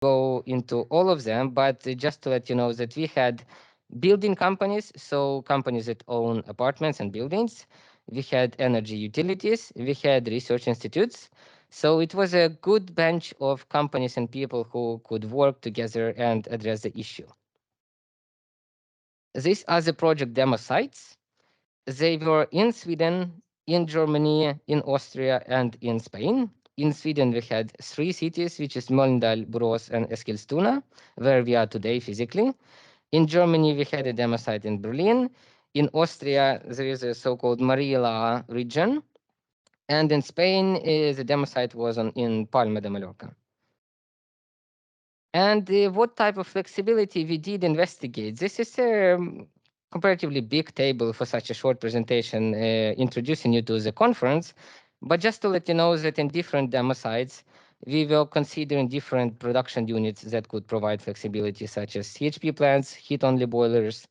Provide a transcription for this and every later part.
go into all of them, but just to let you know that we had building companies, so companies that own apartments and buildings. We had energy utilities, we had research institutes. So it was a good bench of companies and people who could work together and address the issue. These are the project demo sites. They were in Sweden, in Germany, in Austria, and in Spain. In Sweden, we had 3 cities, which is Mölndal, Borås, and Eskilstuna, where we are today physically. In Germany, we had a demo site in Berlin. In Austria, there is a so-called Mariela region. And in Spain, the demo site was in Palma de Mallorca. And what type of flexibility we did investigate? This is a comparatively big table for such a short presentation introducing you to the conference. But just to let you know that in different demo sites, we were considering different production units that could provide flexibility, such as CHP plants, heat-only boilers,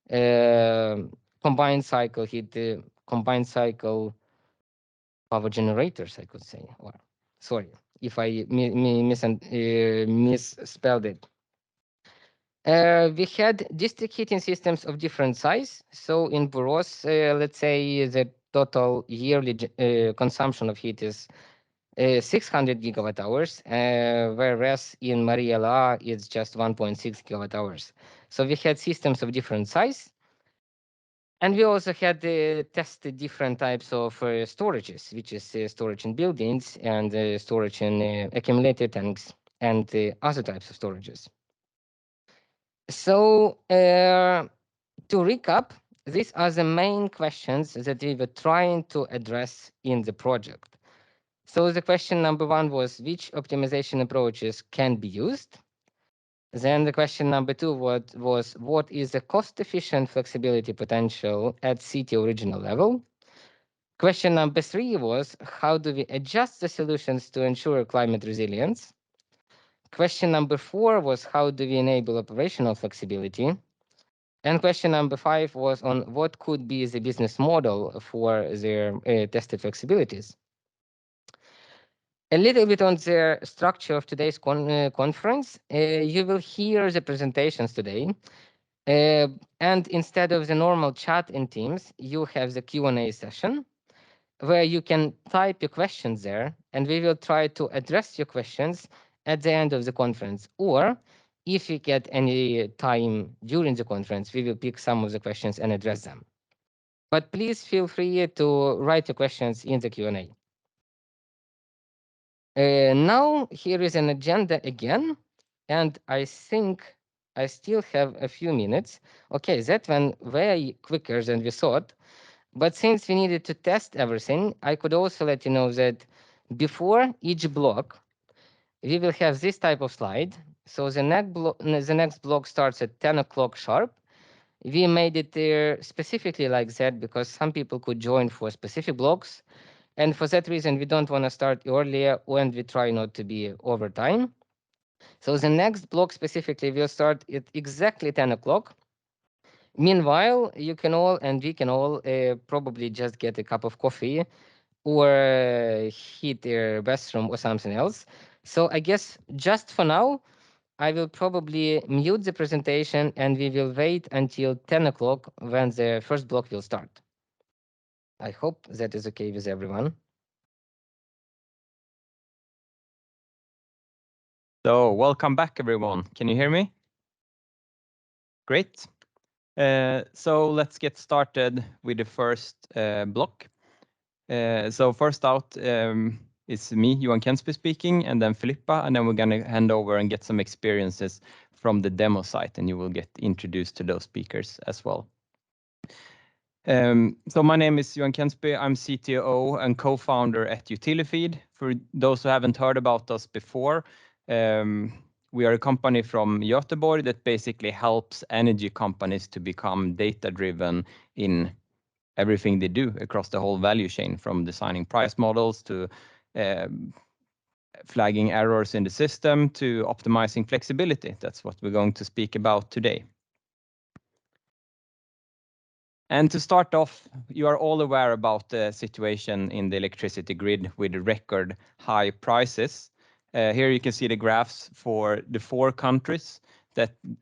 combined cycle heat, combined cycle power generators, I could say. Or, sorry if I misspelled it. We had district heating systems of different size. So in Borås, let's say the total yearly consumption of heat is 600 gigawatt hours, whereas in Mariela it's just 1.6 gigawatt hours. So we had systems of different size. And we also had tested different types of storages, which is storage in buildings and storage in accumulator tanks and other types of storages. So to recap, these are the main questions that we were trying to address in the project. So the question number 1 was which optimization approaches can be used? Then the question number 2 was what is the cost-efficient flexibility potential at city original level? Question number 3 was how do we adjust the solutions to ensure climate resilience? Question number 4 was how do we enable operational flexibility? And question number 5 was on what could be the business model for their tested flexibilities. A little bit on the structure of today's conference. You will hear the presentations today. And instead of the normal chat in Teams, you have the Q&A session where you can type your questions there, and we will try to address your questions at the end of the conference. Or if we get any time during the conference, we will pick some of the questions and address them. But please feel free to write your questions in the Q&A. Now here is an agenda again, and I think I still have a few minutes. Okay, that went way quicker than we thought. But since we needed to test everything, I could also let you know that before each block, we will have this type of slide. So the next block starts at 10 o'clock sharp. We made it there specifically like that because some people could join for specific blocks. And for that reason, we don't want to start earlier and we try not to be over time. So the next block specifically will start at exactly 10 o'clock. Meanwhile, you can all and we can all probably just get a cup of coffee or heat their bathroom or something else. So I guess just for now, I will probably mute the presentation and we will wait until 10 o'clock when the first block will start. I hope that is okay with everyone. So welcome back, everyone. Can you hear me? Great. So let's get started with the first block. So first out is me, Johan Kensby speaking, and then Filippa, and then we're going to hand over and get some experiences from the demo site, and you will get introduced to those speakers as well. So my name is Johan Kensby. I'm CTO and co-founder at Utilifeed. For those who haven't heard about us before, we are a company from Göteborg that basically helps energy companies to become data-driven in everything they do across the whole value chain, from designing price models to flagging errors in the system to optimizing flexibility. That's what we're going to speak about today. And to start off, you are all aware about the situation in the electricity grid with record high prices. Here you can see the graphs for the 4 countries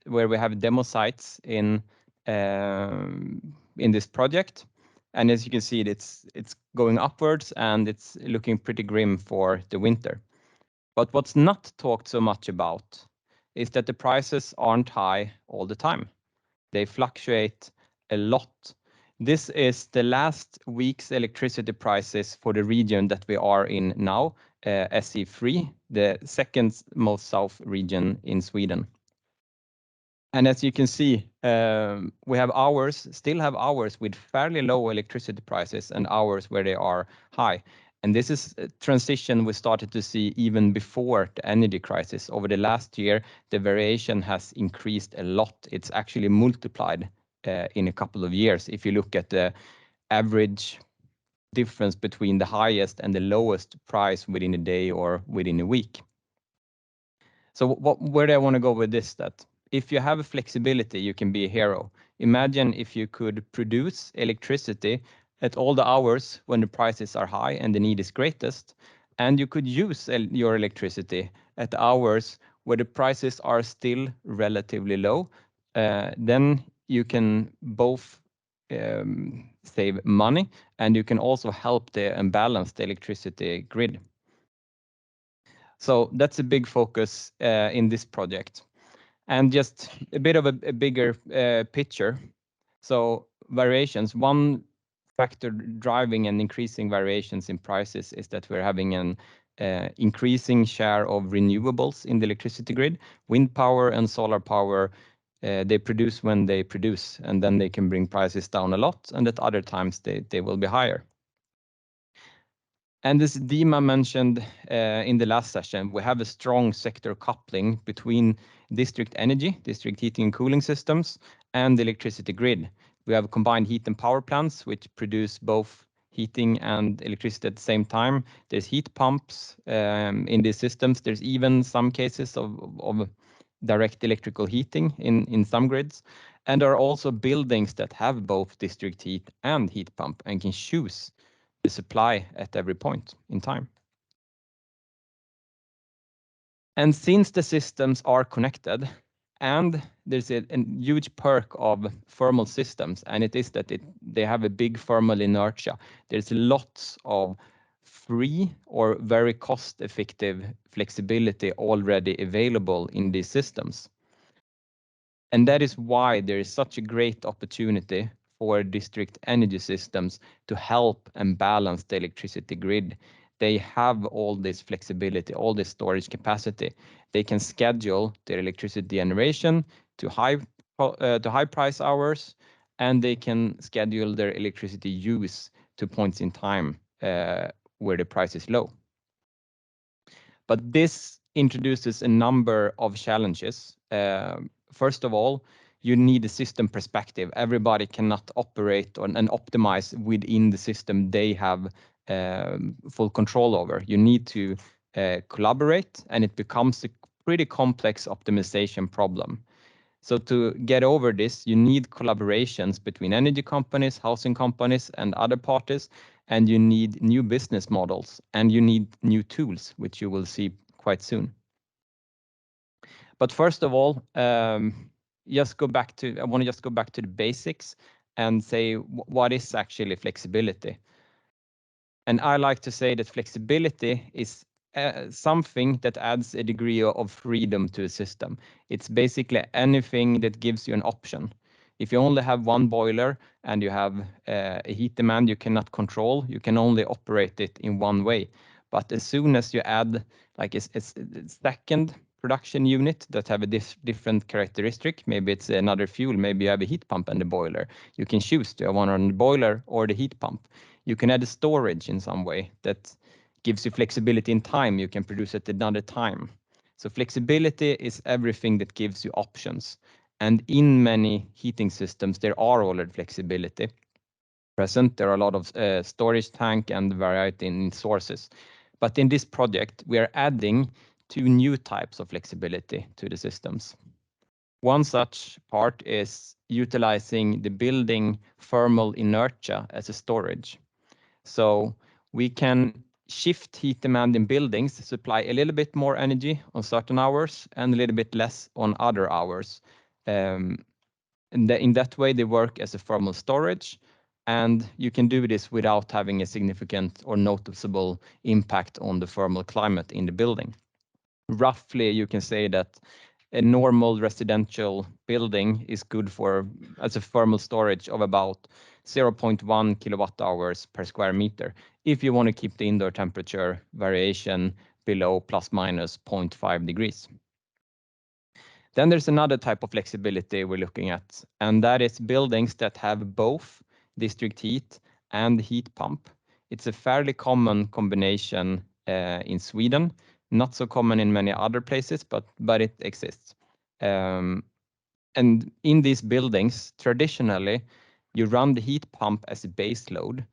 where we have demo sites in this project. And as you can see, it's going upwards and it's looking pretty grim for the winter. But what's not talked so much about is that the prices aren't high all the time. They fluctuate a lot. This is the last week's electricity prices for the region that we are in now, SE3, the second most south region in Sweden. And as you can see, we still have hours with fairly low electricity prices and hours where they are high. And this is a transition we started to see even before the energy crisis. Over the last year, the variation has increased a lot. It's actually multiplied in a couple of years. If you look at the average difference between the highest and the lowest price within a day or within a week. So where do I want to go with this? That if you have flexibility, you can be a hero. Imagine if you could produce electricity at all the hours when the prices are high and the need is greatest, and you could use your electricity at the hours where the prices are still relatively low. Then you can both save money and you can also help and balance the electricity grid. So that's a big focus in this project. And just a bit of a bigger picture. So variations, one factor driving and increasing variations in prices is that we're having an increasing share of renewables in the electricity grid. Wind power and solar power, they produce when they produce, and then they can bring prices down a lot, and at other times they will be higher. And as Dima mentioned in the last session, we have a strong sector coupling between district energy, district heating and cooling systems, and the electricity grid. We have combined heat and power plants, which produce both heating and electricity at the same time. There's heat pumps in these systems. There's even some cases of direct electrical heating in some grids. And there are also buildings that have both district heat and heat pump and can choose the supply at every point in time. And since the systems are connected, and there's a huge perk of thermal systems, and it is that they have a big thermal inertia. There's lots of free or very cost-effective flexibility already available in these systems. And that is why there is such a great opportunity for district energy systems to help and balance the electricity grid. They have all this flexibility, all this storage capacity. They can schedule their electricity generation to high price hours, and they can schedule their electricity use to points in time where the price is low. But this introduces a number of challenges. First of all, you need a system perspective. Everybody cannot operate and optimize within the system they have full control over. You need to collaborate, and it becomes a pretty complex optimization problem. So to get over this, you need collaborations between energy companies, housing companies, and other parties, and you need new business models, and you need new tools, which you will see quite soon. But first of all, I want to just go back to the basics and say what is actually flexibility. And I like to say that flexibility is something that adds a degree of freedom to a system. It's basically anything that gives you an option. If you only have one boiler and you have a heat demand you cannot control, you can only operate it in one way. But as soon as you add like a second production unit that have a different characteristic, maybe it's another fuel, maybe you have a heat pump and a boiler, you can choose to have one on the boiler or the heat pump. You can add a storage in some way that gives you flexibility in time. You can produce at another time. So flexibility is everything that gives you options. And in many heating systems, there are already flexibility present. There are a lot of storage tank and variety in sources. But in this project, we are adding 2 new types of flexibility to the systems. One such part is utilizing the building thermal inertia as a storage. So we can shift heat demand in buildings, supply a little bit more energy on certain hours and a little bit less on other hours. In that way, they work as a thermal storage, and you can do this without having a significant or noticeable impact on the thermal climate in the building. Roughly, you can say that a normal residential building is good for as a thermal storage of about 0.1 kilowatt hours per square meter if you want to keep the indoor temperature variation below plus minus 0.5 degrees. Then there's another type of flexibility we're looking at, and that is buildings that have both district heat and heat pump. It's a fairly common combination in Sweden, not so common in many other places, but it exists. And in these buildings, traditionally, you run the heat pump as a base load,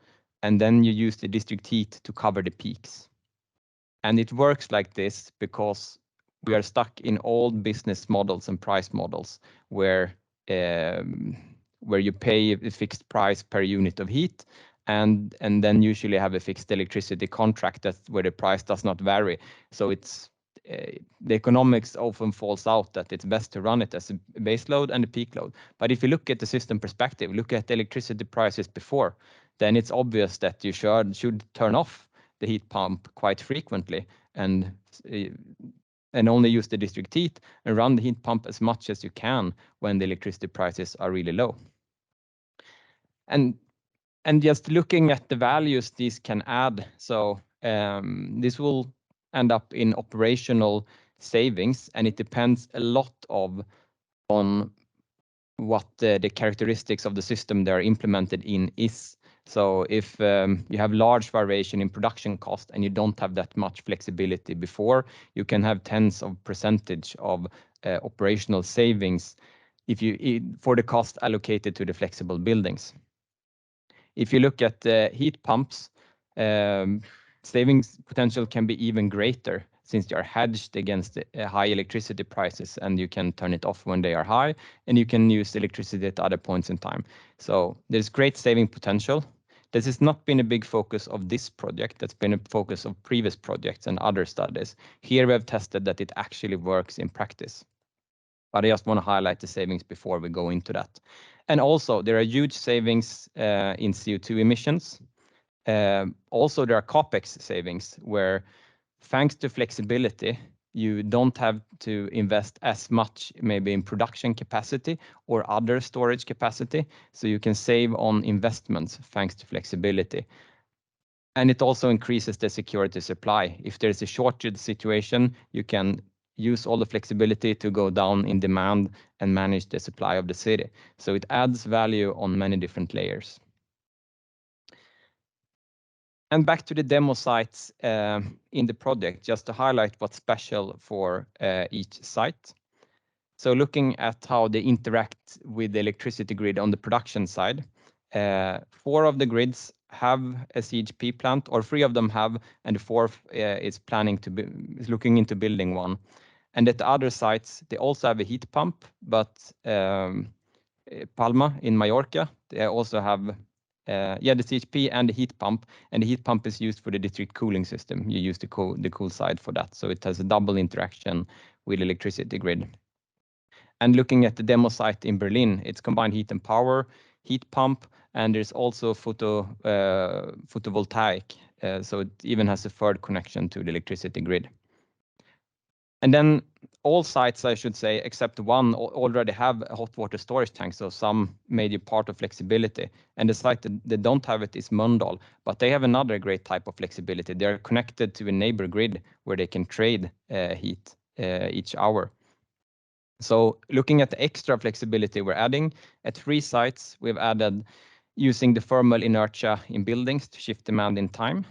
and then you use the district heat to cover the peaks. And it works like this because we are stuck in old business models and price models where you pay a fixed price per unit of heat, and then usually have a fixed electricity contract where the price does not vary. So it's the economics often falls out that it's best to run it as a base load and a peak load. But if you look at the system perspective, look at the electricity prices before, then it's obvious that you should turn off the heat pump quite frequently and only use the district heat and run the heat pump as much as you can when the electricity prices are really low. And just looking at the values these can add, so this will end up in operational savings, and it depends a lot on what the characteristics of the system they're implemented in is. So if you have large variation in production cost and you don't have that much flexibility before, you can have tens of percentage of operational savings for the cost allocated to the flexible buildings. If you look at the heat pumps, savings potential can be even greater since you are hedged against high electricity prices, and you can turn it off when they are high, and you can use electricity at other points in time. So there's great saving potential. This has not been a big focus of this project. That's been a focus of previous projects and other studies. Here we have tested that it actually works in practice. But I just want to highlight the savings before we go into that. And also, there are huge savings in CO2 emissions. Also, there are CapEx savings where, thanks to flexibility, you don't have to invest as much maybe in production capacity or other storage capacity, so you can save on investments thanks to flexibility. And it also increases the security supply. If there's a shortage situation, you can use all the flexibility to go down in demand and manage the supply of the city. So it adds value on many different layers. And back to the demo sites in the project, just to highlight what's special for each site. So looking at how they interact with the electricity grid on the production side, 4 of the grids have a CHP plant, or 3 of them have, and the 4th is looking into building one. And at the other sites, they also have a heat pump, but Palma in Mallorca, they also have the CHP and the heat pump, and the heat pump is used for the district cooling system. You use the cool side for that, so it has a double interaction with electricity grid. And looking at the demo site in Berlin, it's combined heat and power, heat pump, and there's also photovoltaic, so it even has a third connection to the electricity grid. And then all sites, I should say, except one, already have a hot water storage tank, so some major part of flexibility. And the site that don't have it is Mölndal, but they have another great type of flexibility. They're connected to a neighbor grid where they can trade heat each hour. So looking at the extra flexibility we're adding, at 3 sites, we've added using the thermal inertia in buildings to shift demand in time.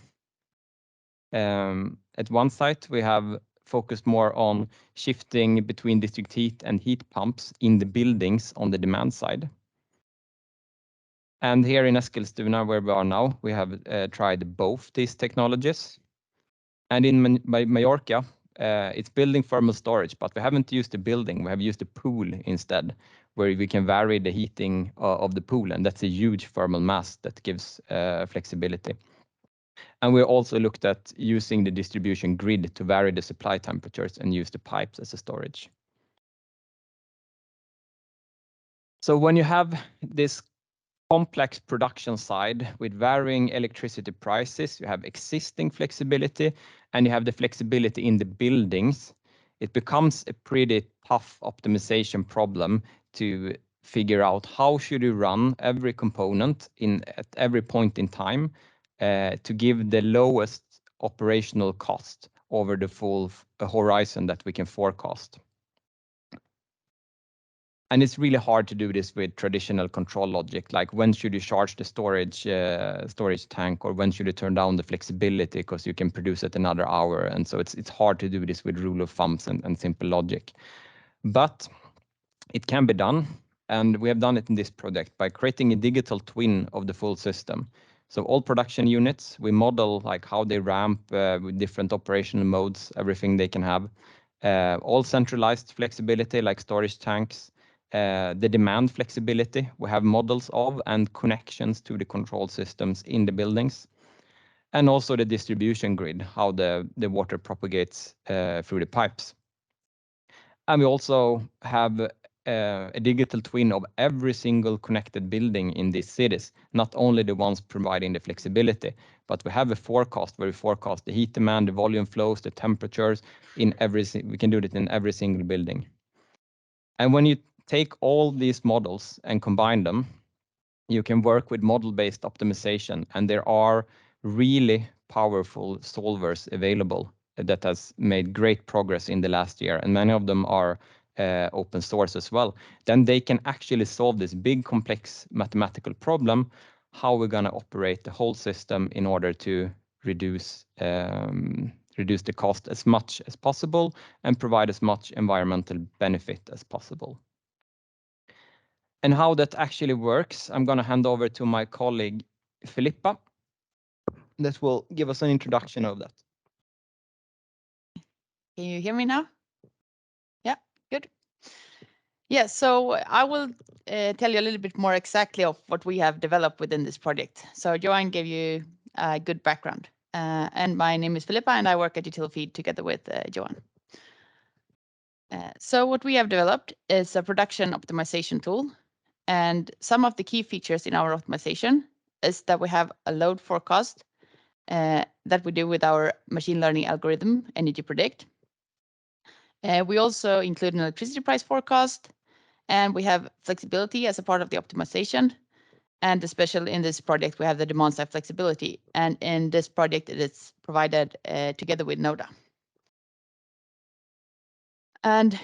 At one site, we have focused more on shifting between district heat and heat pumps in the buildings on the demand side. And here in Eskilstuna, where we are now, we have tried both these technologies. And in Mallorca, it's building thermal storage, but we haven't used the building. We have used the pool instead, where we can vary the heating of the pool, and that's a huge thermal mass that gives flexibility. And we also looked at using the distribution grid to vary the supply temperatures and use the pipes as a storage. So when you have this complex production side with varying electricity prices, you have existing flexibility, and you have the flexibility in the buildings, it becomes a pretty tough optimization problem to figure out how should you run every component at every point in time to give the lowest operational cost over the full horizon that we can forecast. And it's really hard to do this with traditional control logic, like when should you charge the storage tank, or when should you turn down the flexibility because you can produce it another hour. And so it's hard to do this with rule of thumbs and simple logic. But it can be done, and we have done it in this project by creating a digital twin of the full system. So all production units, we model like how they ramp with different operational modes, everything they can have. All centralized flexibility like storage tanks, the demand flexibility we have models of, and connections to the control systems in the buildings. And also the distribution grid, how the water propagates through the pipes. And we also have a digital twin of every single connected building in these cities, not only the ones providing the flexibility, but we have a forecast where we forecast the heat demand, the volume flows, the temperatures we can do it in every single building. And when you take all these models and combine them, you can work with model-based optimization, and there are really powerful solvers available that has made great progress in the last year, and many of them are open source as well. Then they can actually solve this big complex mathematical problem, how we're going to operate the whole system in order to reduce the cost as much as possible and provide as much environmental benefit as possible. And how that actually works, I'm going to hand over to my colleague Filippa that will give us an introduction of that. Can you hear me now? Yeah, good. Yeah, so I will tell you a little bit more exactly of what we have developed within this project. So Johan gave you a good background. And my name is Filippa, and I work at Utilifeed together with Johan. So what we have developed is a production optimization tool. And some of the key features in our optimization is that we have a load forecast that we do with our machine learning algorithm, Energy Predict. We also include an electricity price forecast, and we have flexibility as a part of the optimization. And especially in this project, we have the demand side flexibility. And in this project, it is provided together with Noda. And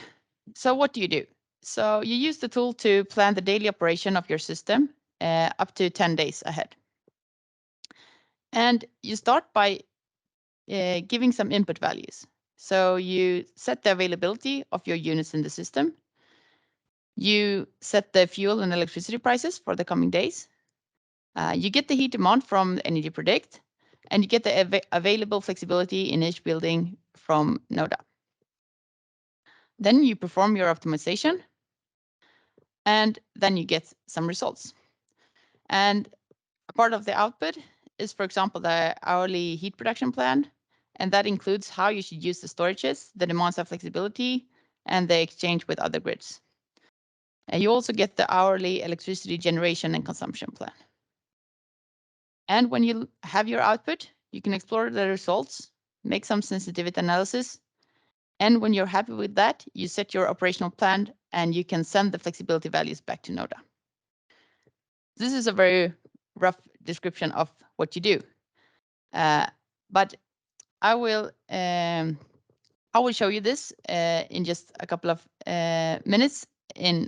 so what do you do? So you use the tool to plan the daily operation of your system up to 10 days ahead. And you start by giving some input values. So you set the availability of your units in the system. You set the fuel and electricity prices for the coming days. You get the heat demand from Energy Predict, and you get the available flexibility in each building from Noda. Then you perform your optimization, and then you get some results. And a part of the output is, for example, the hourly heat production plan, and that includes how you should use the storages, the demand side flexibility, and the exchange with other grids. And you also get the hourly electricity generation and consumption plan. And when you have your output, you can explore the results, make some sensitivity analysis. And when you're happy with that, you set your operational plan and you can send the flexibility values back to Noda. This is a very rough description of what you do. But I will show you this in just a couple of minutes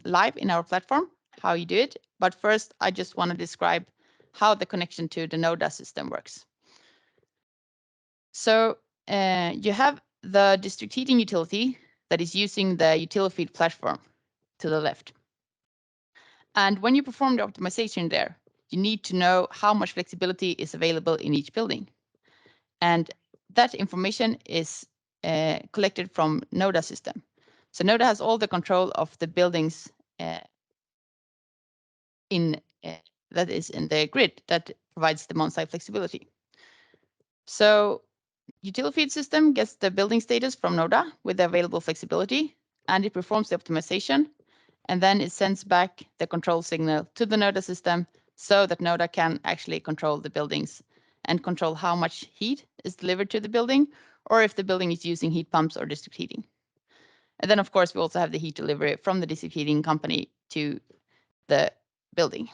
live in our platform, how you do it. But first, I just want to describe how the connection to the Noda system works. So you have the district heating utility that is using the Utilifeed platform to the left. And when you perform the optimization there, you need to know how much flexibility is available in each building. And that information is collected from Noda system. So Noda has all the control of the buildings that is in the grid that provides demand side flexibility. So utility feed system gets the building status from Noda with the available flexibility, and it performs the optimization, and then it sends back the control signal to the Noda system so that Noda can actually control the buildings and control how much heat is delivered to the building, or if the building is using heat pumps or district heating. And then, of course, we also have the heat delivery from the district heating company to the building.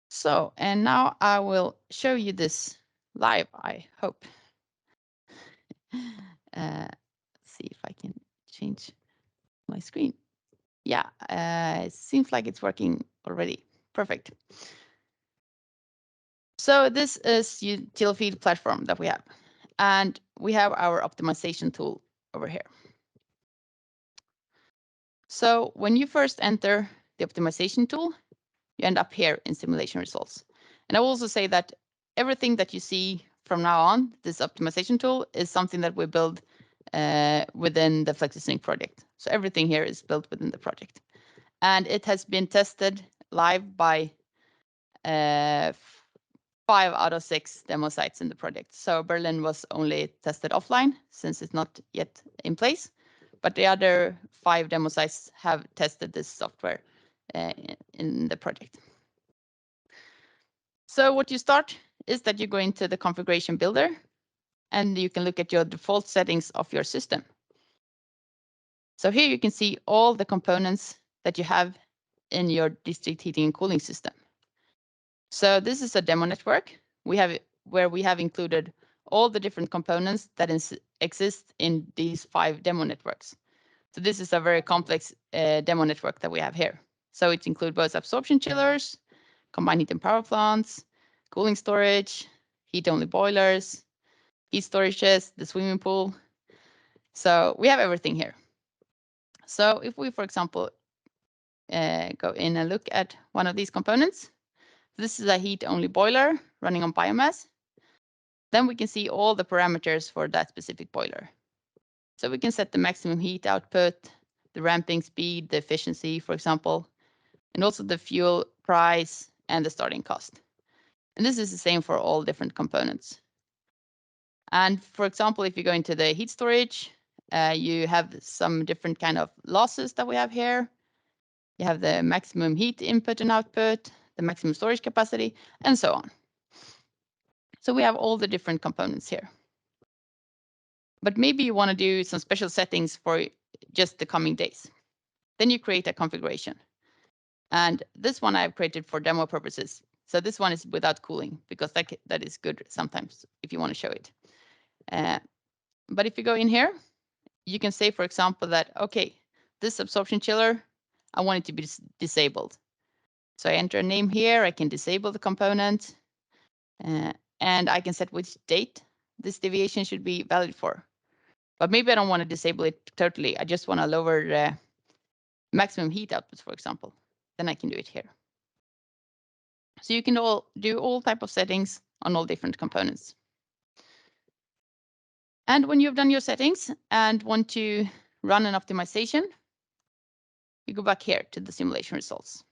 So, and now I will show you this live, I hope. See if I can change my screen. Yeah, it seems like it's working already. Perfect. So this is utility feed platform that we have, and we have our optimization tool over here. So when you first enter the optimization tool, you end up here in simulation results. And I will also say that everything that you see from now on, this optimization tool, is something that we build within the Flexi-Sync project. So everything here is built within the project. And it has been tested live by 5 out of 6 demo sites in the project. So Berlin was only tested offline since it's not yet in place, but the other 5 demo sites have tested this software in the project. So what you start is that you go into the configuration builder and you can look at your default settings of your system. So here you can see all the components that you have in your district heating and cooling system. So this is a demo network where we have included all the different components that exist in these 5 demo networks. So this is a very complex demo network that we have here. So it includes both absorption chillers, combined heat and power plants, cooling storage, heat-only boilers, heat storages, the swimming pool. So we have everything here. So if we, for example, go in and look at one of these components, this is a heat-only boiler running on biomass. Then we can see all the parameters for that specific boiler. So we can set the maximum heat output, the ramping speed, the efficiency, for example, and also the fuel price and the starting cost. And this is the same for all different components. And for example, if you go into the heat storage, you have some different kind of losses that we have here. You have the maximum heat input and output, the maximum storage capacity, and so on. So we have all the different components here. But maybe you want to do some special settings for just the coming days. Then you create a configuration. And this one I've created for demo purposes. So this one is without cooling because that is good sometimes if you want to show it. But if you go in here, you can say, for example, that, okay, this absorption chiller, I want it to be disabled. So I enter a name here, I can disable the component, and I can set which date this deviation should be valid for. But maybe I don't want to disable it totally. I just want to lower the maximum heat output, for example. Then I can do it here. So you can do all type of settings on all different components. And when you've done your settings and want to run an optimization, you go back here to the simulation results.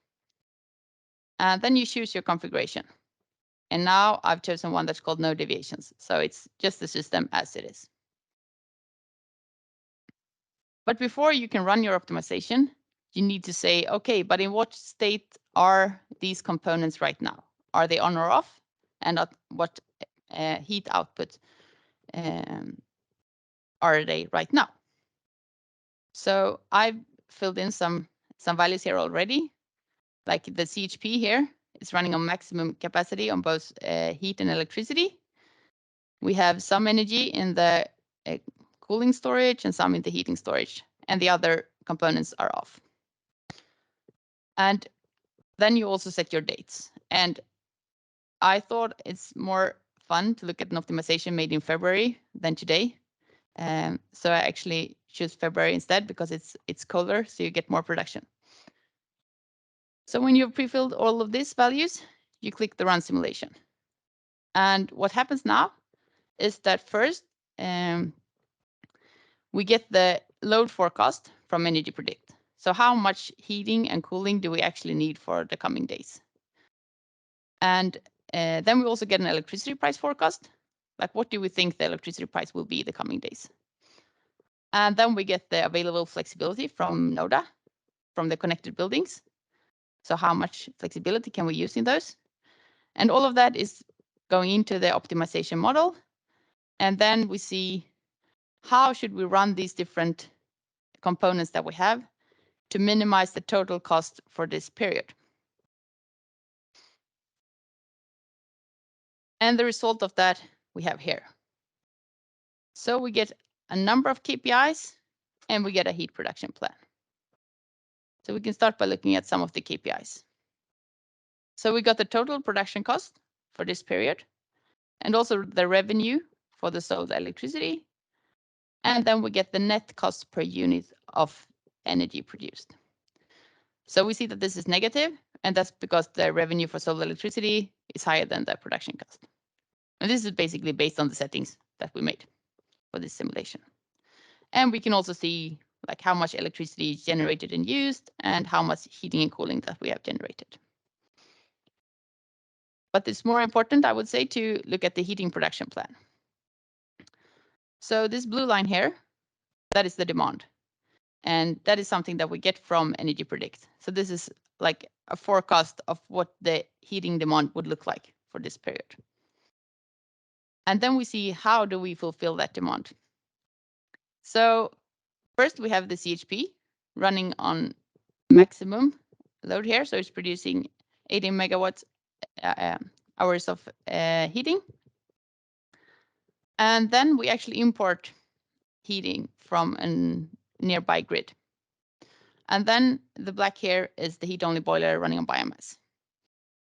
And then you choose your configuration. And now I've chosen one that's called no deviations. So it's just the system as it is. But before you can run your optimization, you need to say, okay, but in what state are these components right now? Are they on or off? And at what heat output are they right now? So I've filled in some values here already, like the CHP here is running on maximum capacity on both heat and electricity. We have some energy in the cooling storage and some in the heating storage, and the other components are off. And then you also set your dates. And I thought it's more fun to look at an optimization made in February than today. So I actually choose February instead because it's colder, so you get more production. So when you've pre-filled all of these values, you click the run simulation. And what happens now is that first we get the load forecast from Energy Predict. So how much heating and cooling do we actually need for the coming days? And then we also get an electricity price forecast. Like, what do we think the electricity price will be the coming days? And then we get the available flexibility from NODA, from the connected buildings. So how much flexibility can we use in those? And all of that is going into the optimization model. And then we see how should we run these different components that we have to minimize the total cost for this period. And the result of that we have here. So we get a number of KPIs and we get a heat production plan. So we can start by looking at some of the KPIs. So we got the total production cost for this period and also the revenue for the sold electricity. And then we get the net cost per unit of energy produced. So we see that this is negative, and that's because the revenue for sold electricity is higher than the production cost. And this is basically based on the settings that we made for this simulation. And we can also see like how much electricity is generated and used and how much heating and cooling that we have generated. But it's more important, I would say, to look at the heating production plan. So this blue line here, that is the demand. And that is something that we get from Energy Predict. So this is like a forecast of what the heating demand would look like for this period. And then we see how do we fulfill that demand. So first we have the CHP running on maximum load here. So it's producing 18 megawatts hours of heating. And then we actually import heating from a nearby grid. And then the black here is the heat-only boiler running on biomass.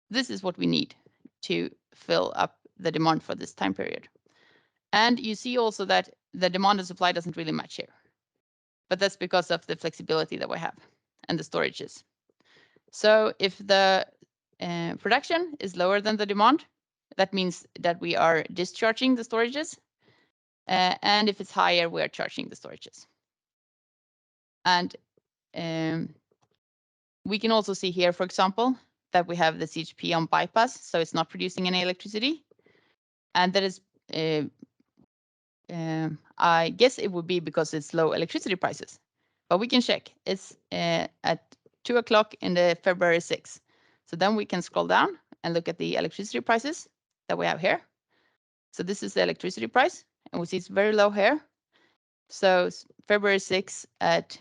This is what we need to fill up the demand for this time period. And you see also that the demand and supply doesn't really match here. But that's because of the flexibility that we have and the storages. So if the production is lower than the demand, that means that we are discharging the storages. And if it's higher, we are charging the storages. And we can also see here, for example, that we have the CHP on bypass, so it's not producing any electricity. And that is, I guess it would be because it's low electricity prices. But we can check. It's at 2 o'clock in the February 6th. So then we can scroll down and look at the electricity prices that we have here. So this is the electricity price, and we see it's very low here. So February 6th at,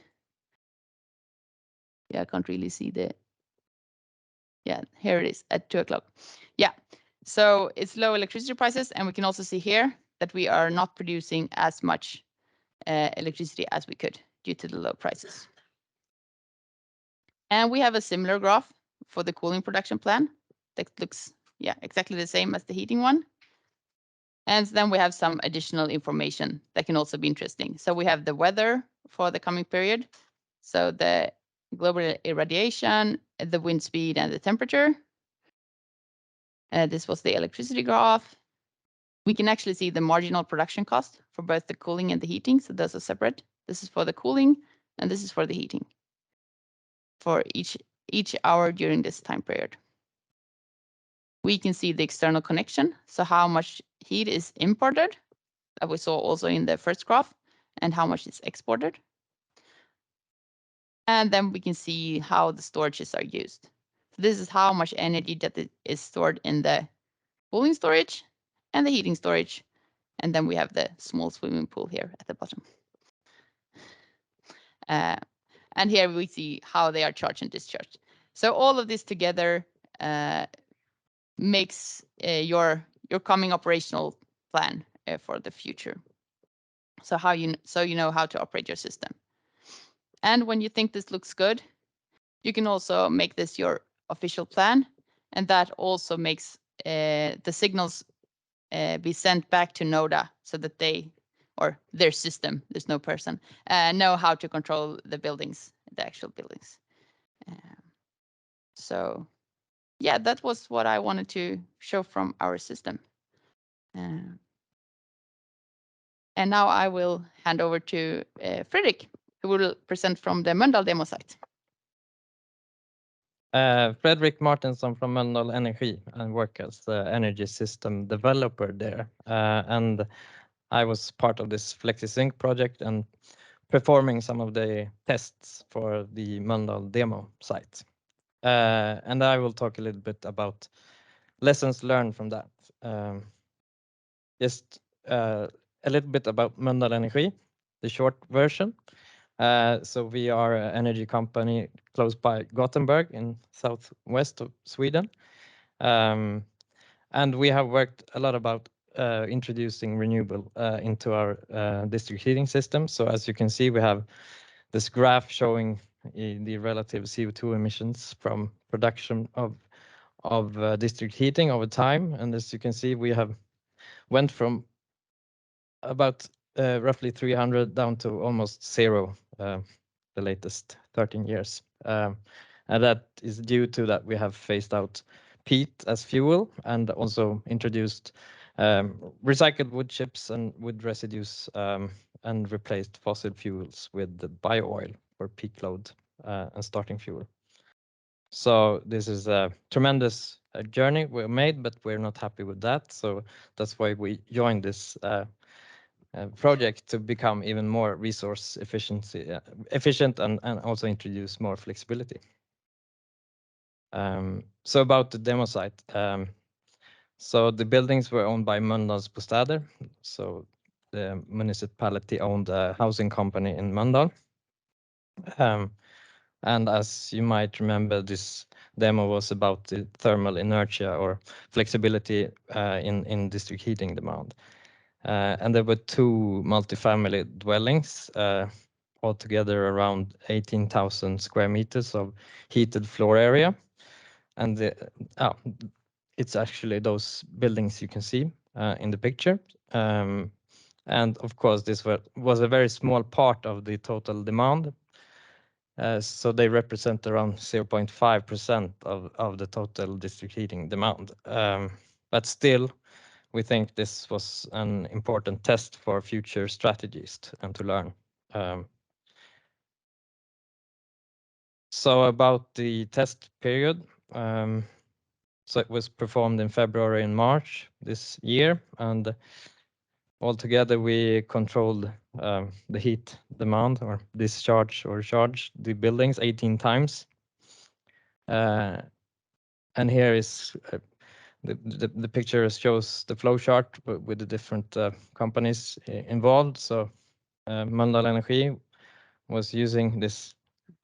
yeah, I can't really see the, yeah, here it is at 2 o'clock. Yeah, so it's low electricity prices, and we can also see here that we are not producing as much electricity as we could due to the low prices. And we have a similar graph for the cooling production plan that looks, yeah, exactly the same as the heating one. And then we have some additional information that can also be interesting. So we have the weather for the coming period. So the global irradiation, the wind speed, and the temperature. This was the electricity graph. We can actually see the marginal production cost for both the cooling and the heating. So those are separate. This is for the cooling, and this is for the heating for each hour during this time period. We can see the external connection, so how much heat is imported, that we saw also in the first graph, and how much is exported. And then we can see how the storages are used. So this is how much energy that is stored in the cooling storage and the heating storage. And then we have the small swimming pool here at the bottom. And here we see how they are charged and discharged. So all of this together makes your coming operational plan for the future. So you know how to operate your system. And when you think this looks good, you can also make this your official plan, and that also makes the signals be sent back to NODA so that they, or their system, there's no person, know how to control the buildings, the actual buildings. So yeah, that was what I wanted to show from our system. And now I will hand over to Fredrik, who will present from the Mölndal demo site. Fredrik Martinsson from Mölndal Energi and work as the energy system developer there. And I was part of this Flexi-Sync project and performing some of the tests for the Mölndal demo site. And I will talk a little bit about lessons learned from that. Just a little bit about Mölndal Energi, the short version. So we are an energy company close by Gothenburg in southwest of Sweden. And we have worked a lot about introducing renewable into our district heating system. So as you can see, we have this graph showing the relative CO2 emissions from production of district heating over time. And as you can see, we have went from about roughly 300 down to almost zero the latest 13 years. And that is due to that we have phased out peat as fuel and also introduced recycled wood chips and wood residues and replaced fossil fuels with the bio-oil for peak load and starting fuel. So this is a tremendous journey we made, but we're not happy with that. So that's why we joined this project to become even more resource efficient and also introduce more flexibility. So about the demo site. So the buildings were owned by Mölndalsbostäder, so the municipality-owned housing company in Mölndal. And as you might remember, this demo was about the thermal inertia or flexibility in district heating demand. And there were two multifamily dwellings, altogether around 18,000 square meters of heated floor area. And it's actually those buildings you can see in the picture. And of course, this was a very small part of the total demand. So they represent around 0.5% of the total district heating demand. But still, we think this was an important test for future strategies and to learn. So about the test period, so it was performed in February and March this year, and altogether we controlled the heat demand or discharge or charge the buildings 18 times. And here is the picture shows the flow chart with the different companies involved. So Mölndal Energi was using this,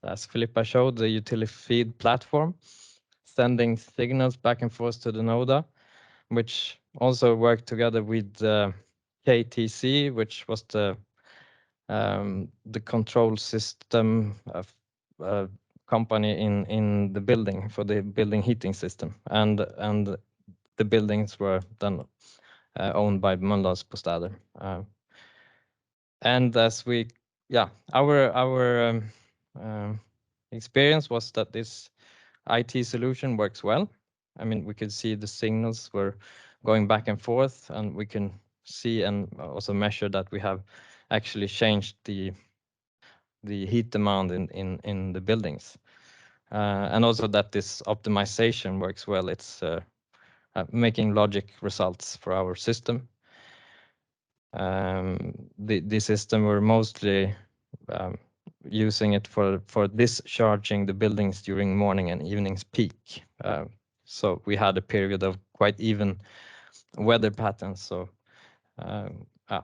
as Filippa showed, the utility feed platform, sending signals back and forth to the NODA, which also worked together with KTC, which was the control system of company in the building for the building heating system, and the buildings were then owned by Mölndalsbostäder. And as we, our experience was that this IT solution works well. I mean, we could see the signals were going back and forth, and we can see and also measure that we have actually changed the heat demand in the buildings. And also that this optimization works well. It's making logic results for our system. The system were mostly using it for discharging the buildings during morning and evening's peak. So we had a period of quite even weather patterns. So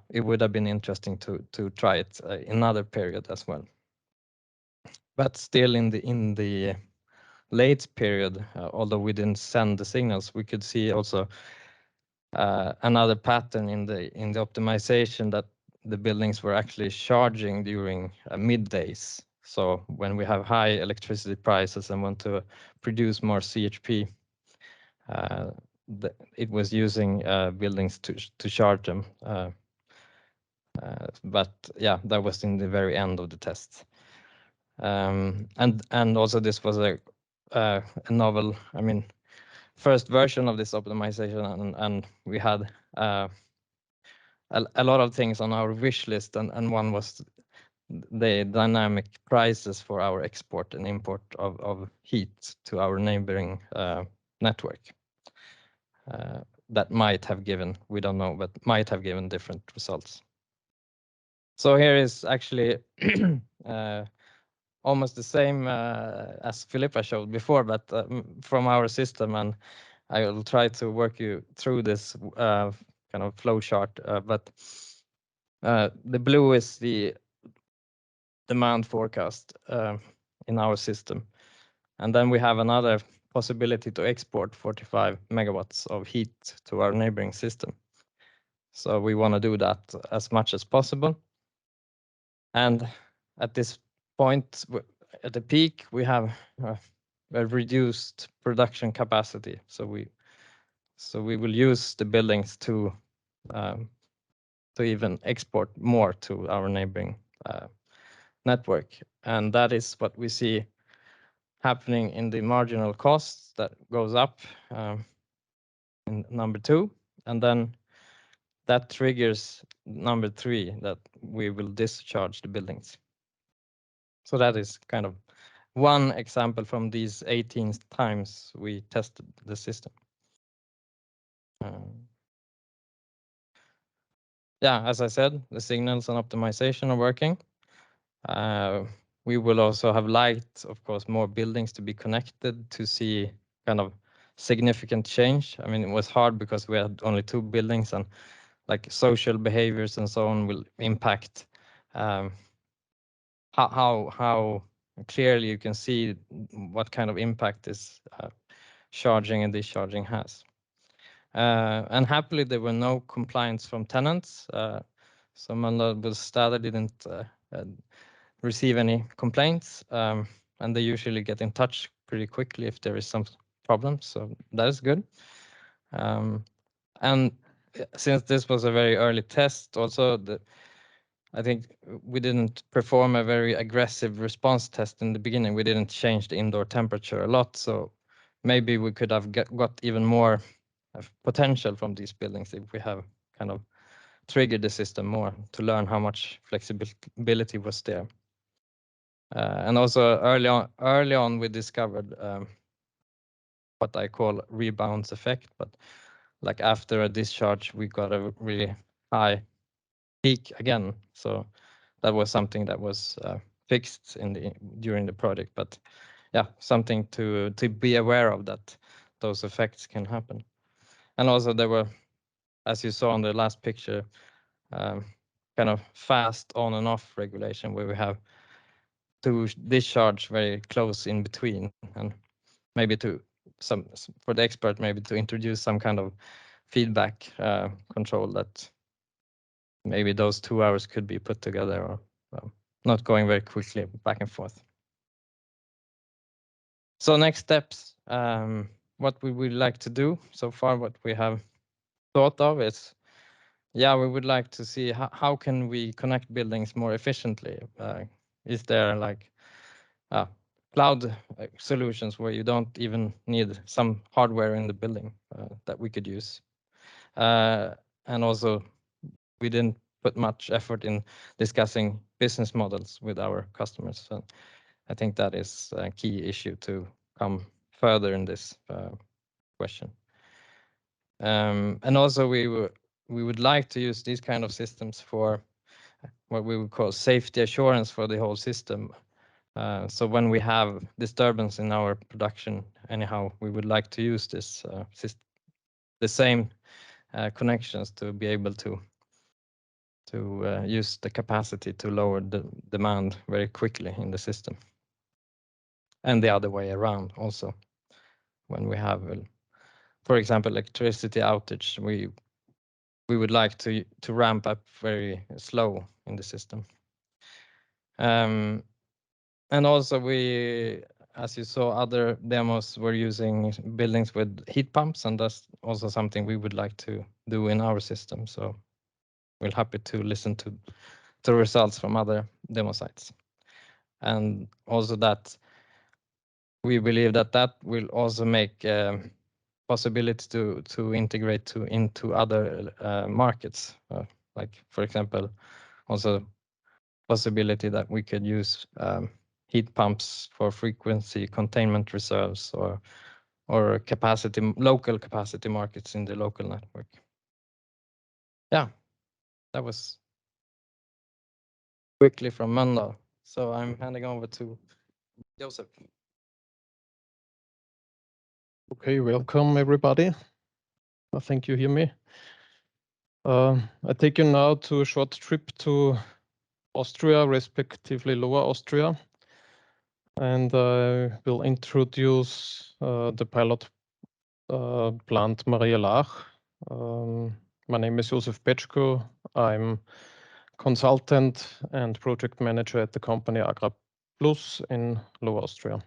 it would have been interesting to try it in another period as well. But still in the late period, although we didn't send the signals, we could see also another pattern in the optimization that the buildings were actually charging during middays. So when we have high electricity prices and want to produce more CHP, it was using buildings to charge them. But yeah, that was in the very end of the test. And also this was a novel, I mean, first version of this optimization, and we had a lot of things on our wish list, and one was the dynamic prices for our export and import of heat to our neighboring network. That might have given, we don't know, but might have given different results. So here is actually almost the same as Filippa showed before, but from our system, and I will try to work you through this kind of flow chart. But the blue is the demand forecast in our system, and then we have another possibility to export 45 megawatts of heat to our neighboring system. So we want to do that as much as possible. And at this point, at the peak, we have a reduced production capacity. So we will use the buildings to even export more to our neighboring network. And that is what we see happening in the marginal costs that goes up in number 2. And then that triggers number 3, that we will discharge the buildings. So that is kind of one example from these 18 times we tested the system. Yeah, as I said, the signals and optimization are working. We will also have liked, of course, more buildings to be connected to see kind of significant change. I mean, it was hard because we had only 2 buildings, and like social behaviors and so on will impact how clearly you can see what kind of impact this charging and discharging has. And happily, there were no complaints from tenants. So Mölndalsbostäder didn't receive any complaints, and they usually get in touch pretty quickly if there is some problem. So that is good. And since this was a very early test, also I think we didn't perform a very aggressive response test in the beginning. We didn't change the indoor temperature a lot, so maybe we could have got even more potential from these buildings if we have kind of triggered the system more to learn how much flexibility was there. And also early on we discovered what I call rebounds effect, but like after a discharge we got a really high peak again. So that was something that was fixed during the project, but yeah, something to be aware of, that those effects can happen. And also there were, as you saw on the last picture, kind of fast on and off regulation where we have to discharge very close in between, and maybe for the expert, maybe to introduce some kind of feedback control that maybe those 2 hours could be put together, or not going very quickly back and forth. So next steps, what we would like to do so far, what we have thought of is, yeah, we would like to see how can we connect buildings more efficiently. Is there like cloud solutions where you don't even need some hardware in the building that we could use? And also, we didn't put much effort in discussing business models with our customers. So I think that is a key issue to come further in this question. And also we would like to use these kind of systems for what we would call safety assurance for the whole system. So when we have disturbance in our production, anyhow, we would like to use this the same connections to be able to use the capacity to lower the demand very quickly in the system. And the other way around also. When we have, for example, electricity outage, we would like to ramp up very slow in the system. And also we, as you saw, other demos were using buildings with heat pumps, and that's also something we would like to do in our system. So we're happy to listen to the results from other demo sites. And also that we believe that will also make possibility to integrate into other markets, like for example, also possibility that we could use heat pumps for frequency containment reserves or local capacity markets in the local network. Yeah, that was quickly from Mölndal. So I'm handing over to Joseph. Okay, welcome everybody. I think you hear me. I take you now to a short trip to Austria, respectively Lower Austria, and I will introduce the pilot plant Maria Lach. My name is Josef Petschko. I'm consultant and project manager at the company Agra Plus in Lower Austria.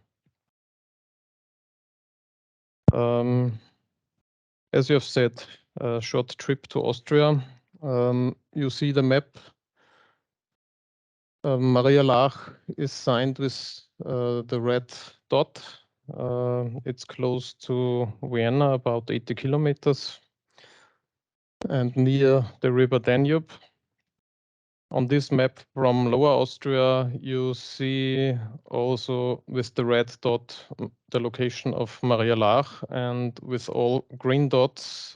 As you have said, a short trip to Austria. You see the map. Maria Lach is signed with the red dot. It's close to Vienna, about 80 kilometers, and near the river Danube. On this map from Lower Austria, you see also with the red dot the location of Maria Lach, and with all green dots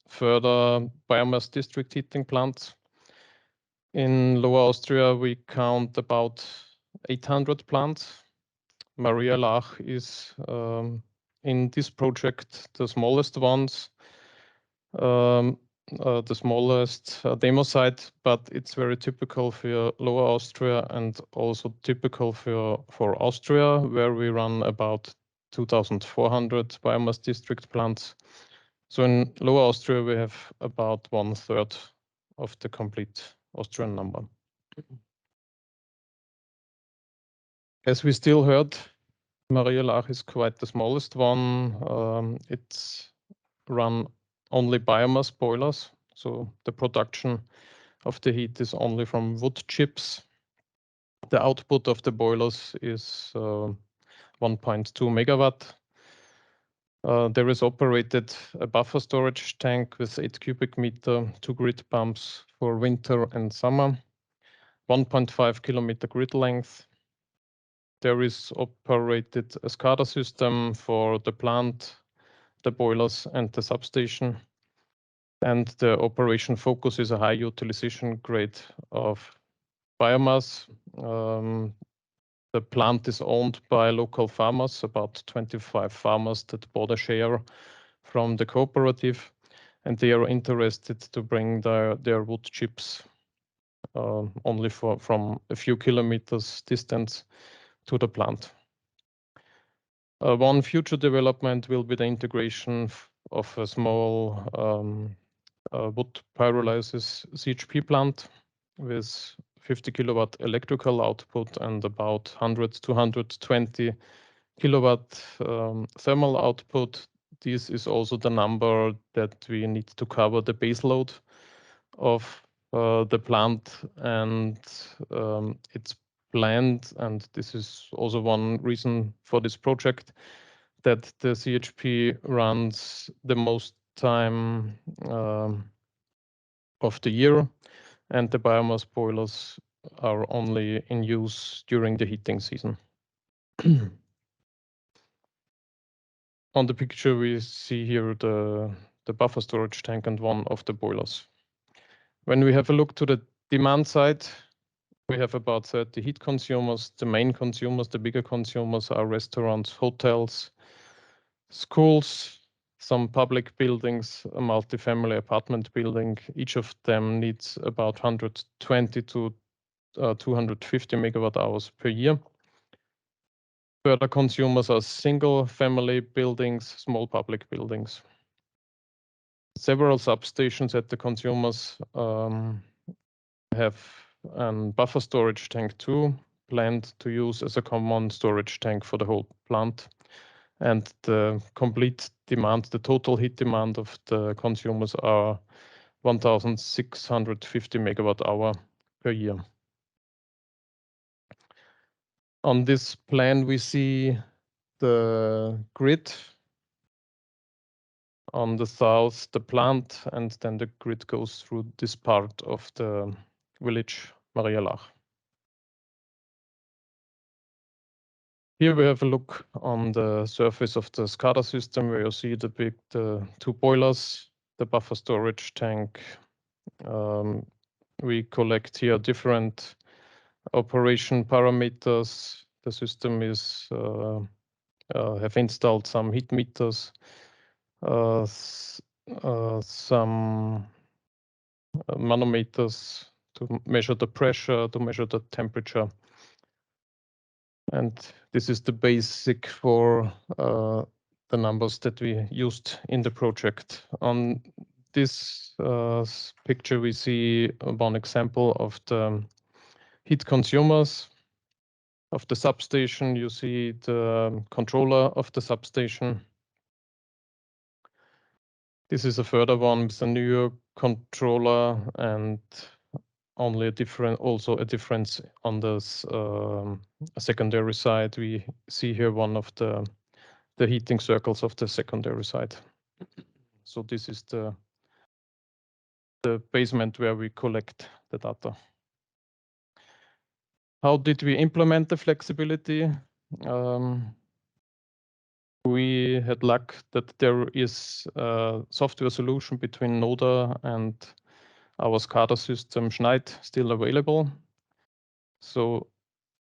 further biomass district heating plants. In Lower Austria, we count about 800 plants. Maria Lach is in this project the smallest ones. The smallest demo site, but it's very typical for Lower Austria and also typical for Austria, where we run about 2,400 biomass district plants. So in Lower Austria, we have about 1/3 of the complete Austrian number. As we still heard, Maria Lach is quite the smallest one. It's run only biomass boilers, so the production of the heat is only from wood chips. The output of the boilers is 1.2 megawatt. There is operated a buffer storage tank with 8 cubic meter, 2 grid pumps for winter and summer, 1.5 kilometer grid length. There is operated a SCADA system for the plant, the boilers and the substation. And the operation focus is a high utilization grade of biomass. The plant is owned by local farmers, about 25 farmers that bought a share from the cooperative, and they are interested to bring their wood chips only from a few kilometers distance to the plant. One future development will be the integration of a small wood pyrolysis CHP plant with 50 kilowatt electrical output and about 100 to 120 kilowatt thermal output. This is also the number that we need to cover the base load of the plant, and it's planned, and this is also one reason for this project, that the CHP runs the most time of the year, and the biomass boilers are only in use during the heating season. On the picture, we see here the buffer storage tank and one of the boilers. When we have a look to the demand side, we have about 30 heat consumers. The main consumers, the bigger consumers, are restaurants, hotels, schools, some public buildings, a multifamily apartment building. Each of them needs about 120 to 250 megawatt hours per year. Further consumers are single family buildings, small public buildings. Several substations at the consumers have a buffer storage tank too, planned to use as a common storage tank for the whole plant. And the complete demand, the total heat demand of the consumers are 1,650 megawatt hour per year. On this plan, we see the grid. On the south, the plant, and then the grid goes through this part of the village, Maria Lach. Here we have a look on the surface of the SCADA system where you see the two boilers, the buffer storage tank. We collect here different operation parameters. The system is have installed some heat meters, some manometers to measure the pressure, to measure the temperature. And this is the basic for the numbers that we used in the project. On this picture, we see one example of the heat consumers of the substation. You see the controller of the substation. This is a further one with a new controller and only a difference on this secondary side. We see here one of the heating circles of the secondary side. So this is the basement where we collect the data. How did we implement the flexibility? We had luck that there is a software solution between NODA and our SCADA system Schneid still available. So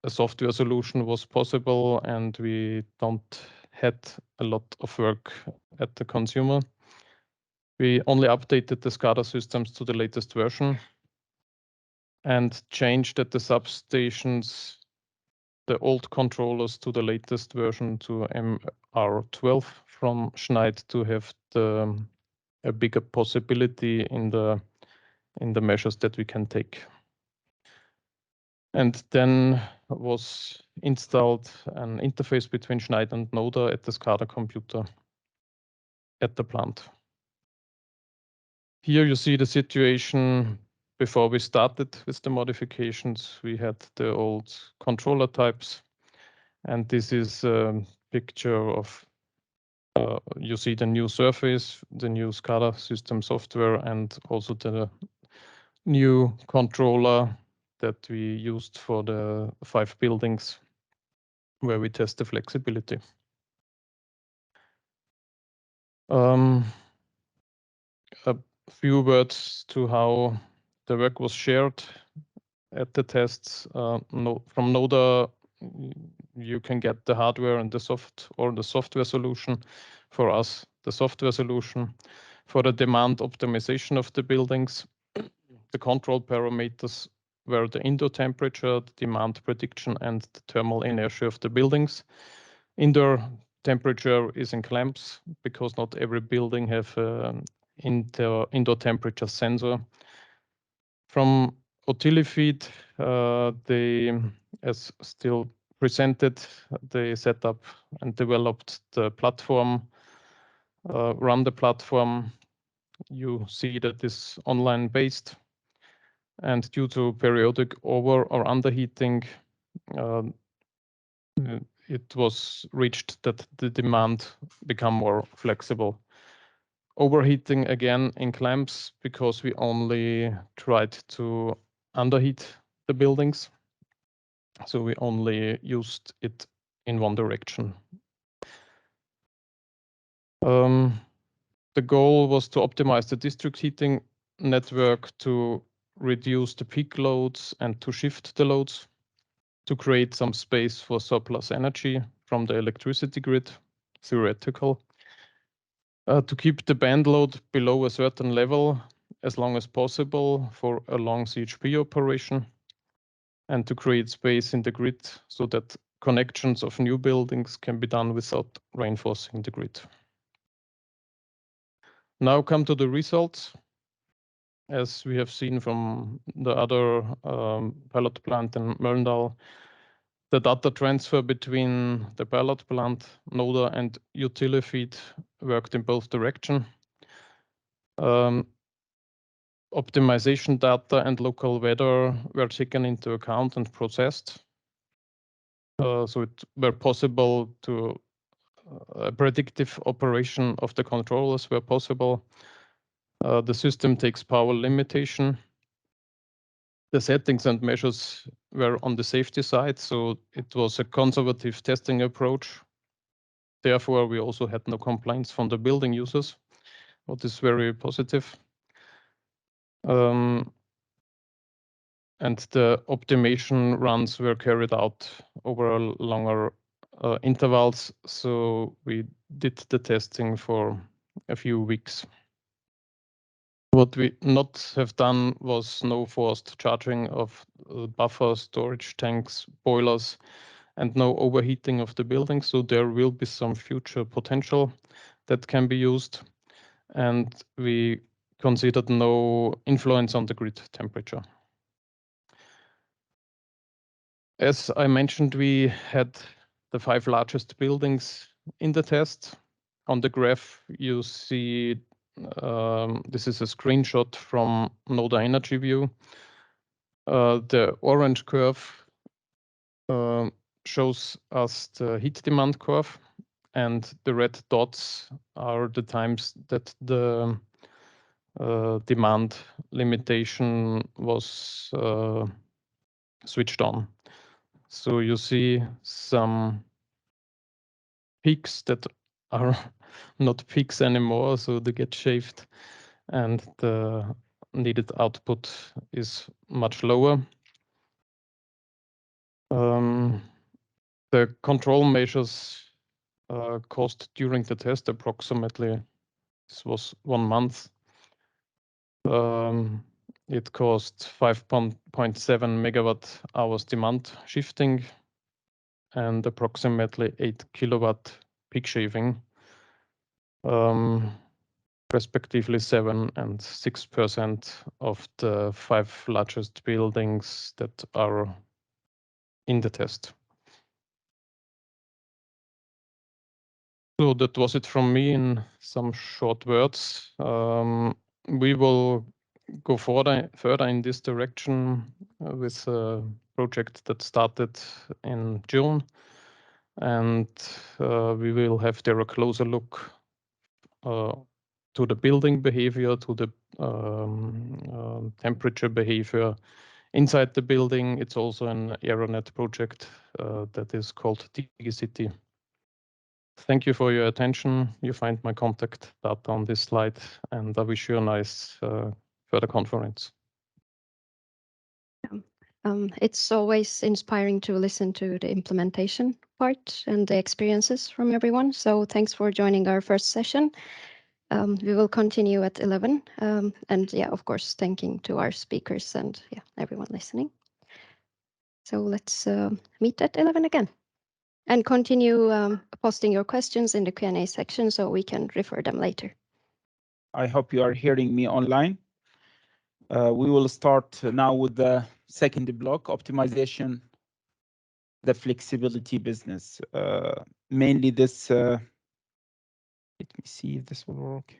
a software solution was possible and we don't had a lot of work at the consumer. We only updated the SCADA systems to the latest version and changed at the substations the old controllers to the latest version to MR12 from Schneid to have a bigger possibility in the measures that we can take. And then was installed an interface between Schneid and NODA at the SCADA computer at the plant. Here you see the situation before we started with the modifications. We had the old controller types, and this is a picture of you see the new surface, the new SCADA system software, and also the new controller that we used for the 5 buildings where we test the flexibility. A few words to how the work was shared at the tests. From NODA, you can get the hardware and the software solution. For us, the software solution. For the demand optimization of the buildings, the control parameters were the indoor temperature, the demand prediction, and the thermal inertia of the buildings. Indoor temperature is in clamps because not every building have indoor temperature sensor. From Utilifeed, they, as still presented, they set up and developed the platform, run the platform. You see that is online based, and due to periodic over or underheating, it was reached that the demand become more flexible. Overheating again in clamps because we only tried to underheat the buildings. So we only used it in one direction. The goal was to optimize the district heating network to reduce the peak loads and to shift the loads, to create some space for surplus energy from the electricity grid, theoretical, to keep the band load below a certain level as long as possible for a long CHP operation, and to create space in the grid so that connections of new buildings can be done without reinforcing the grid. Now come to the results. As we have seen from the other pilot plant in Mölndal, the data transfer between the pilot plant, NODA, and Utilifeed worked in both directions. Optimization data and local weather were taken into account and processed. So it were possible to predictive operation of the controllers were possible. The system takes power limitation. The settings and measures were on the safety side, so it was a conservative testing approach. Therefore, we also had no complaints from the building users, what is very positive. And the optimization runs were carried out over longer intervals, so we did the testing for a few weeks. What we not have done was no forced charging of buffer storage tanks, boilers, and no overheating of the building. So there will be some future potential that can be used. And we considered no influence on the grid temperature. As I mentioned, we had the 5 largest buildings in the test. On the graph, you see this is a screenshot from Noda Energy View. The orange curve shows us the heat demand curve, and the red dots are the times that the demand limitation was switched on. So you see some peaks that are not peaks anymore, so they get shaved, and the needed output is much lower. The control measures cost during the test approximately, this was 1 month. It cost 5.7 megawatt hours demand shifting and approximately 8 kilowatt peak shaving, respectively 7% and 6% of the 5 largest buildings that are in the test. So that was it from me in some short words. We will go further in this direction with a project that started in June, and we will have there a closer look to the building behavior, to the temperature behavior inside the building. It's also an AeroNet project that is called DigiCity. Thank you for your attention. You find my contact data on this slide, and I wish you a nice further conference. It's always inspiring to listen to the implementation part and the experiences from everyone. So thanks for joining our first session. We will continue at 11. And yeah, of course, thanking to our speakers and yeah, everyone listening. So let's meet at 11 again. And continue posting your questions in the Q&A section so we can refer them later. I hope you are hearing me online. We will start now with the second block, optimization, the flexibility business. Mainly this, let me see if this will work.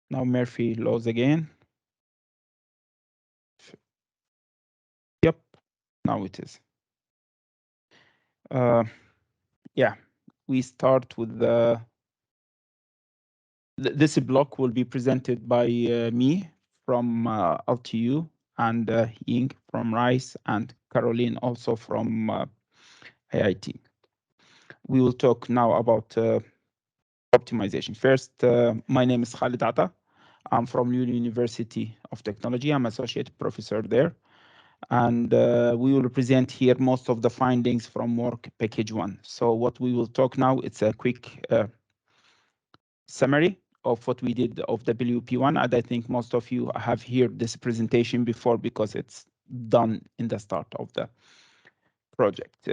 Now Murphy laws again. Yep, now it is. Yeah, we start with this block will be presented by me from LTU, and Ying from RISE, and Caroline also from AIT. We will talk now about optimization. First, my name is Khalid Atta. I'm from Lund University of Technology. I'm associate professor there. And we will present here most of the findings from work package 1. So what we will talk now, it's a quick summary of what we did of WP1. And I think most of you have heard this presentation before because it's done in the start of the project.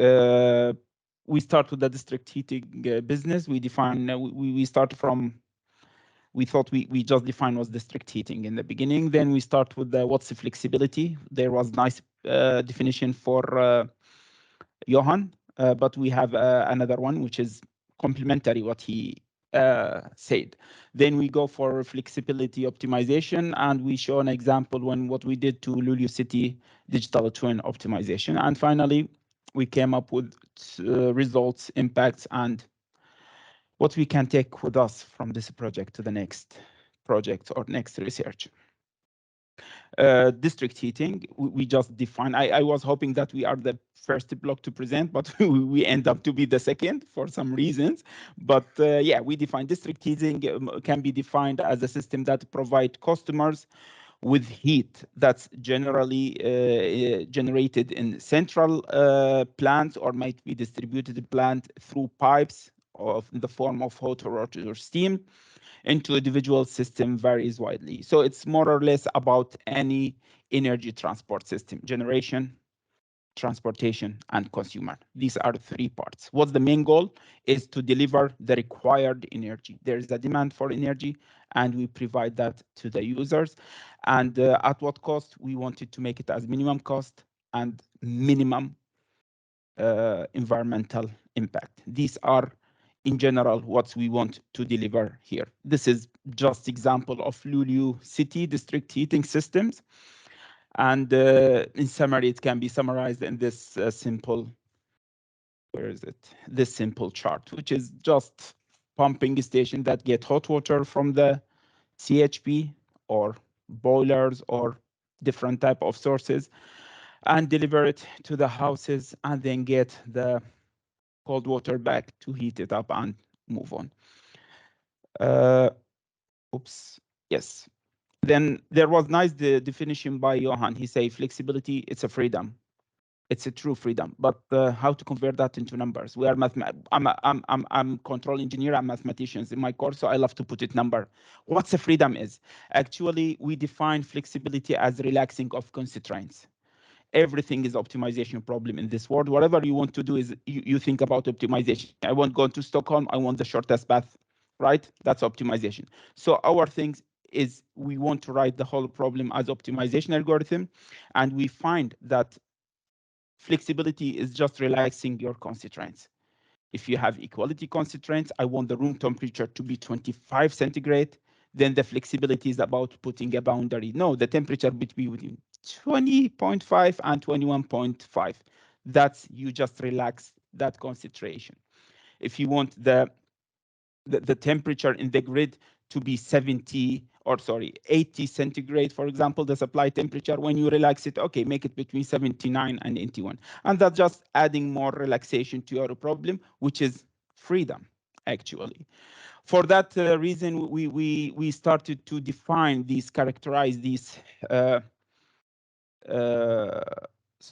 We start with the district heating business. We define, we start from, we thought we just defined was district heating in the beginning. Then we start with the what's the flexibility. There was nice definition for Johan, but we have another one which is complementary what he said. Then we go for flexibility optimization, and we show an example when what we did to Luleå City digital twin optimization. And finally, we came up with results, impacts, and what we can take with us from this project to the next project or next research. District heating, we just define. I was hoping that we are the first block to present, but we end up to be the second for some reasons. But yeah, we define district heating can be defined as a system that provides customers with heat that's generally generated in central plants or might be distributed plant through pipes in the form of hot water or steam into individual system varies widely. So it's more or less about any energy transport system: generation, transportation, and consumer. These are the three parts. What's the main goal is to deliver the required energy. There is a demand for energy, and we provide that to the users. And at what cost? We wanted to make it as minimum cost and minimum environmental impact. These are, in general, what we want to deliver here. This is just example of Luleå city district heating systems. And in summary, it can be summarized in this simple, where is it? This simple chart, which is just pumping station that get hot water from the CHP or boilers or different type of sources and deliver it to the houses and then get the cold water back to heat it up and move on. Oops, yes. Then there was nice the definition by Johan. He say flexibility, it's a freedom. It's a true freedom, but how to convert that into numbers? We are I'm control engineer, I'm mathematicians in my course, so I love to put it number. What's a freedom is? Actually, we define flexibility as relaxing of constraints. Everything is optimization problem in this world. Whatever you want to do is you think about optimization. I want to go to Stockholm, I want the shortest path, right? That's optimization. So our things is we want to write the whole problem as optimization algorithm, and we find that flexibility is just relaxing your constraints. If you have equality constraints, I want the room temperature to be 25 centigrade, then the flexibility is about putting a boundary. No, the temperature between 20.5 and 21.5. That's, you just relax that concentration. If you want the temperature in the grid to be 80 centigrade, for example, the supply temperature, when you relax it, okay, make it between 79 and 81. And that's just adding more relaxation to your problem, which is freedom, actually. For that reason, we started to define these, characterize these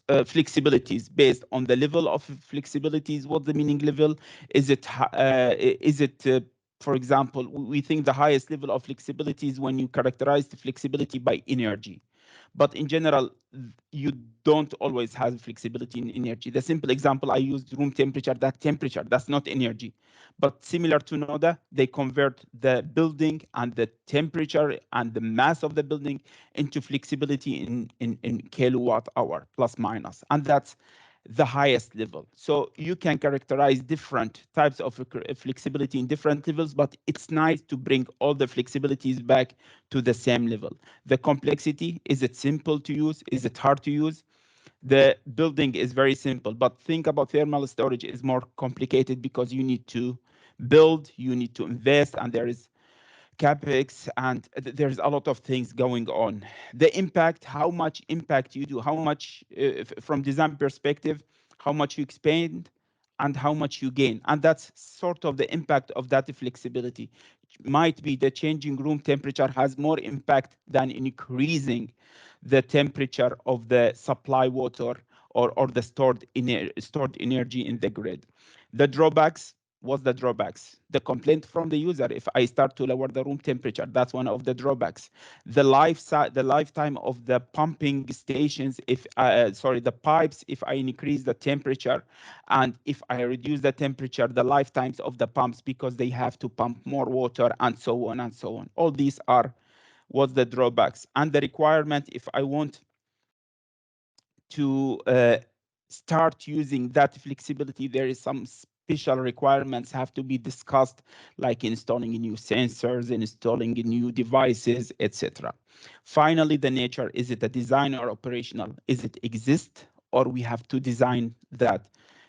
flexibilities based on the level of flexibilities. What the meaning level? Is it for example, we think the highest level of flexibility is when you characterize the flexibility by energy. But in general, you don't always have flexibility in energy. The simple example I used, room temperature, that temperature, that's not energy. But similar to NODA, they convert the building and the temperature and the mass of the building into flexibility in kilowatt hour, plus minus. And that's the highest level. So you can characterize different types of flexibility in different levels, but it's nice to bring all the flexibilities back to the same level. The complexity, is it simple to use? Is it hard to use? The building is very simple, but think about thermal storage is more complicated because you need to build, you need to invest, and there is capex, and there's a lot of things going on. The impact, how much impact you do, how much from design perspective, how much you expand and how much you gain. And that's sort of the impact of that flexibility. Might be the changing room temperature has more impact than increasing the temperature of the supply water or the stored energy in the grid. The drawbacks, what's the drawbacks? The complaint from the user, if I start to lower the room temperature, that's one of the drawbacks. The lifetime of the pumping stations, the pipes, if I increase the temperature, and if I reduce the temperature, the lifetimes of the pumps, because they have to pump more water, and so on and so on. All these are what's the drawbacks. And the requirement, if I want to start using that flexibility, there is some special requirements have to be discussed, like installing new sensors, installing new devices, etc. Finally, the nature, is it a design or operational? Is it exist, or we have to design that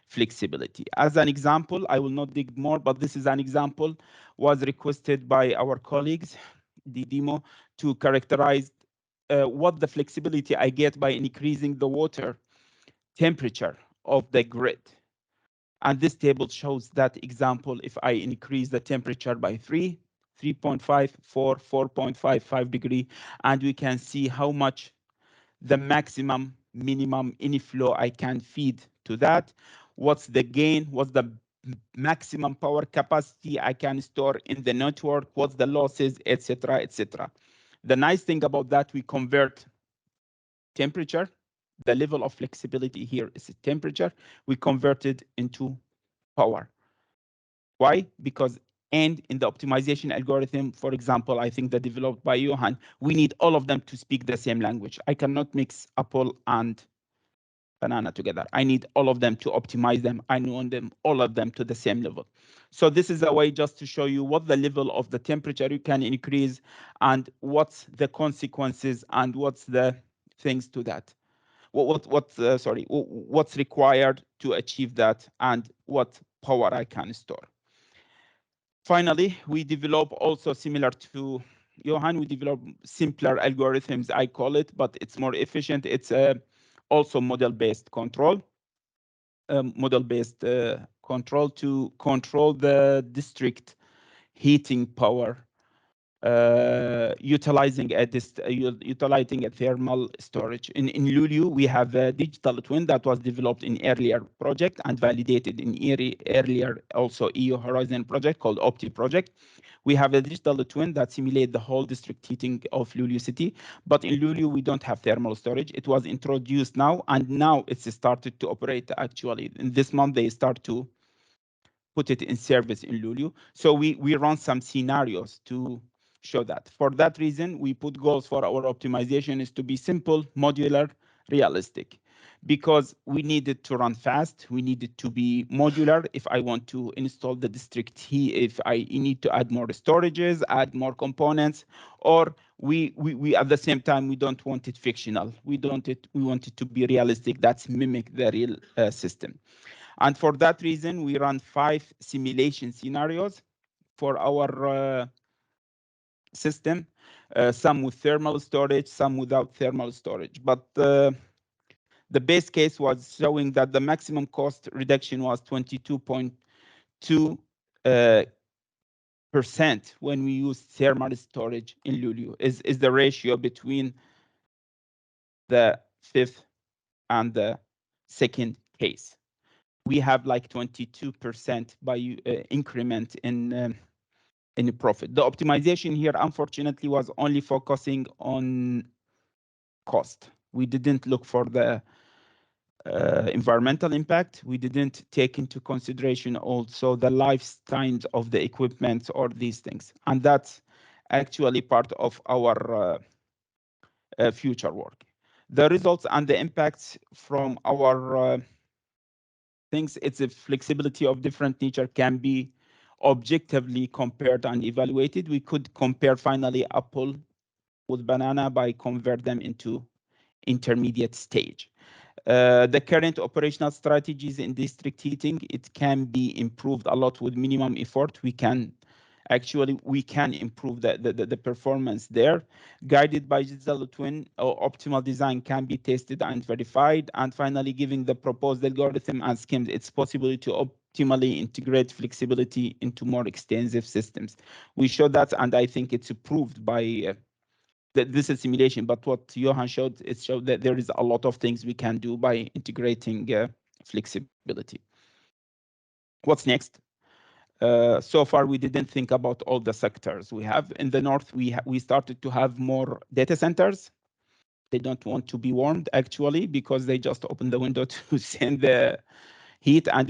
flexibility. As an example, I will not dig more, but this is an example was requested by our colleagues, the demo, to characterize what the flexibility I get by increasing the water temperature of the grid. And this table shows that example if I increase the temperature by 3.5, 4, 4.55 degree, and we can see how much the maximum, minimum inflow I can feed to that. What's the gain? What's the maximum power capacity I can store in the network? What's the losses, etc., etc. The nice thing about that, we convert temperature. The level of flexibility here is temperature. We convert it into power. Why? Because and in the optimization algorithm, for example, I think that developed by Johan, we need all of them to speak the same language. I cannot mix apple and banana together. I need all of them to optimize them. I want them, all of them to the same level. So this is a way just to show you what the level of the temperature you can increase and what's the consequences and what's the things to that. What's required to achieve that and what power I can store. Finally, we develop also similar to Johan, we develop simpler algorithms, I call it, but it's more efficient. It's also model-based control. Model-based control to control the district heating power utilizing a thermal storage. In Lulu, we have a digital twin that was developed in earlier project and validated in earlier also EU Horizon project called Opti project. We have a digital twin that simulates the whole district heating of Lulu city, but in Lulu we don't have thermal storage. It was introduced now, and now it's started to operate actually. In this month they start to put it in service in Lulu. So we run some scenarios to show that. For that reason, we put goals for our optimization is to be simple, modular, realistic, because we need it to run fast. We need it to be modular. If I want to install the district here, if I need to add more storages, add more components, or we at the same time, we don't want it fictional. We want it to be realistic. That's mimic the real system. And for that reason, we run 5 simulation scenarios for our system, some with thermal storage, some without thermal storage. But the base case was showing that the maximum cost reduction was 22.2% when we use thermal storage in Lulu, is the ratio between the 5th and the 2nd case. We have like 22% by increment in profit. The optimization here, unfortunately, was only focusing on cost. We didn't look for the environmental impact. We didn't take into consideration also the lifetimes of the equipment or these things. And that's actually part of our future work. The results and the impacts from our things, it's a flexibility of different nature can be objectively compared and evaluated. We could compare finally apple with banana by convert them into intermediate stage. The current operational strategies in district heating, it can be improved a lot with minimum effort. We can improve the performance there. Guided by digital twin, optimal design can be tested and verified. And finally, giving the proposed algorithm and schemes, it's possible to optimally integrate flexibility into more extensive systems. We showed that, and I think it's approved by this is simulation, but what Johan showed, it showed that there is a lot of things we can do by integrating flexibility. What's next? So far, we didn't think about all the sectors we have. In the north, we started to have more data centers. They don't want to be warmed, actually, because they just open the window to send the heat. And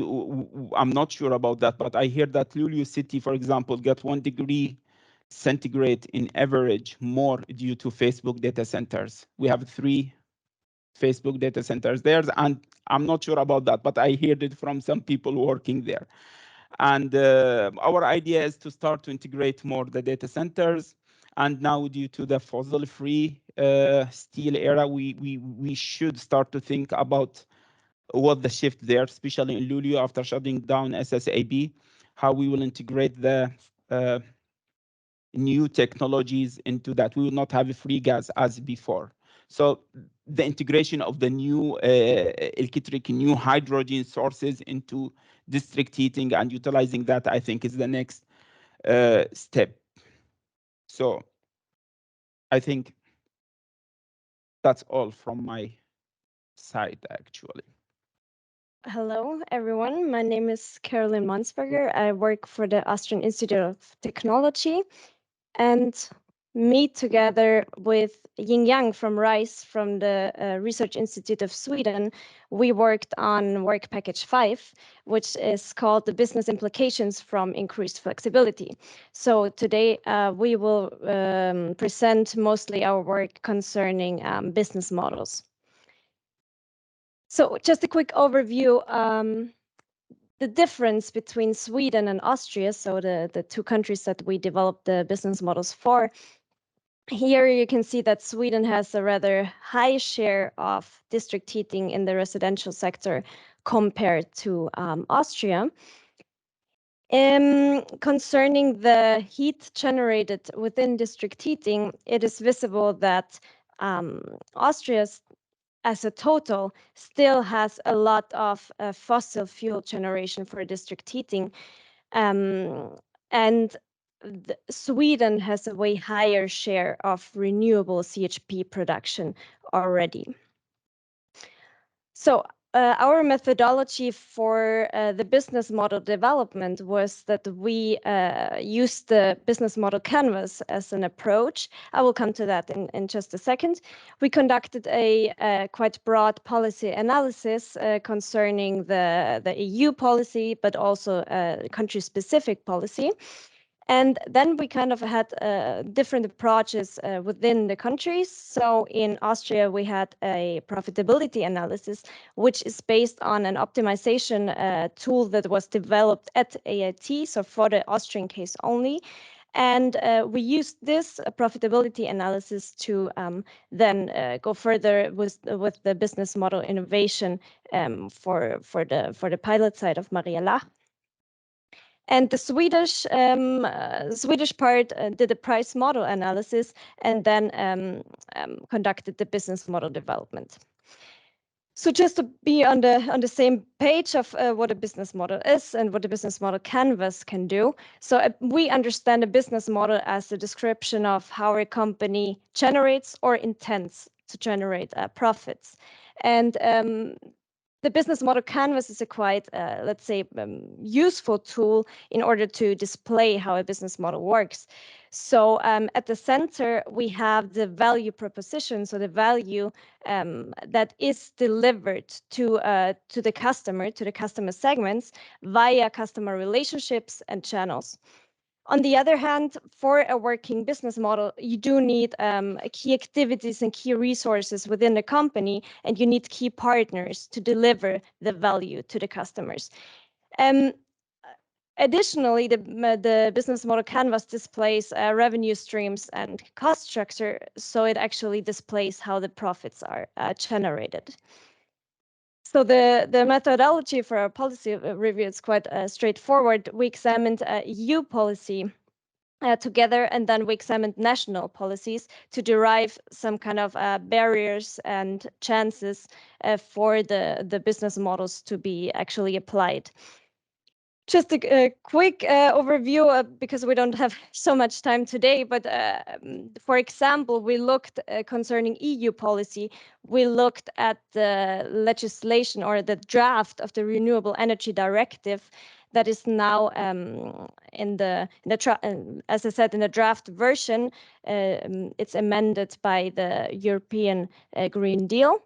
I'm not sure about that, but I hear that Lulu City, for example, got 1 degree centigrade in average more due to Facebook data centers. We have 3 Facebook data centers there, and I'm not sure about that, but I heard it from some people working there. And our idea is to start to integrate more the data centers. And now, due to the fossil-free steel era, we should start to think about what the shift there, especially in Luleå after shutting down SSAB, how we will integrate the new technologies into that. We will not have a free gas as before. So the integration of the new electric, new hydrogen sources into district heating and utilizing that, I think, is the next step. So I think that's all from my side, actually. Hello, everyone. My name is Caroline Mansberger. I work for the Austrian Institute of Technology, and me together with Ying Yang from RISE from the Research Institute of Sweden, we worked on Work Package 5, which is called the Business Implications from Increased Flexibility. So today we will present mostly our work concerning business models. So just a quick overview. The difference between Sweden and Austria, so the two countries that we developed the business models for, here you can see that Sweden has a rather high share of district heating in the residential sector compared to Austria. Concerning the heat generated within district heating, it is visible that Austria's as a total still has a lot of fossil fuel generation for district heating. And Sweden has a way higher share of renewable CHP production already. So our methodology for the business model development was that we used the business model canvas as an approach. I will come to that in just a second. We conducted a quite broad policy analysis concerning the EU policy, but also country-specific policy. And then we kind of had different approaches within the countries. So in Austria, we had a profitability analysis, which is based on an optimization tool that was developed at AIT, so for the Austrian case only. And we used this profitability analysis to then go further with the business model innovation for the pilot side of Maria Lach. And the Swedish part did a price model analysis and then conducted the business model development. So just to be on the same page of what a business model is and what a business model canvas can do. So we understand a business model as a description of how a company generates or intends to generate profits. And the business model canvas is a quite, let's say, useful tool in order to display how a business model works. So at the center, we have the value proposition, so the value that is delivered to the customer segments via customer relationships and channels. On the other hand, for a working business model, you do need key activities and key resources within the company, and you need key partners to deliver the value to the customers. Additionally, the business model canvas displays revenue streams and cost structure, so it actually displays how the profits are generated. So the methodology for our policy review is quite straightforward. We examined EU policy together, and then we examined national policies to derive some kind of barriers and chances for the business models to be actually applied. Just a quick overview, because we don't have so much time today, but for example, we looked concerning EU policy, we looked at the legislation or the draft of the Renewable Energy Directive that is now as I said, in the draft version. It's amended by the European Green Deal.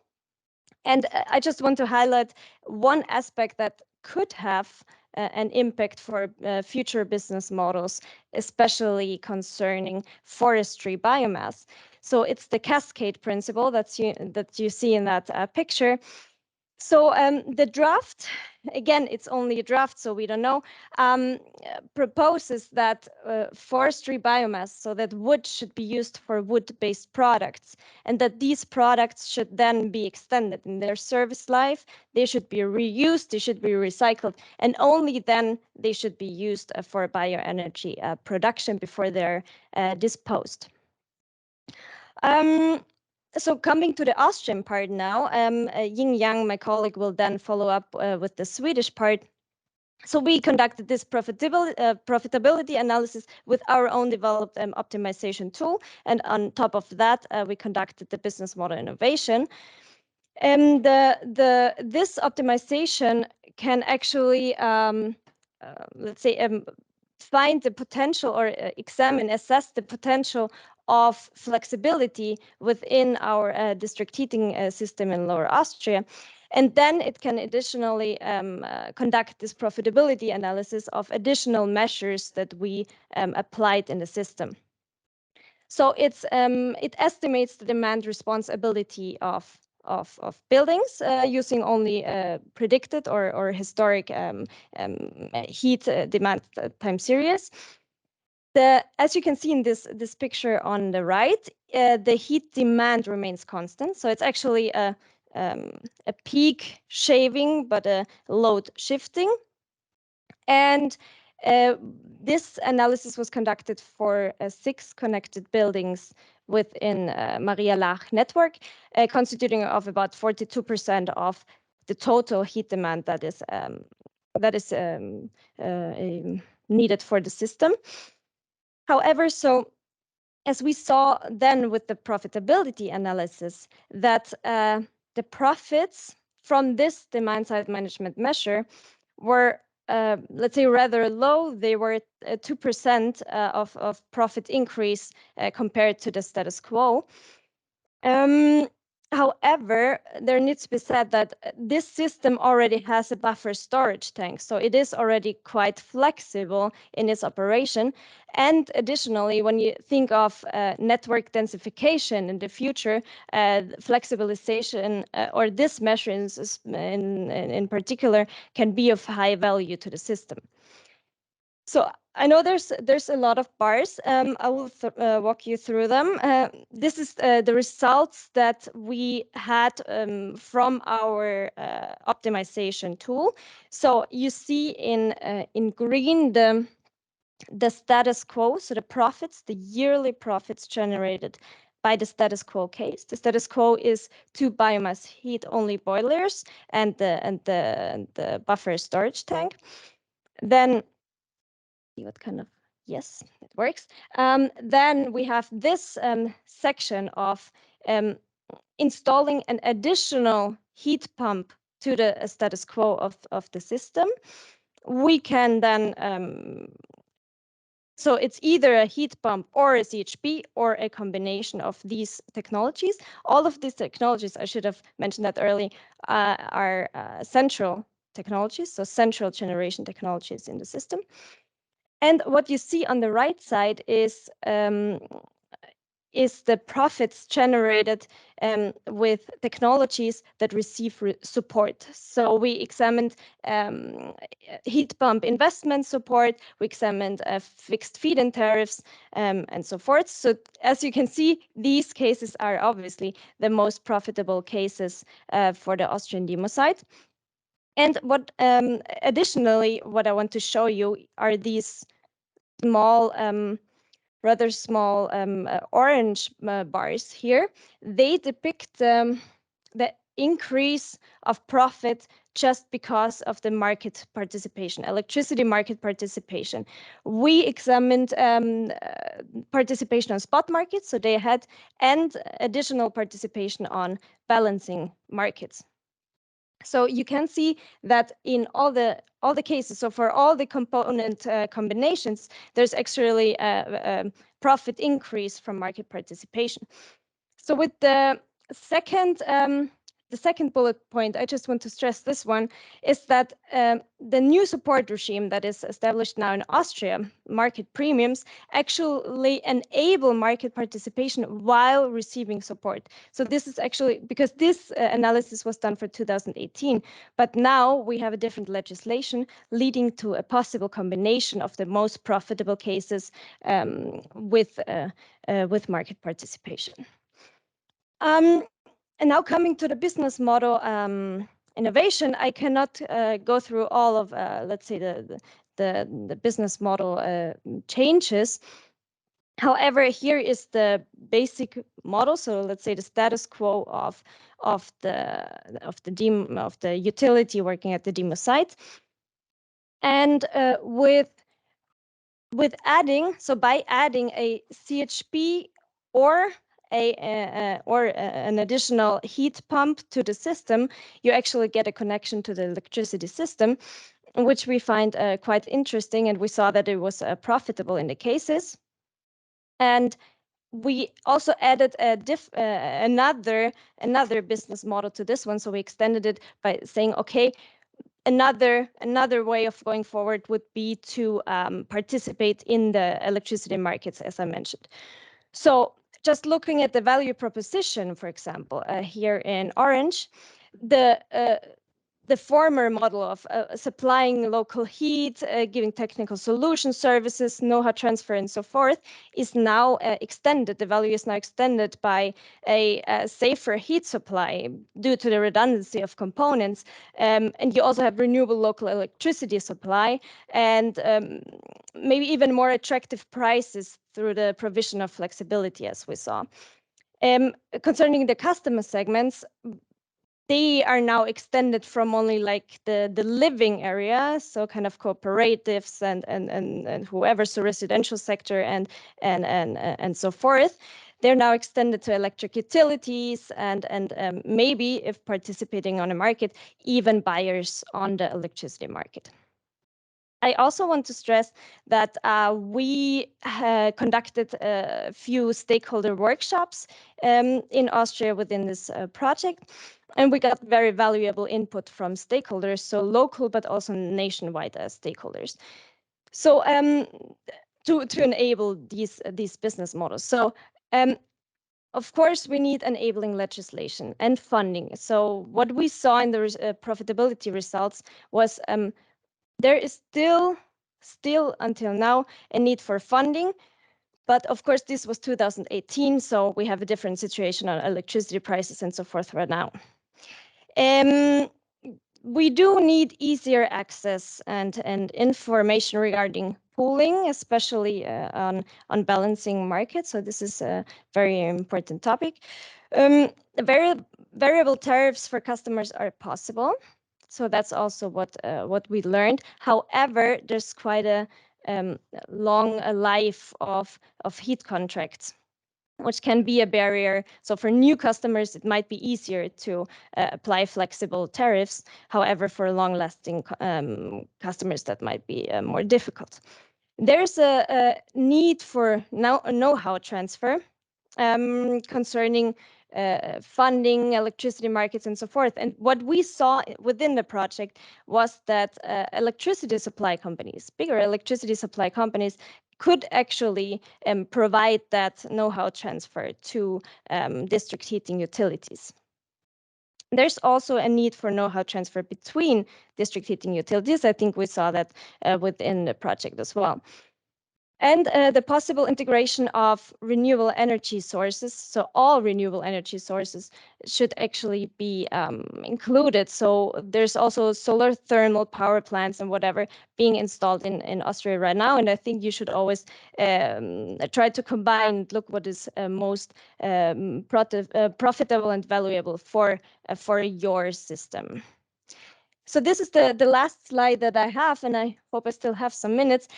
And I just want to highlight one aspect that could have an impact for future business models, especially concerning forestry biomass. So it's the cascade principle that you see in that picture. So the draft, again, it's only a draft, so we don't know, proposes that forestry biomass, so that wood should be used for wood-based products, and that these products should then be extended in their service life. They should be reused, they should be recycled, and only then they should be used for bioenergy production before they're disposed. So coming to the Austrian part now, Ying Yang, my colleague, will then follow up with the Swedish part. So we conducted this profitability analysis with our own developed optimization tool. And on top of that, we conducted the business model innovation. And this optimization can actually, let's say, find the potential or assess the potential of flexibility within our district heating system in Lower Austria. And then it can additionally conduct this profitability analysis of additional measures that we applied in the system. So it estimates the demand response ability of buildings using only predicted or historic heat demand time series. As you can see in this picture on the right, the heat demand remains constant. So it's actually a peak shaving, but a load shifting. And this analysis was conducted for 6 connected buildings within Maria Laach network, constituting of about 42% of the total heat demand that is needed for the system. However, so as we saw then with the profitability analysis, that the profits from this demand side management measure were, let's say, rather low. They were 2% of profit increase compared to the status quo. However, there needs to be said that this system already has a buffer storage tank, so it is already quite flexible in its operation. And additionally, when you think of network densification in the future, flexibilization or this measure in particular can be of high value to the system. So I know there's a lot of bars. I will walk you through them. This is the results that we had from our optimization tool. So you see in green the status quo, so the profits, the yearly profits generated by the status quo case. The status quo is 2 biomass heat only boilers and the buffer storage tank. Then see what kind of, yes, it works. Then we have this section of installing an additional heat pump to the status quo of the system. We can then, so it's either a heat pump or a CHP or a combination of these technologies. All of these technologies, I should have mentioned that early, are central technologies, so central generation technologies in the system. And what you see on the right side is the profits generated with technologies that receive support. So we examined heat pump investment support, we examined fixed feed-in tariffs, and so forth. So as you can see, these cases are obviously the most profitable cases for the Austrian demo site. And what additionally, what I want to show you are these small, rather small orange bars here. They depict the increase of profit just because of the market participation, electricity market participation. We examined participation on spot markets, so day ahead, and additional participation on balancing markets. So you can see that in all the cases, so for all the component combinations, there's actually a profit increase from market participation. So with the second the second bullet point, I just want to stress this one, is that the new support regime that is established now in Austria, market premiums, actually enable market participation while receiving support. So this is actually, because this analysis was done for 2018, but now we have a different legislation leading to a possible combination of the most profitable cases with market participation. And now coming to the business model innovation, I cannot go through all of, let's say, the business model changes. However, here is the basic model. So let's say the status quo of the utility working at the demo site, and with adding, so by adding a CHP or an additional heat pump to the system, you actually get a connection to the electricity system, which we find quite interesting, and we saw that it was profitable in the cases. And we also added another business model to this one, so we extended it by saying, okay, another way of going forward would be to participate in the electricity markets, as I mentioned. So just looking at the value proposition, for example, here in orange, the former model of supplying local heat, giving technical solution services, know-how transfer, and so forth, is now extended. The value is now extended by a safer heat supply due to the redundancy of components. And you also have renewable local electricity supply and maybe even more attractive prices through the provision of flexibility, as we saw. Concerning the customer segments, they are now extended from only like the living area, so kind of cooperatives and whoever, so residential sector and so forth. They're now extended to electric utilities and maybe, if participating on a market, even buyers on the electricity market. I also want to stress that we conducted a few stakeholder workshops in Austria within this project, and we got very valuable input from stakeholders, so local but also nationwide stakeholders. So to enable these business models. So of course, we need enabling legislation and funding. So what we saw in the profitability results was there is still until now a need for funding, but of course this was 2018, so we have a different situation on electricity prices and so forth right now. We do need easier access and information regarding pooling, especially on balancing markets. So this is a very important topic. Variable tariffs for customers are possible. So that's also what we learned. However, there's quite a long life of heat contracts, which can be a barrier. So for new customers, it might be easier to apply flexible tariffs. However, for long-lasting customers, that might be more difficult. There's a need for know-how transfer concerning funding, electricity markets, and so forth. And what we saw within the project was that electricity supply companies, bigger electricity supply companies, could actually provide that know-how transfer to district heating utilities. There's also a need for know-how transfer between district heating utilities. I think we saw that within the project as well. And the possible integration of renewable energy sources. So all renewable energy sources should actually be included. So there's also solar thermal power plants and whatever being installed in Austria right now. And I think you should always try to combine, look what is most profitable and valuable for your system. So this is the last slide that I have, and I hope I still have some minutes.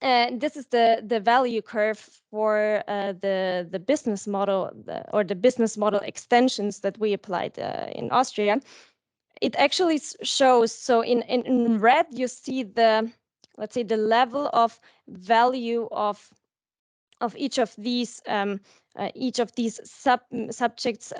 This is the value curve for the business model or the business model extensions that we applied in Austria. It actually shows, so in red you see the, let's say, the level of value of each of these subjects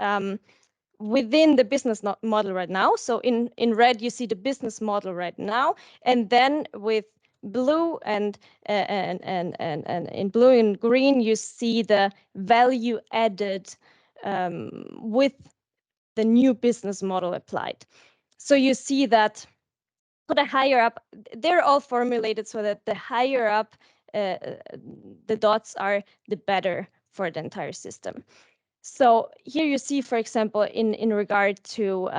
within the business model right now. So in red, you see the business model right now, and then with blue and in blue and green, you see the value added with the new business model applied. So you see that for the higher up, they're all formulated so that the higher up the dots are, the better for the entire system. So here you see, for example, in regard to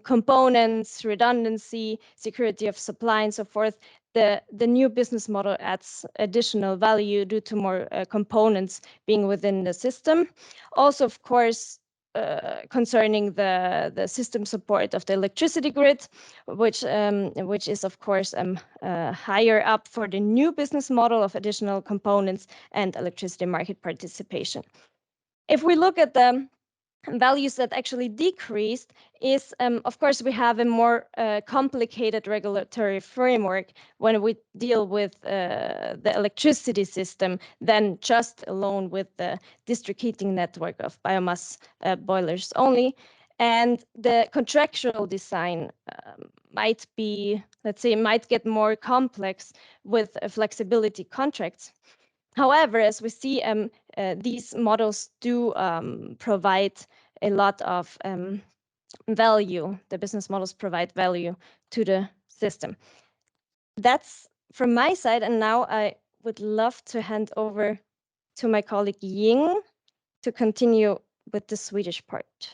components, redundancy, security of supply, and so forth, the new business model adds additional value due to more components being within the system. Also, of course, concerning the system support of the electricity grid, which is of course higher up for the new business model of additional components and electricity market participation. If we look at the values that actually decreased, is of course we have a more complicated regulatory framework when we deal with the electricity system than just alone with the district heating network of biomass boilers only. And the contractual design might be, let's say, might get more complex with flexibility contracts. However, as we see, these models do provide a lot of value. The business models provide value to the system. That's from my side, and now I would love to hand over to my colleague Ying to continue with the Swedish part.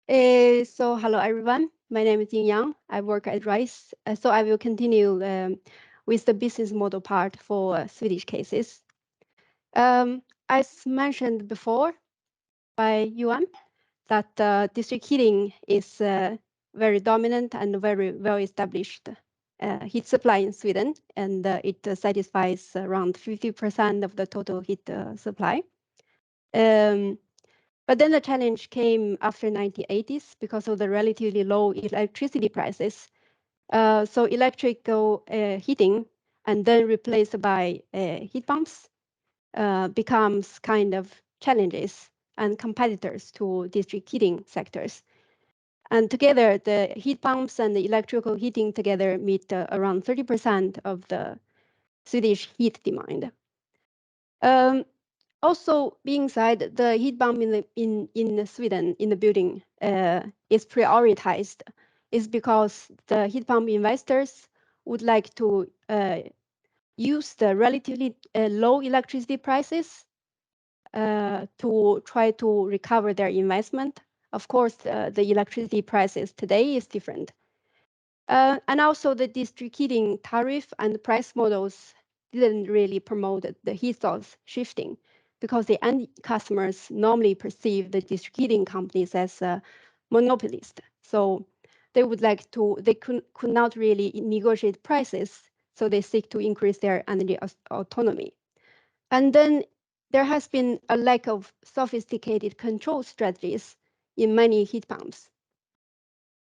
So hello everyone, my name is Ying Yang. I work at RISE. So I will continue with the business model part for Swedish cases. As mentioned before by Yuan, that district heating is very dominant and very well established heat supply in Sweden, and it satisfies around 50% of the total heat supply. But then the challenge came after 1980s because of the relatively low electricity prices. So electrical heating and then replaced by heat pumps becomes kind of challenges and competitors to district heating sectors. And together, the heat pumps and the electrical heating together meet around 30% of the Swedish heat demand. Also, being said, the heat pump in Sweden in the building is prioritized is because the heat pump investors would like to use the relatively low electricity prices to try to recover their investment. Of course, the electricity prices today is different. And also the district heating tariff and price models didn't really promote the heat source shifting because the end customers normally perceive the district heating companies as a monopolist. So they would like to, they could not really negotiate prices, so they seek to increase their energy autonomy. And then there has been a lack of sophisticated control strategies in many heat pumps.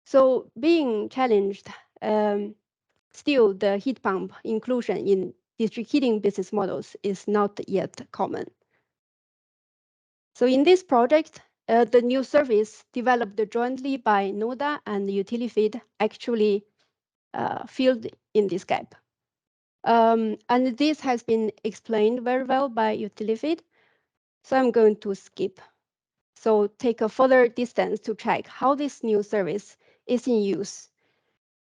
So being challenged, still the heat pump inclusion in district heating business models is not yet common. So in this project, the new service developed jointly by NODA and Utilifeed actually filled in this gap. And this has been explained very well by Utilifeed. So I'm going to skip. So take a further distance to check how this new service is in use.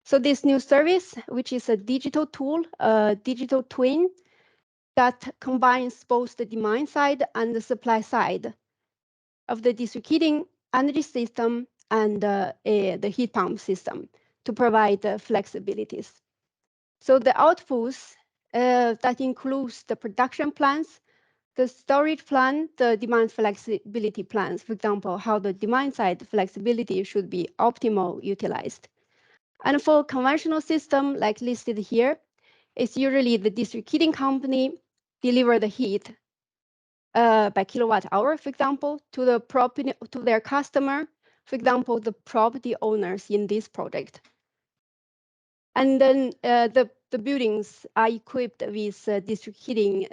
So this new service, which is a digital tool, a digital twin that combines both the demand side and the supply side of the district heating energy system and the heat pump system to provide flexibilities. So the outputs that includes the production plans, the storage plan, the demand flexibility plans, for example, how the demand side flexibility should be optimal utilized. And for conventional system, like listed here, it's usually the district heating company deliver the heat by kilowatt hour, for example, to the property, to their customer, for example, the property owners in this project. And then the buildings are equipped with district heating,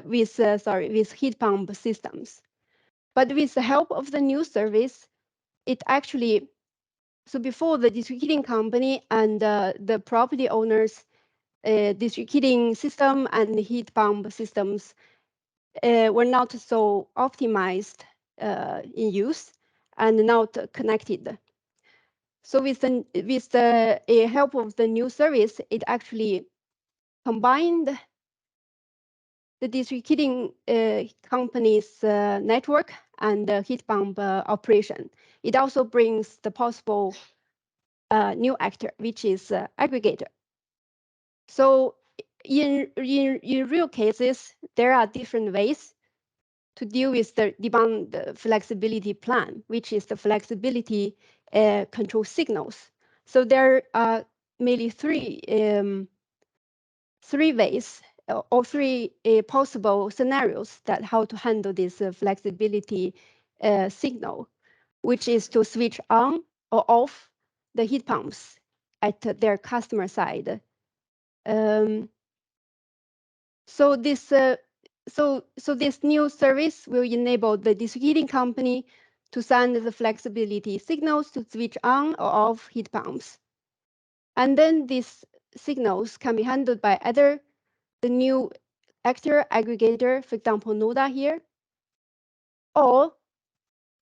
with heat pump systems. But with the help of the new service, it actually, so before the district heating company and the property owners, district heating system and heat pump systems were not so optimized in use and not connected. So with the help of the new service, it actually combined the district heating company's network and the heat pump operation. It also brings the possible new actor, which is aggregator. So in real cases, there are different ways to deal with the demand flexibility plan, which is the flexibility control signals. So there are mainly three ways or three possible scenarios that how to handle this flexibility signal, which is to switch on or off the heat pumps at their customer side. So this new service will enable the district heating company to send the flexibility signals to switch on or off heat pumps. And then these signals can be handled by either the new actor aggregator, for example, NODA here, or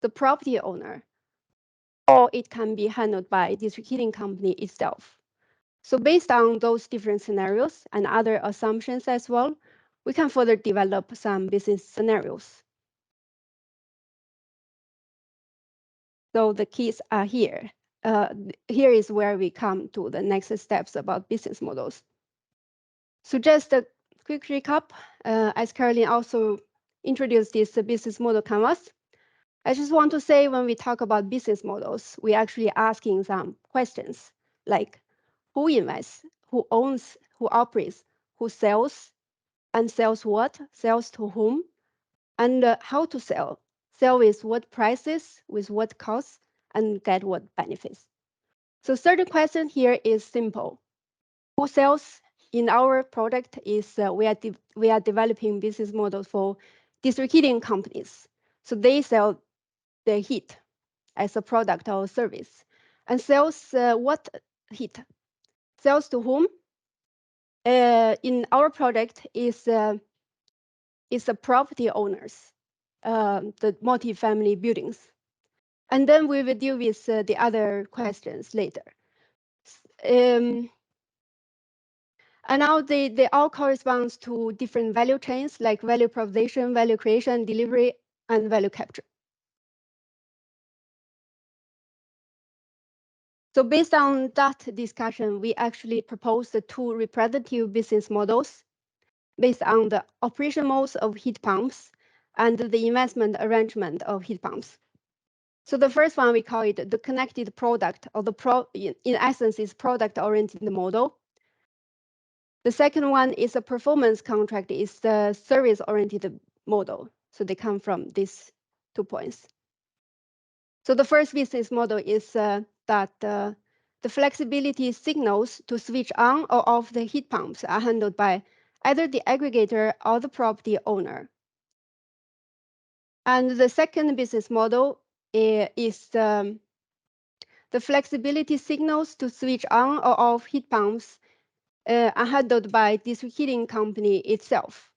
the property owner, or it can be handled by district heating company itself. So based on those different scenarios and other assumptions as well, we can further develop some business scenarios. So the keys are here. Here is where we come to the next steps about business models. So just a quick recap, as Caroline also introduced this business model canvas, I just want to say when we talk about business models, we're actually asking some questions like who invests, who owns, who operates, who sells, and sells what, sells to whom, and how to sell. Sell with what prices, with what costs, and get what benefits. So third question here is simple. Who sells? In our product is we are developing business models for district heating companies. So they sell the heat as a product or service. And sells what heat? Sells to whom? In our product is the property owners, the multi-family buildings. And then we will deal with the other questions later. And now they all correspond to different value chains like value proposition, value creation, delivery, and value capture. So based on that discussion, we actually proposed the two representative business models based on the operation modes of heat pumps and the investment arrangement of heat pumps. So the first one, we call it the connected product, or in essence is product-oriented model. The second one is a performance contract, is the service-oriented model. So they come from these 2 points. So the first business model is that the flexibility signals to switch on or off the heat pumps are handled by either the aggregator or the property owner. And the second business model is the flexibility signals to switch on or off heat pumps are handled by district heating company itself.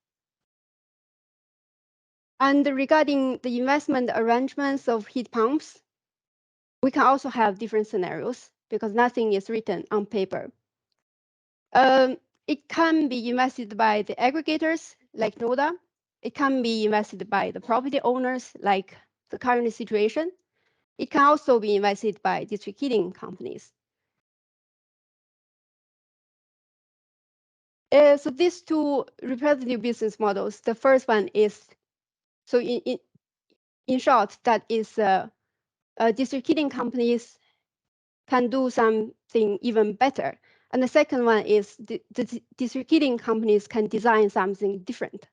And regarding the investment arrangements of heat pumps, we can also have different scenarios because nothing is written on paper. It can be invested by the aggregators like NODA. It can be invested by the property owners like the current situation. It can also be invested by district heating companies. So these two representative business models, the first one is, so in short, that is district heating companies can do something even better. And the second one is the district heating companies can design something different.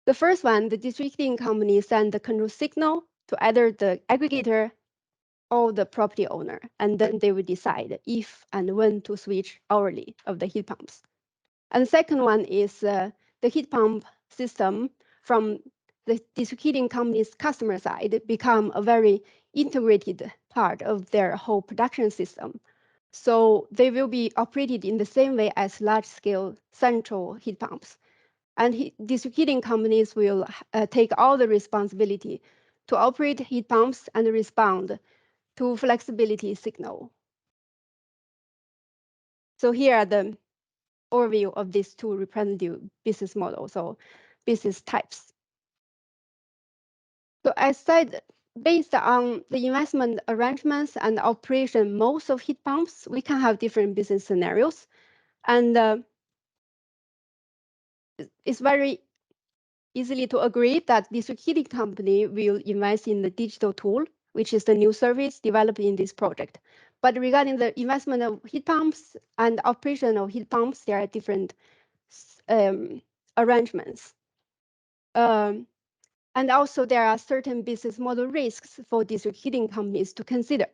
The first one, the district heating company send the control signal to either the aggregator or the property owner, and then they will decide if and when to switch hourly of the heat pumps. And the second one is the heat pump system from the district heating company's customer side become a very integrated part of their whole production system. So they will be operated in the same way as large-scale central heat pumps. And district heating companies will take all the responsibility to operate heat pumps and respond to flexibility signal. So here are the overview of these two representative business models, so business types. So as said, based on the investment arrangements and operation modes of heat pumps, we can have different business scenarios. And it's very easily to agree that district heating company will invest in the digital tool, which is the new service developed in this project. But regarding the investment of heat pumps and operation of heat pumps, there are different arrangements. And also there are certain business model risks for district heating companies to consider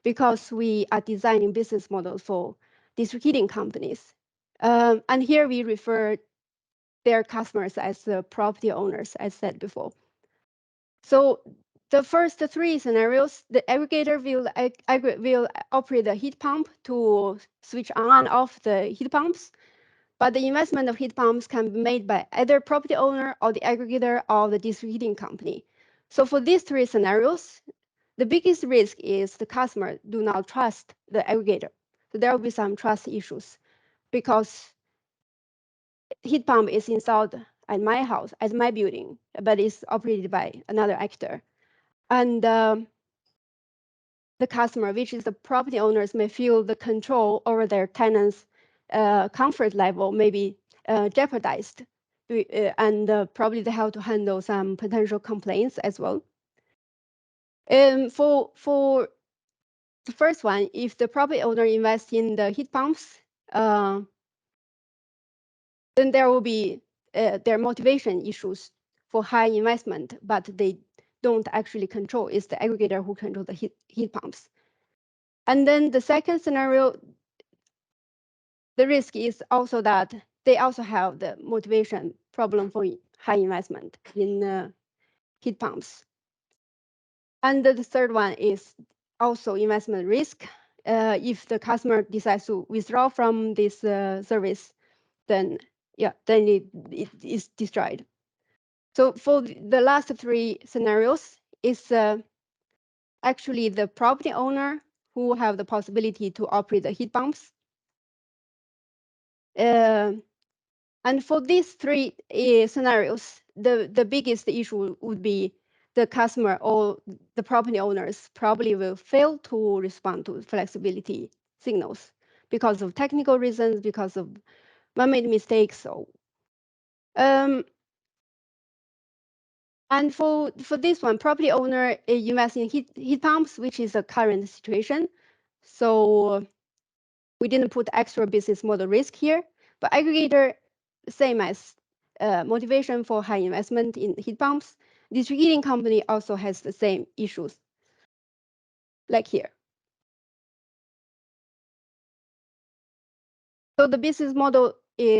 because we are designing business models for district heating companies. And here we refer their customers as the property owners, as said before. So the first three scenarios, the aggregator will operate the heat pump to switch on and off the heat pumps. But the investment of heat pumps can be made by either property owner or the aggregator or the district heating company. So for these three scenarios, the biggest risk is the customer do not trust the aggregator. So there will be some trust issues because heat pump is installed at my house, at my building, but it's operated by another actor. And the customer, which is the property owners, may feel the control over their tenants' comfort level may be jeopardized, and probably they have to handle some potential complaints as well. For the first one, if the property owner invests in the heat pumps, then there will be their motivation issues for high investment, but they don't actually control. It's the aggregator who controls the heat pumps. And then the second scenario, the risk is also that they also have the motivation problem for high investment in heat pumps. And the third one is also investment risk. If the customer decides to withdraw from this service, then it is destroyed. So for the last three scenarios, it's actually the property owner who have the possibility to operate the heat pumps. And for these three scenarios, the biggest issue would be the customer or the property owners probably will fail to respond to flexibility signals because of technical reasons, because of man-made mistakes. So, and for this one, property owner invest in heat pumps, which is a current situation. So we didn't put extra business model risk here, but aggregator, same as motivation for high investment in heat pumps. District heating company also has the same issues, like here. So the business model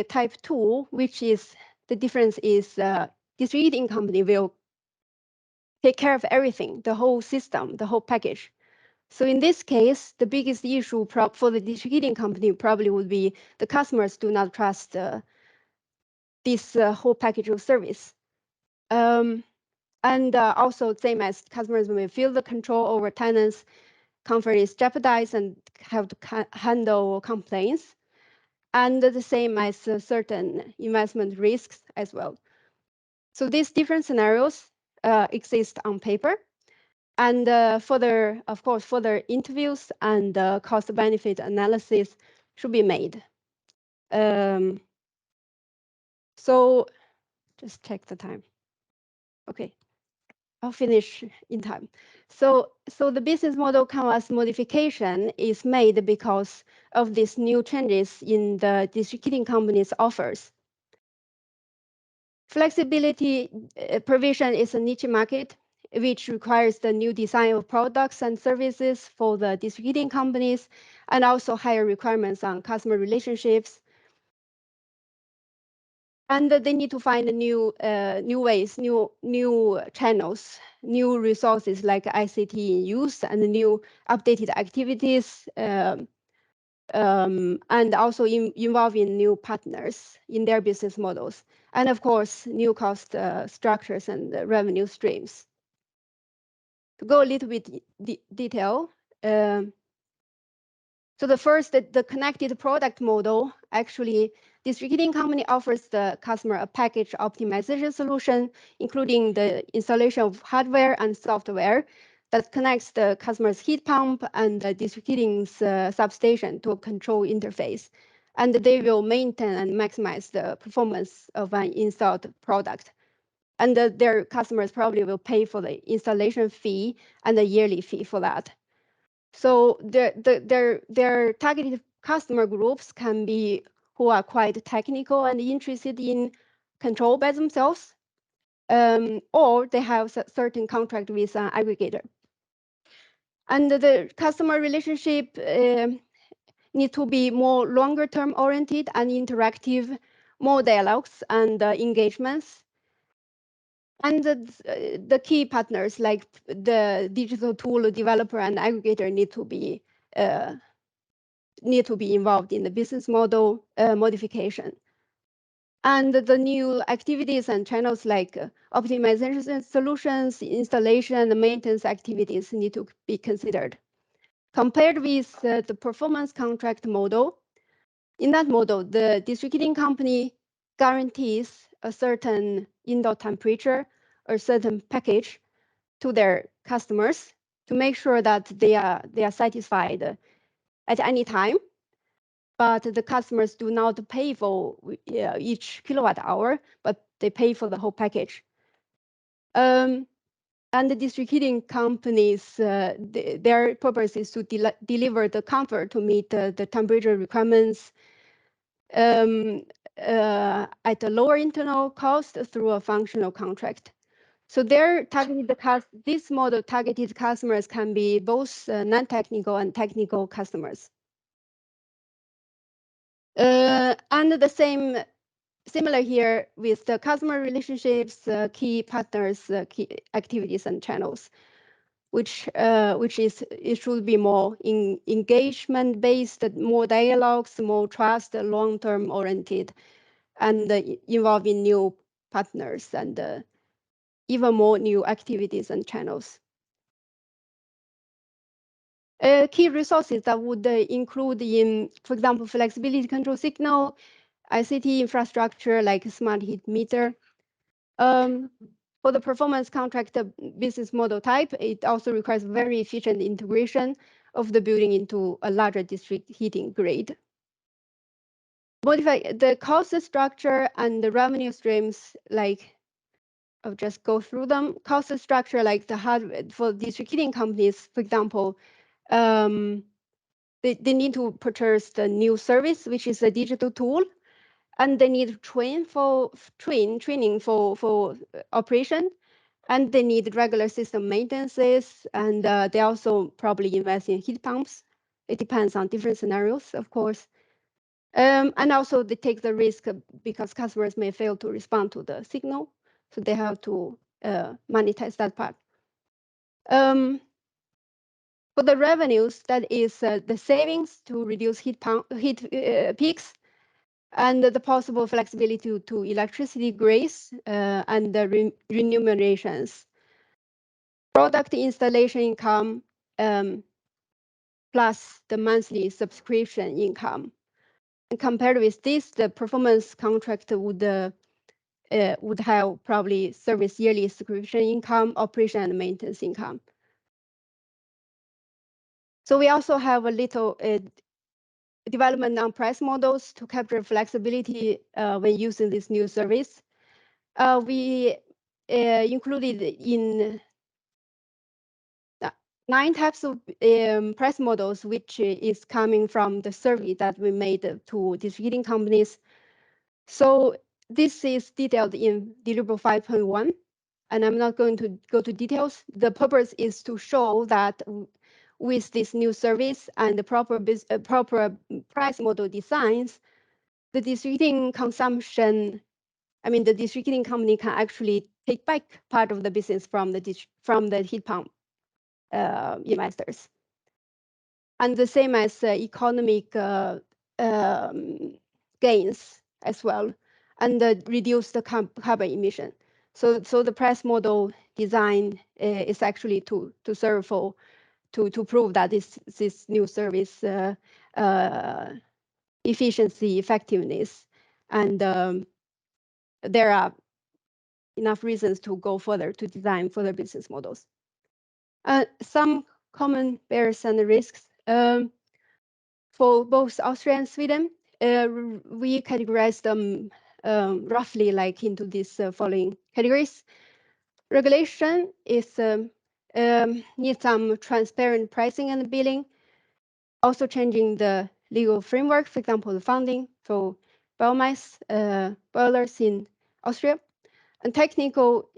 type 2, which is the difference is district heating company will take care of everything, the whole system, the whole package. So in this case, the biggest issue for the district heating company probably would be the customers do not trust this whole package of service. And also same as customers may feel the control over tenants, comfort is jeopardized and have to handle complaints. And the same as certain investment risks as well. So these different scenarios exist on paper. And further interviews and cost benefit analysis should be made. So just check the time. Okay, I'll finish in time. So the business model canvas modification is made because of these new changes in the district heating company's offers. Flexibility provision is a niche market, which requires the new design of products and services for the district heating companies, and also higher requirements on customer relationships. And they need to find new ways, new channels, new resources like ICT in use, and new updated activities, and also involving new partners in their business models, and of course, new cost structures and revenue streams. To go a little bit detail, so the first, the connected product model, actually, district heating company offers the customer a package optimization solution, including the installation of hardware and software that connects the customer's heat pump and the district heating's substation to a control interface. And they will maintain and maximize the performance of an installed product. And their customers probably will pay for the installation fee and the yearly fee for that. So their targeted customer groups can be who are quite technical and interested in control by themselves, or they have certain contract with an aggregator. And the customer relationship need to be more longer term oriented and interactive, more dialogues and engagements. And the key partners like the digital tool developer and aggregator need to be involved in the business model modification. And the new activities and channels like optimization solutions, installation, and maintenance activities need to be considered. Compared with the performance contract model, in that model, the district heating company guarantees a certain indoor temperature, a certain package to their customers to make sure that they are satisfied at any time. But the customers do not pay for each kilowatt hour, but they pay for the whole package. And the district heating companies, their purpose is to deliver the comfort to meet the temperature requirements at a lower internal cost through a functional contract. So this model targeted customers can be both non-technical and technical customers. And the similar here with the customer relationships, key partners, key activities and channels, which it should be more engagement based, more dialogues, more trust, long-term oriented, and involving new partners and even more new activities and channels. Key resources that would include in, for example, flexibility control signal, ICT infrastructure like smart heat meter. For the performance contract business model type, it also requires very efficient integration of the building into a larger district heating grid. Modify the cost structure and the revenue streams, like I'll just go through them. Cost structure, like the hardware for district heating companies, for example, they need to purchase the new service, which is a digital tool, and they need training for operation, and they need regular system maintenances, and they also probably invest in heat pumps. It depends on different scenarios, of course. And also they take the risk because customers may fail to respond to the signal, so they have to monetize that part. For the revenues, that is the savings to reduce heat peaks, and the possible flexibility to electricity grids and the remunerations. Product installation income plus the monthly subscription income. And compared with this, the performance contract would have probably service yearly subscription income, operation and maintenance income. So we also have a little development on price models to capture flexibility when using this new service. We included in 9 types of price models, which is coming from the survey that we made to district heating companies. So this is detailed in deliverable 5.1, and I'm not going to go to details. The purpose is to show that with this new service and the proper price model designs, the district heating consumption I mean, the district heating company can actually take back part of the business from the heat pump investors. And the same as economic gains as well, and reduce the carbon emission. So the price model design is actually to serve for to prove that this new service efficiency, effectiveness, and there are enough reasons to go further to design further business models. Some common barriers and risks. For both Austria and Sweden, we categorize them roughly like into these following categories. Regulation is needs some transparent pricing and billing. Also changing the legal framework, for example, the funding for biomass boilers in Austria. And technical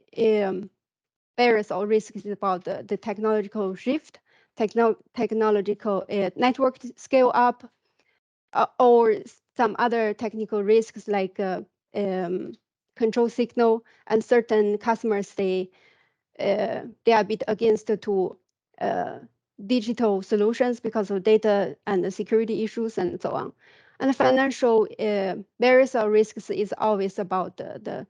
barriers or risks is about the technological shift, technological network scale up, or some other technical risks like control signal, and certain customers they are a bit against to digital solutions because of data and the security issues and so on. And the financial barriers or risks is always about the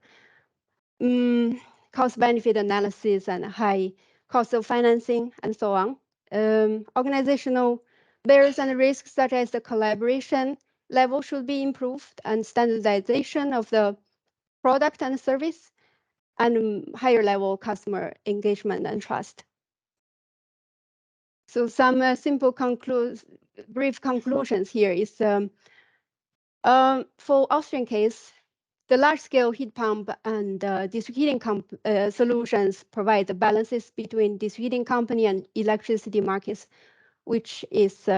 cost-benefit analysis and high cost of financing and so on. Organizational barriers and risks such as the collaboration level should be improved, and standardization of the product and service, and higher level customer engagement and trust. So some brief conclusions here is for Austrian case, the large-scale heat pump and district heating solutions provide the balances between district heating company and electricity markets, which is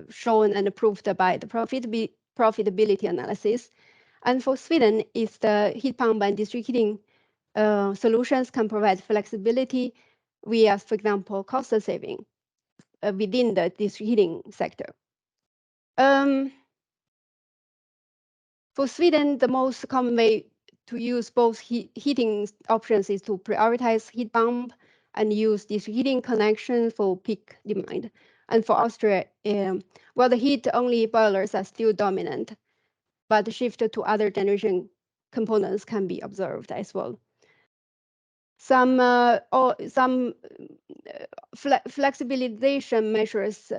shown and approved by the profitability analysis. And for Sweden, is the heat pump and district heating solutions can provide flexibility via, for example, cost saving within the district heating sector. For Sweden, the most common way to use both heating options is to prioritize heat pump and use district heating connection for peak demand. And for Austria, well, the heat-only boilers are still dominant, but the shift to other generation components can be observed as well. Some flexibilization measures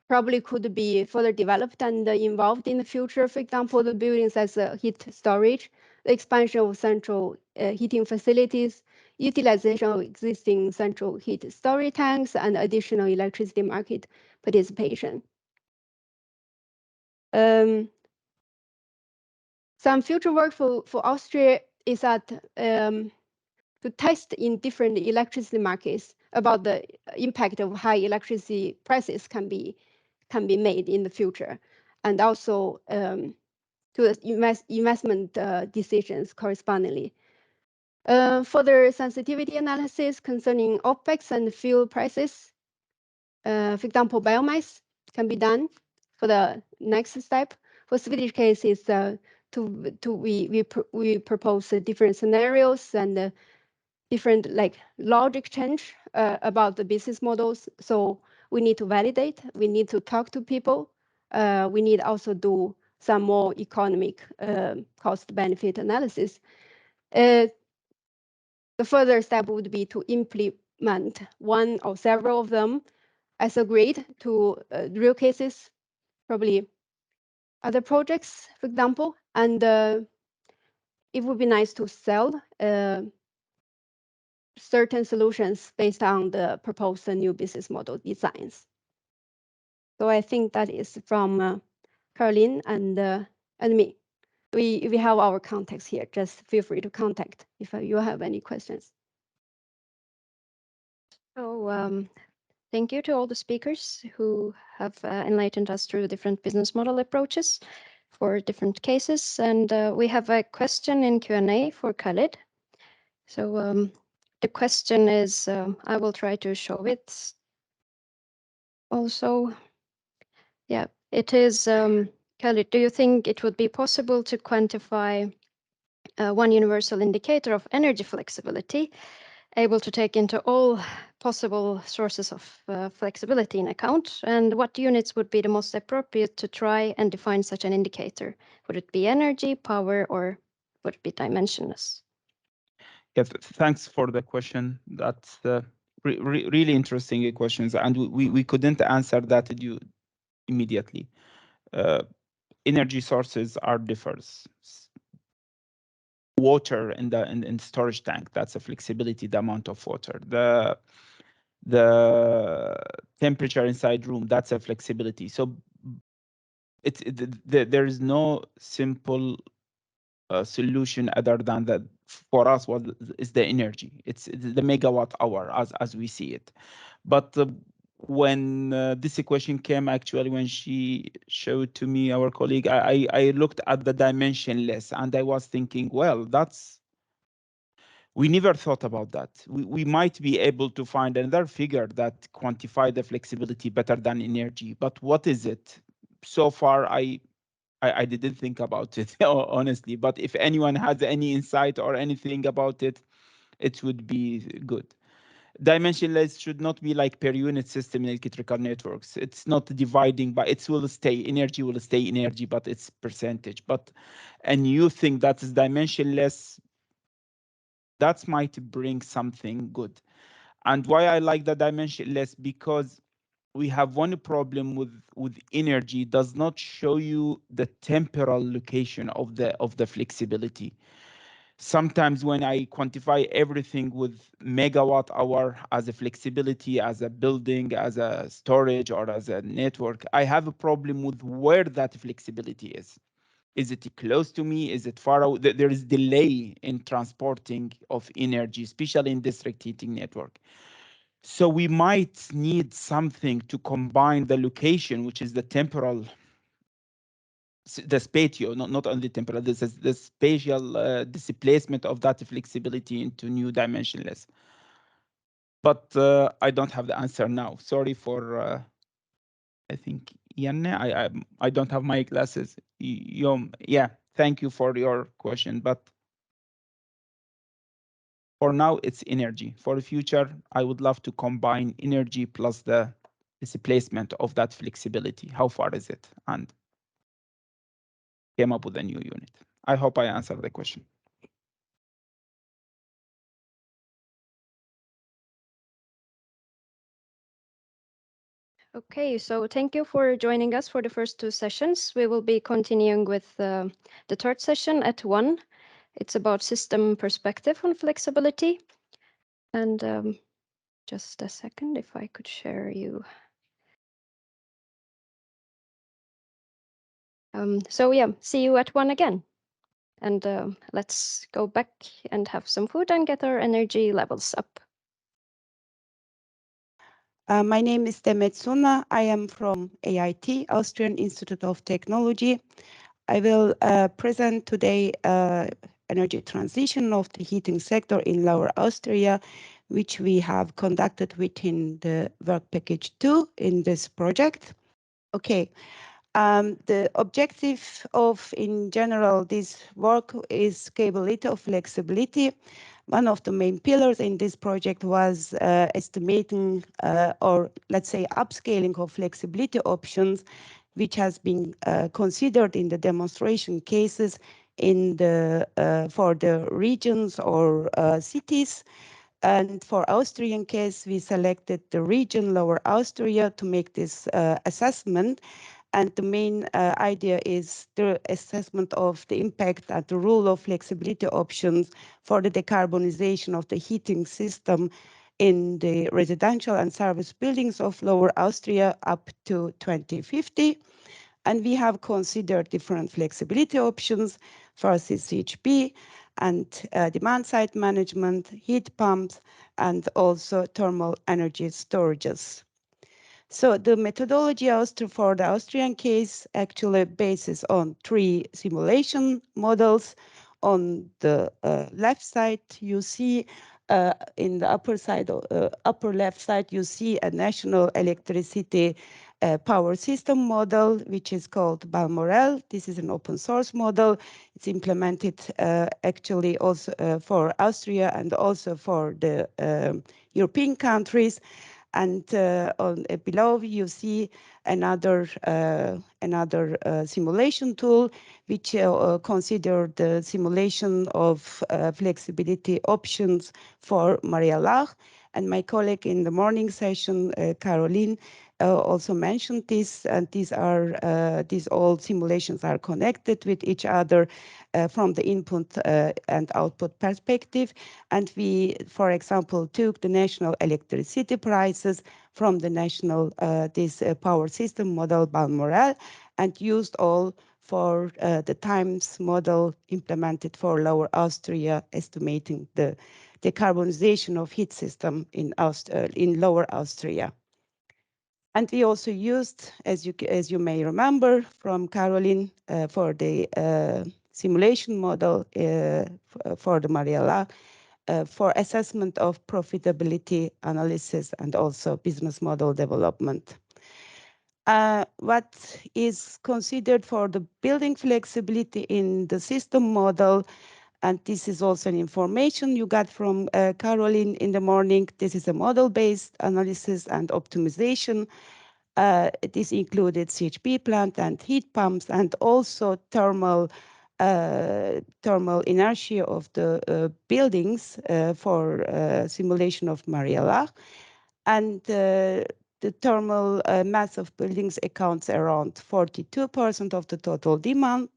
probably could be further developed and involved in the future. For example, the buildings as heat storage, the expansion of central heating facilities, utilization of existing central heat storage tanks, and additional electricity market participation. Some future work for Austria is that to test in different electricity markets about the impact of high electricity prices can be made in the future, and also to investment decisions correspondingly. Further sensitivity analysis concerning OPEX and fuel prices, for example, biomass can be done for the next step. For Swedish case is we propose different scenarios and different like logic change about the business models. So we need to validate, we need to talk to people, we need also do some more economic cost benefit analysis. The further step would be to implement one or several of them as agreed to real cases, probably other projects, for example, and it would be nice to sell certain solutions based on the proposed new business model designs. So I think that is from Caroline and me. We have our contacts here. Just feel free to contact if you have any questions. So thank you to all the speakers who have enlightened us through different business model approaches for different cases. And we have a question in Q&A for Khaled. So the question is, I will try to show it also. Yeah, it is, Khaled, do you think it would be possible to quantify one universal indicator of energy flexibility, able to take into all possible sources of flexibility in account? And what units would be the most appropriate to try and define such an indicator? Would it be energy, power, or would it be dimensionless? Yes, thanks for the question. That's really interesting questions, and we couldn't answer that immediately. Energy sources are differs. Water in the storage tank, that's a flexibility, the amount of water. The temperature inside room, that's a flexibility. So there is no simple solution other than that. For us, what is the energy? It's the megawatt hour as we see it. But when this equation came, actually, when she showed to me, our colleague, I looked at the dimensionless, and I was thinking, well, we never thought about that. We might be able to find another figure that quantify the flexibility better than energy, but what is it? So far, I didn't think about it, honestly, but if anyone has any insight or anything about it, it would be good. Dimensionless should not be like per unit system in electrical networks. It's not dividing, but it will stay, energy will stay energy, but it's percentage. But a new thing that is dimensionless, that might bring something good. And why I like the dimensionless, because we have one problem with energy, does not show you the temporal location of the flexibility. Sometimes when I quantify everything with megawatt hour as a flexibility, as a building, as a storage, or as a network, I have a problem with where that flexibility is. Is it close to me? Is it far away? There is delay in transporting of energy, especially in district heating network. So we might need something to combine the location, which is the temporal, the spatio, not only temporal, this is the spatial displacement of that flexibility into new dimensionless. But I don't have the answer now. Sorry for, I think, Janne, I don't have my glasses. Yeah, thank you for your question, but for now, it's energy. For the future, I would love to combine energy plus the displacement of that flexibility. How far is it? And came up with a new unit. I hope I answered the question. Okay, so thank you for joining us for the first two sessions. We will be continuing with the third session at 1. It's about system perspective on flexibility. And just a second, if I could share you. So yeah, see you at 1 again. And let's go back and have some food and get our energy levels up. My name is Demet Suna. I am from AIT, Austrian Institute of Technology. I will present today energy transition of the heating sector in Lower Austria, which we have conducted within the work package 2 in this project. Okay. The objective of, in general, this work is scalability of flexibility. One of the main pillars in this project was estimating or let's say upscaling of flexibility options, which has been considered in the demonstration cases in the for the regions or cities. And for Austrian case, we selected the region Lower Austria to make this assessment. And the main idea is the assessment of the impact and the role of flexibility options for the decarbonization of the heating system in the residential and service buildings of Lower Austria up to 2050. And we have considered different flexibility options for CCHP and demand-side management, heat pumps, and also thermal energy storages. So the methodology for the Austrian case actually bases on 3 simulation models. On the left side, you see in the upper left side, you see a national electricity power system model, which is called Balmoral. This is an open source model. It's implemented actually also for Austria and also for the European countries. And below you see another simulation tool, which consider the simulation of flexibility options for Maria Lach. And my colleague in the morning session, Caroline, also mentioned this, and these all simulations are connected with each other from the input and output perspective. And we, for example, took the national electricity prices from the national this power system model Balmoral and used all for the times model implemented for Lower Austria, estimating the decarbonization of heat system in Lower Austria. And we also used, as you may remember from Caroline, for the simulation model for the Mariella, for assessment of profitability analysis and also business model development. What is considered for the building flexibility in the system model, and this is also an information you got from Caroline in the morning. This is a model-based analysis and optimization. This included CHP plant and heat pumps and also thermal inertia of the buildings for simulation of Mariella. And the thermal mass of buildings accounts around 42% of the total demand.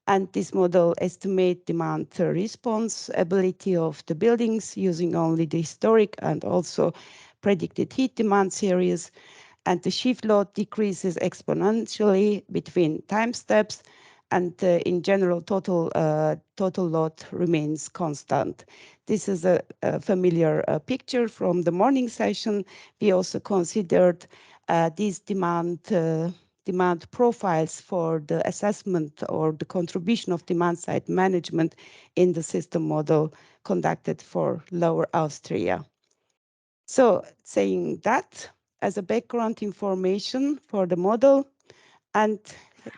And this model estimates demand response ability of the buildings using only the historic and also predicted heat demand series. And the shift load decreases exponentially between time steps. And in general, total load remains constant. This is a familiar picture from the morning session. We also considered these demand profiles for the assessment or the contribution of demand side management in the system model conducted for Lower Austria. So saying that as a background information for the model, and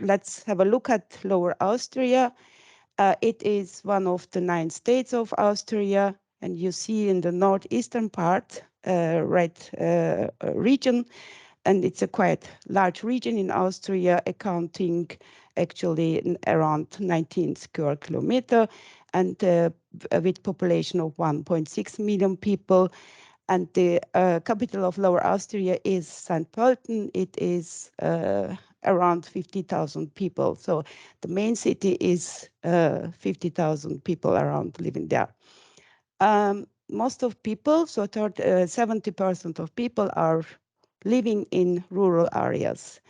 let's have a look at Lower Austria. It is one of the 9 states of Austria, and you see in the northeastern part, red region, and it's a quite large region in Austria, accounting actually around 19 square kilometer, and with population of 1.6 million people. And the capital of Lower Austria is St. Pölten. It is around 50,000 people. So the main city is 50,000 people around living there. Most of people, so 70% of people are living in rural areas,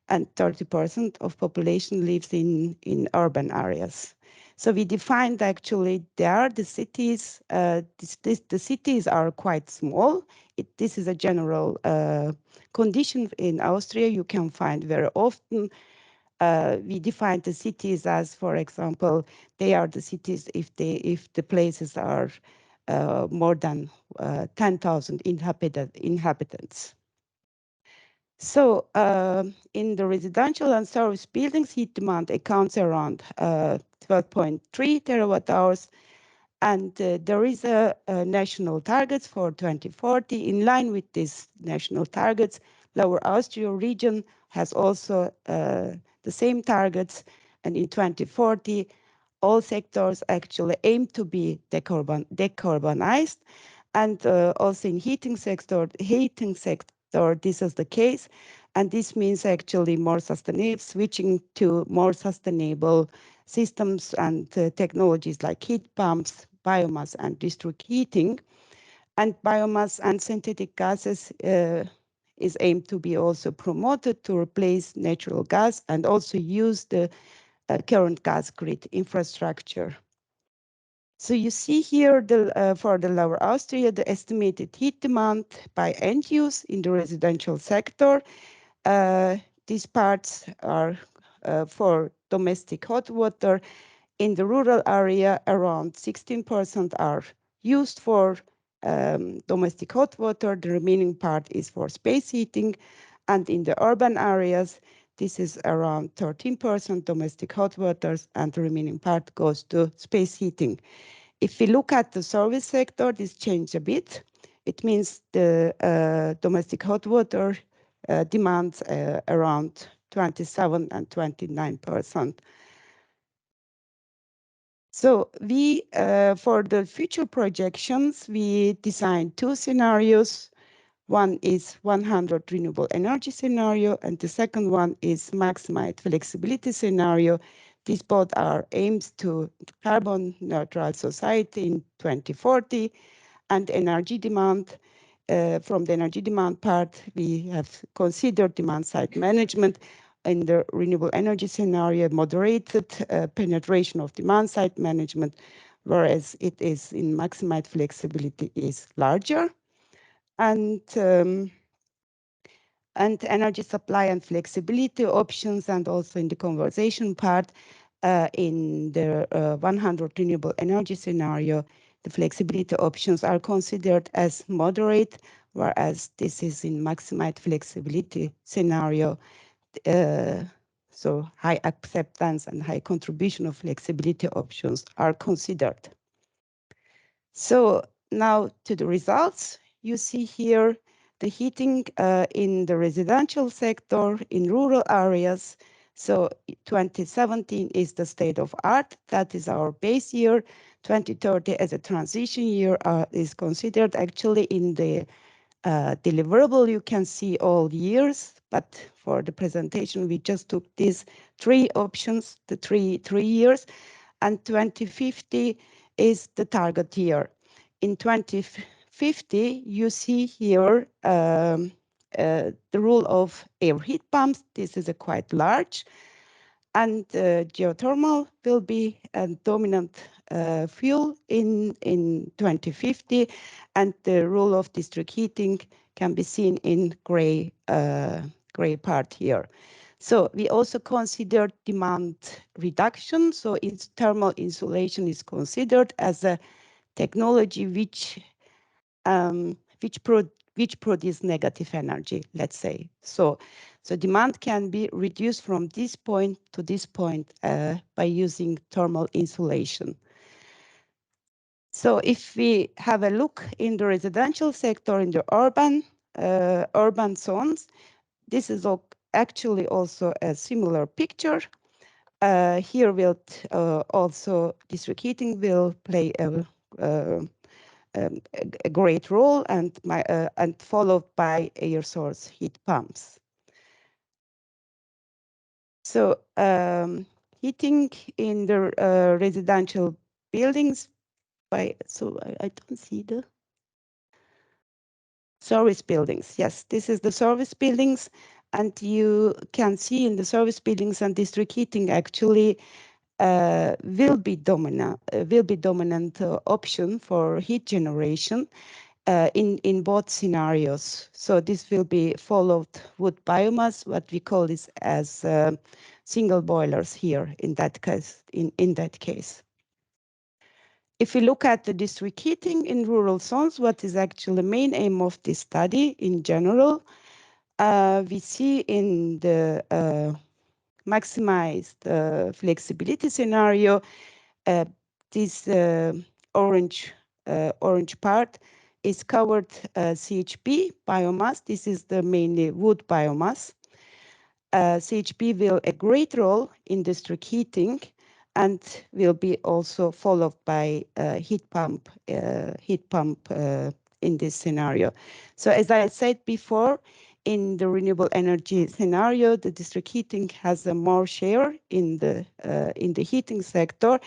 and 30% of population lives in urban areas. So we defined actually there the cities. The cities are quite small. This is a general condition in Austria. You can find very often. We define the cities as, for example, they are the cities if the places are more than 10,000 inhabitants. So in the residential and service buildings, heat demand accounts around 12.3 terawatt hours. And there is a national targets for 2040. In line with these national targets, Lower Austria region has also the same targets. And in 2040, all sectors actually aim to be decarbonized. And also in heating sector, this is the case. And this means actually more sustainable, switching to more sustainable systems and technologies like heat pumps, biomass, and district heating. And biomass and synthetic gases is aimed to be also promoted to replace natural gas and also use the current gas grid infrastructure. So you see here for the Lower Austria, the estimated heat demand by end use in the residential sector. These parts are for domestic hot water. In the rural area, around 16% are used for domestic hot water. The remaining part is for space heating. And in the urban areas, this is around 13% domestic hot waters, and the remaining part goes to space heating. If we look at the service sector, this changed a bit. It means the domestic hot water demands around 27 and 29%. So we, for the future projections, we designed two scenarios. One is 100 renewable energy scenario, and the second one is maximized flexibility scenario. These both are aims to carbon neutral society in 2040, and energy demand. From the energy demand part, we have considered demand side management in the renewable energy scenario, moderated penetration of demand side management, whereas it is in maximized flexibility is larger. And energy supply and flexibility options, and also in the conversation part, in the 100 renewable energy scenario, the flexibility options are considered as moderate, whereas this is in maximized flexibility scenario. So high acceptance and high contribution of flexibility options are considered. So now to the results. You see here the heating in the residential sector in rural areas. So 2017 is the state of art. That is our base year. 2030 as a transition year is considered. Actually in the deliverable, you can see all years, but for the presentation, we just took these three options, the three years, and 2050 is the target year. In 2050, you see here the role of air heat pumps. This is a quite large, and geothermal will be a dominant fuel in 2050, and the role of district heating can be seen in gray part here. So we also consider demand reduction. So thermal insulation is considered as a technology which produce negative energy, let's say. So demand can be reduced from this point to this point by using thermal insulation. So if we have a look in the residential sector, in the urban zones, this is actually also a similar picture. Here will also district heating will play a great role, and followed by air source heat pumps. So heating in the residential buildings I don't see the service buildings. Yes, this is the service buildings, and you can see in the service buildings and district heating actually will be dominant option for heat generation in both scenarios. So this will be followed wood biomass, what we call this as single boilers here in that case. In that case. If we look at the district heating in rural zones, what is actually the main aim of this study in general, we see in the maximized flexibility scenario, this orange part is covered CHP biomass. This is the mainly wood biomass. CHP will a great role in district heating, and will be also followed by heat pump in this scenario. So as I said before, in the renewable energy scenario, the district heating has a more share in the heating sector,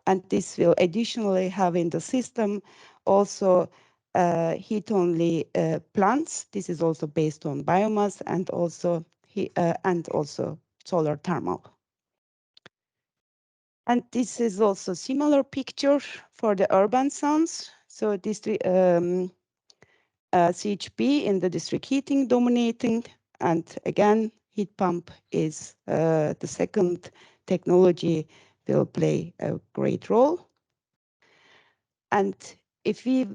and this will additionally have in the system also heat-only plants. This is also based on biomass, and also solar thermal. And this is also similar picture for the urban zones. So this CHP in the district heating dominating, and again heat pump is the second technology will play a great role. And if we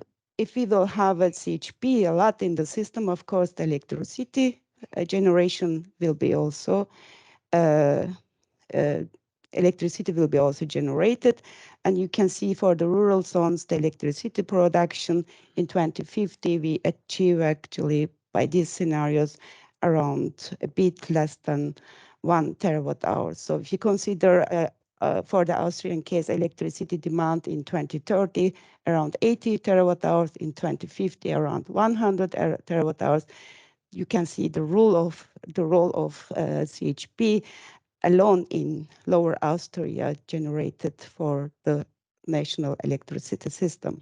will have a CHP a lot in the system, of course the electricity generation will be also electricity will be also generated. And you can see for the rural zones, the electricity production in 2050, we achieve actually by these scenarios around a bit less than 1 terawatt hour. So if you consider for the Austrian case, electricity demand in 2030, around 80 terawatt hours, in 2050, around 100 terawatt hours, you can see the role of CHP alone in Lower Austria generated for the national electricity system.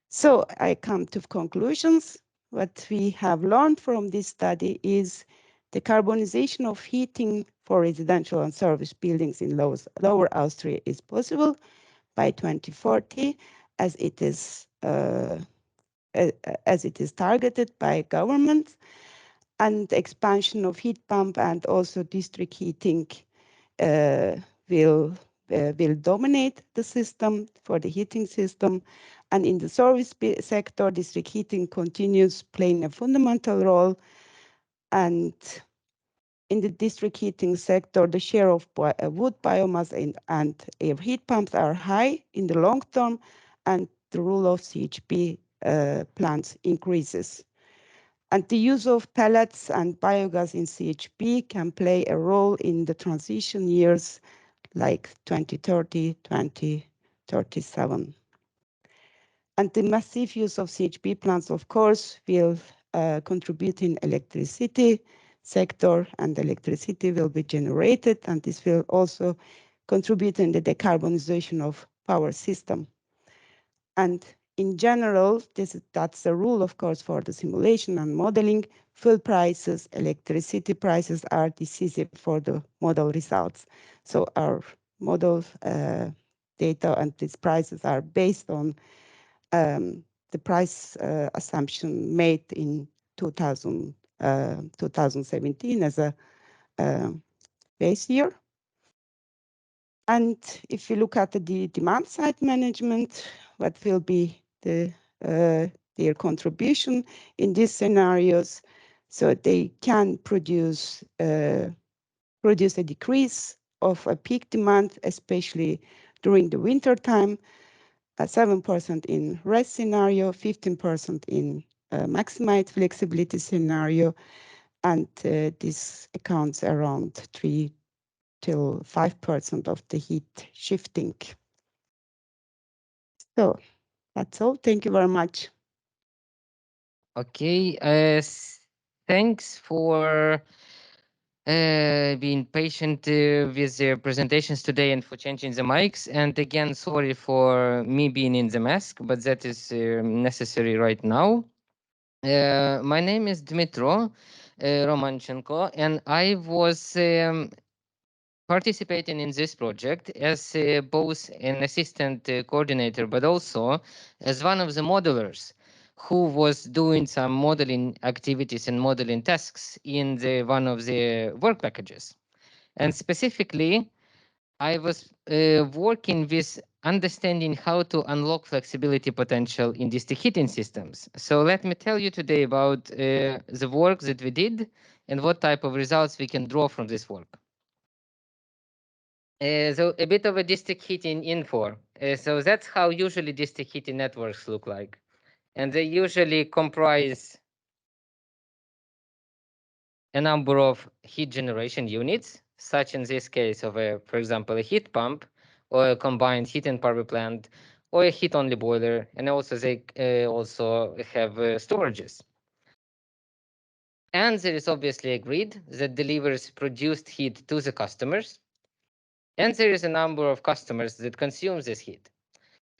So I come to conclusions. What we have learned from this study is the carbonization of heating for residential and service buildings in Lower Austria is possible by 2040, as it is targeted by government, and expansion of heat pump and also district heating will dominate the system for the heating system. And in the service sector, district heating continues playing a fundamental role. And in the district heating sector, the share of wood biomass and air heat pumps are high in the long term, and the role of CHP plants increases. And the use of pellets and biogas in CHP can play a role in the transition years like 2030, 2037. And the massive use of CHP plants, of course, will contribute in electricity sector, and electricity will be generated, and this will also contribute in the decarbonization of power system. And in general, that's the rule, of course, for the simulation and modeling. Fuel prices, electricity prices are decisive for the model results. So our model data and these prices are based on the price assumption made in 2017 as a base year. And if you look at the demand side management, what will be their contribution in these scenarios? So they can produce a decrease of a peak demand, especially during the winter time, 7% in rest scenario, 15% in maximized flexibility scenario, and this accounts around 3 till 5% of the heat shifting. So that's all. Thank you very much. Okay, thanks for being patient with the presentations today and for changing the mics. And again, sorry for me being in the mask, but that is necessary right now. My name is Dmitro Romanchenko, and I was participating in this project as both an assistant coordinator, but also as one of the modelers who was doing some modeling activities and modeling tasks in one of the work packages. And specifically, I was working with understanding how to unlock flexibility potential in district heating systems. So let me tell you today about the work that we did and what type of results we can draw from this work. So a bit of a district heating info. So that's how usually district heating networks look like. And they usually comprise a number of heat generation units, such in this case of, for example, a heat pump or a combined heat and power plant or a heat-only boiler. And also they also have storages. And there is obviously a grid that delivers produced heat to the customers. And there is a number of customers that consume this heat.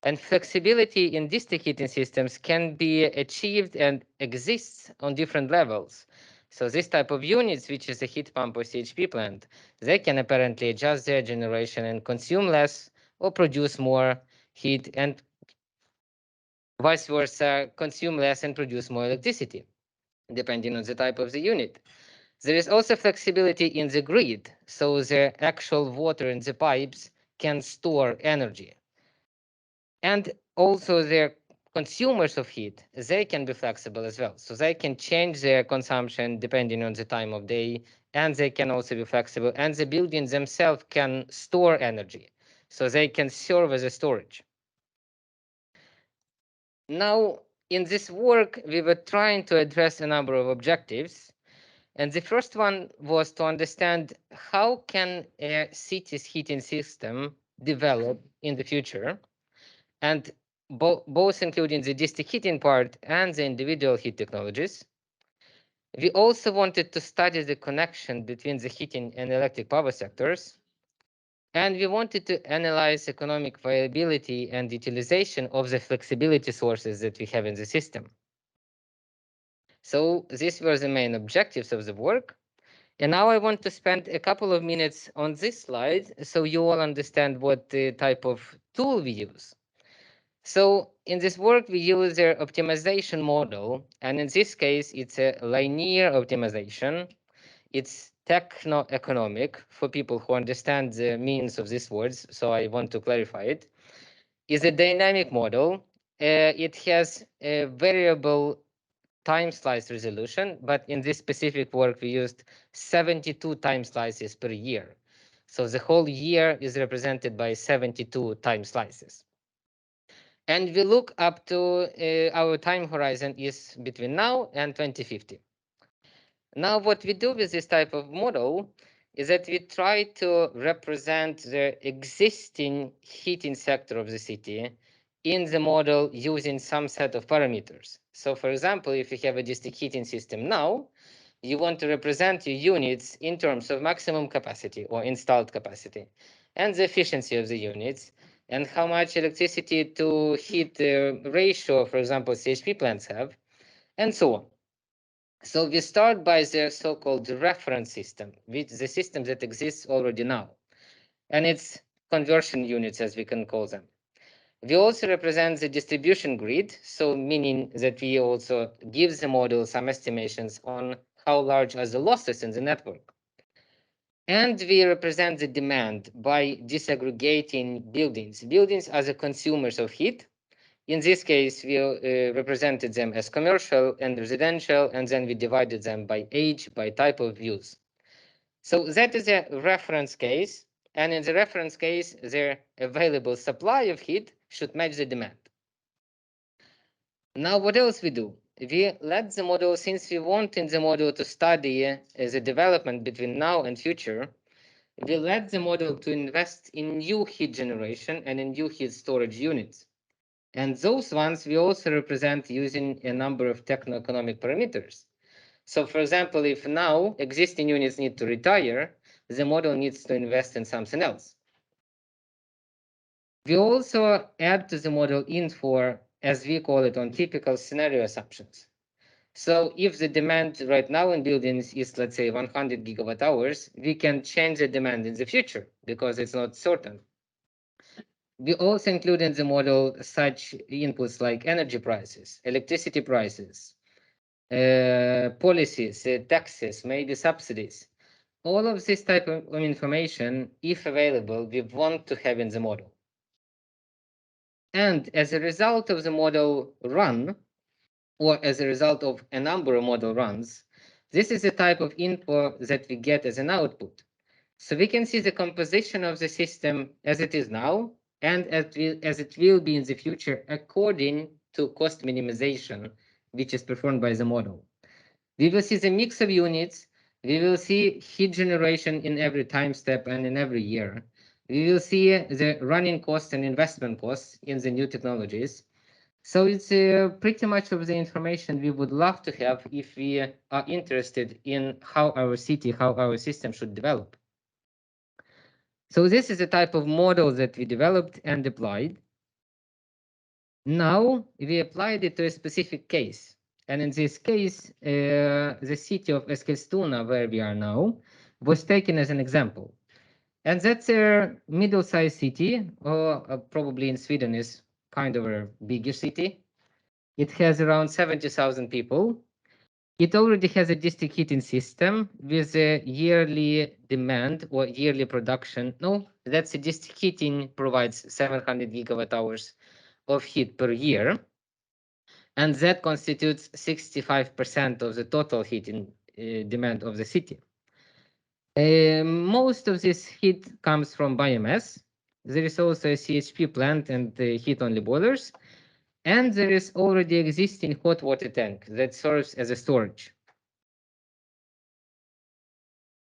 And flexibility in district heating systems can be achieved and exists on different levels. So this type of units, which is a heat pump or CHP plant, they can apparently adjust their generation and consume less or produce more heat, and vice versa, consume less and produce more electricity, depending on the type of the unit. There is also flexibility in the grid, so the actual water in the pipes can store energy. And also there consumers of heat, they can be flexible as well. So they can change their consumption depending on the time of day, and they can also be flexible. And the buildings themselves can store energy, so they can serve as a storage. Now, in this work, we were trying to address a number of objectives. And the first one was to understand how can a city's heating system develop in the future, and both including the district heating part and the individual heat technologies. We also wanted to study the connection between the heating and electric power sectors. And we wanted to analyze economic viability and utilization of the flexibility sources that we have in the system. So these were the main objectives of the work. And now I want to spend a couple of minutes on this slide so you all understand what the type of tool we use. So in this work, we use their optimization model. And in this case, it's a linear optimization. It's techno-economic for people who understand the meanings of these words. So I want to clarify it. It's a dynamic model. It has a variable time slice resolution, but in this specific work, we used 72 time slices per year. So the whole year is represented by 72 time slices. And we look up to our time horizon is between now and 2050. Now, what we do with this type of model is that we try to represent the existing heating sector of the city in the model using some set of parameters. So for example, if you have a district heating system now, you want to represent your units in terms of maximum capacity or installed capacity and the efficiency of the units and how much electricity to heat ratio, for example, CHP plants have, and so on. So we start by the so-called reference system, with the system that exists already now, and it's conversion units, as we can call them. We also represent the distribution grid, so meaning that we also give the model some estimations on how large are the losses in the network. And we represent the demand by disaggregating buildings. Buildings are the consumers of heat. In this case, we represented them as commercial and residential, and then we divided them by age, by type of use. So that is a reference case. And in the reference case, their available supply of heat should match the demand. Now, what else we do? We let the model, since we want in the model to study the development between now and future, we let the model to invest in new heat generation and in new heat storage units. And those ones we also represent using a number of techno-economic parameters. So for example, if now existing units need to retire, the model needs to invest in something else. We also add to the model info, as we call it, on typical scenario assumptions. So if the demand right now in buildings is, let's say, 100 gigawatt hours, we can change the demand in the future because it's not certain. We also include in the model such inputs like energy prices, electricity prices, policies, taxes, maybe subsidies. All of this type of information, if available, we want to have in the model. And as a result of the model run, or as a result of a number of model runs, this is the type of info that we get as an output. So we can see the composition of the system as it is now, and as it will be in the future according to cost minimization, which is performed by the model. We will see the mix of units. We will see heat generation in every time step and in every year. We will see the running costs and investment costs in the new technologies. So it's pretty much of the information we would love to have if we are interested in how our city, how our system should develop. So this is a type of model that we developed and applied. Now we applied it to a specific case. And in this case, the city of Eskilstuna, where we are now, was taken as an example. And that's a middle-sized city, or probably in Sweden is kind of a bigger city. It has around 70,000 people. It already has a district heating system with a yearly demand or yearly production. No, that's a district heating provides 700 gigawatt hours of heat per year. and that constitutes 65% of the total heating demand of the city. Most of this heat comes from biomass. There is also a CHP plant and heat-only boilers, and there is already existing hot water tank that serves as a storage.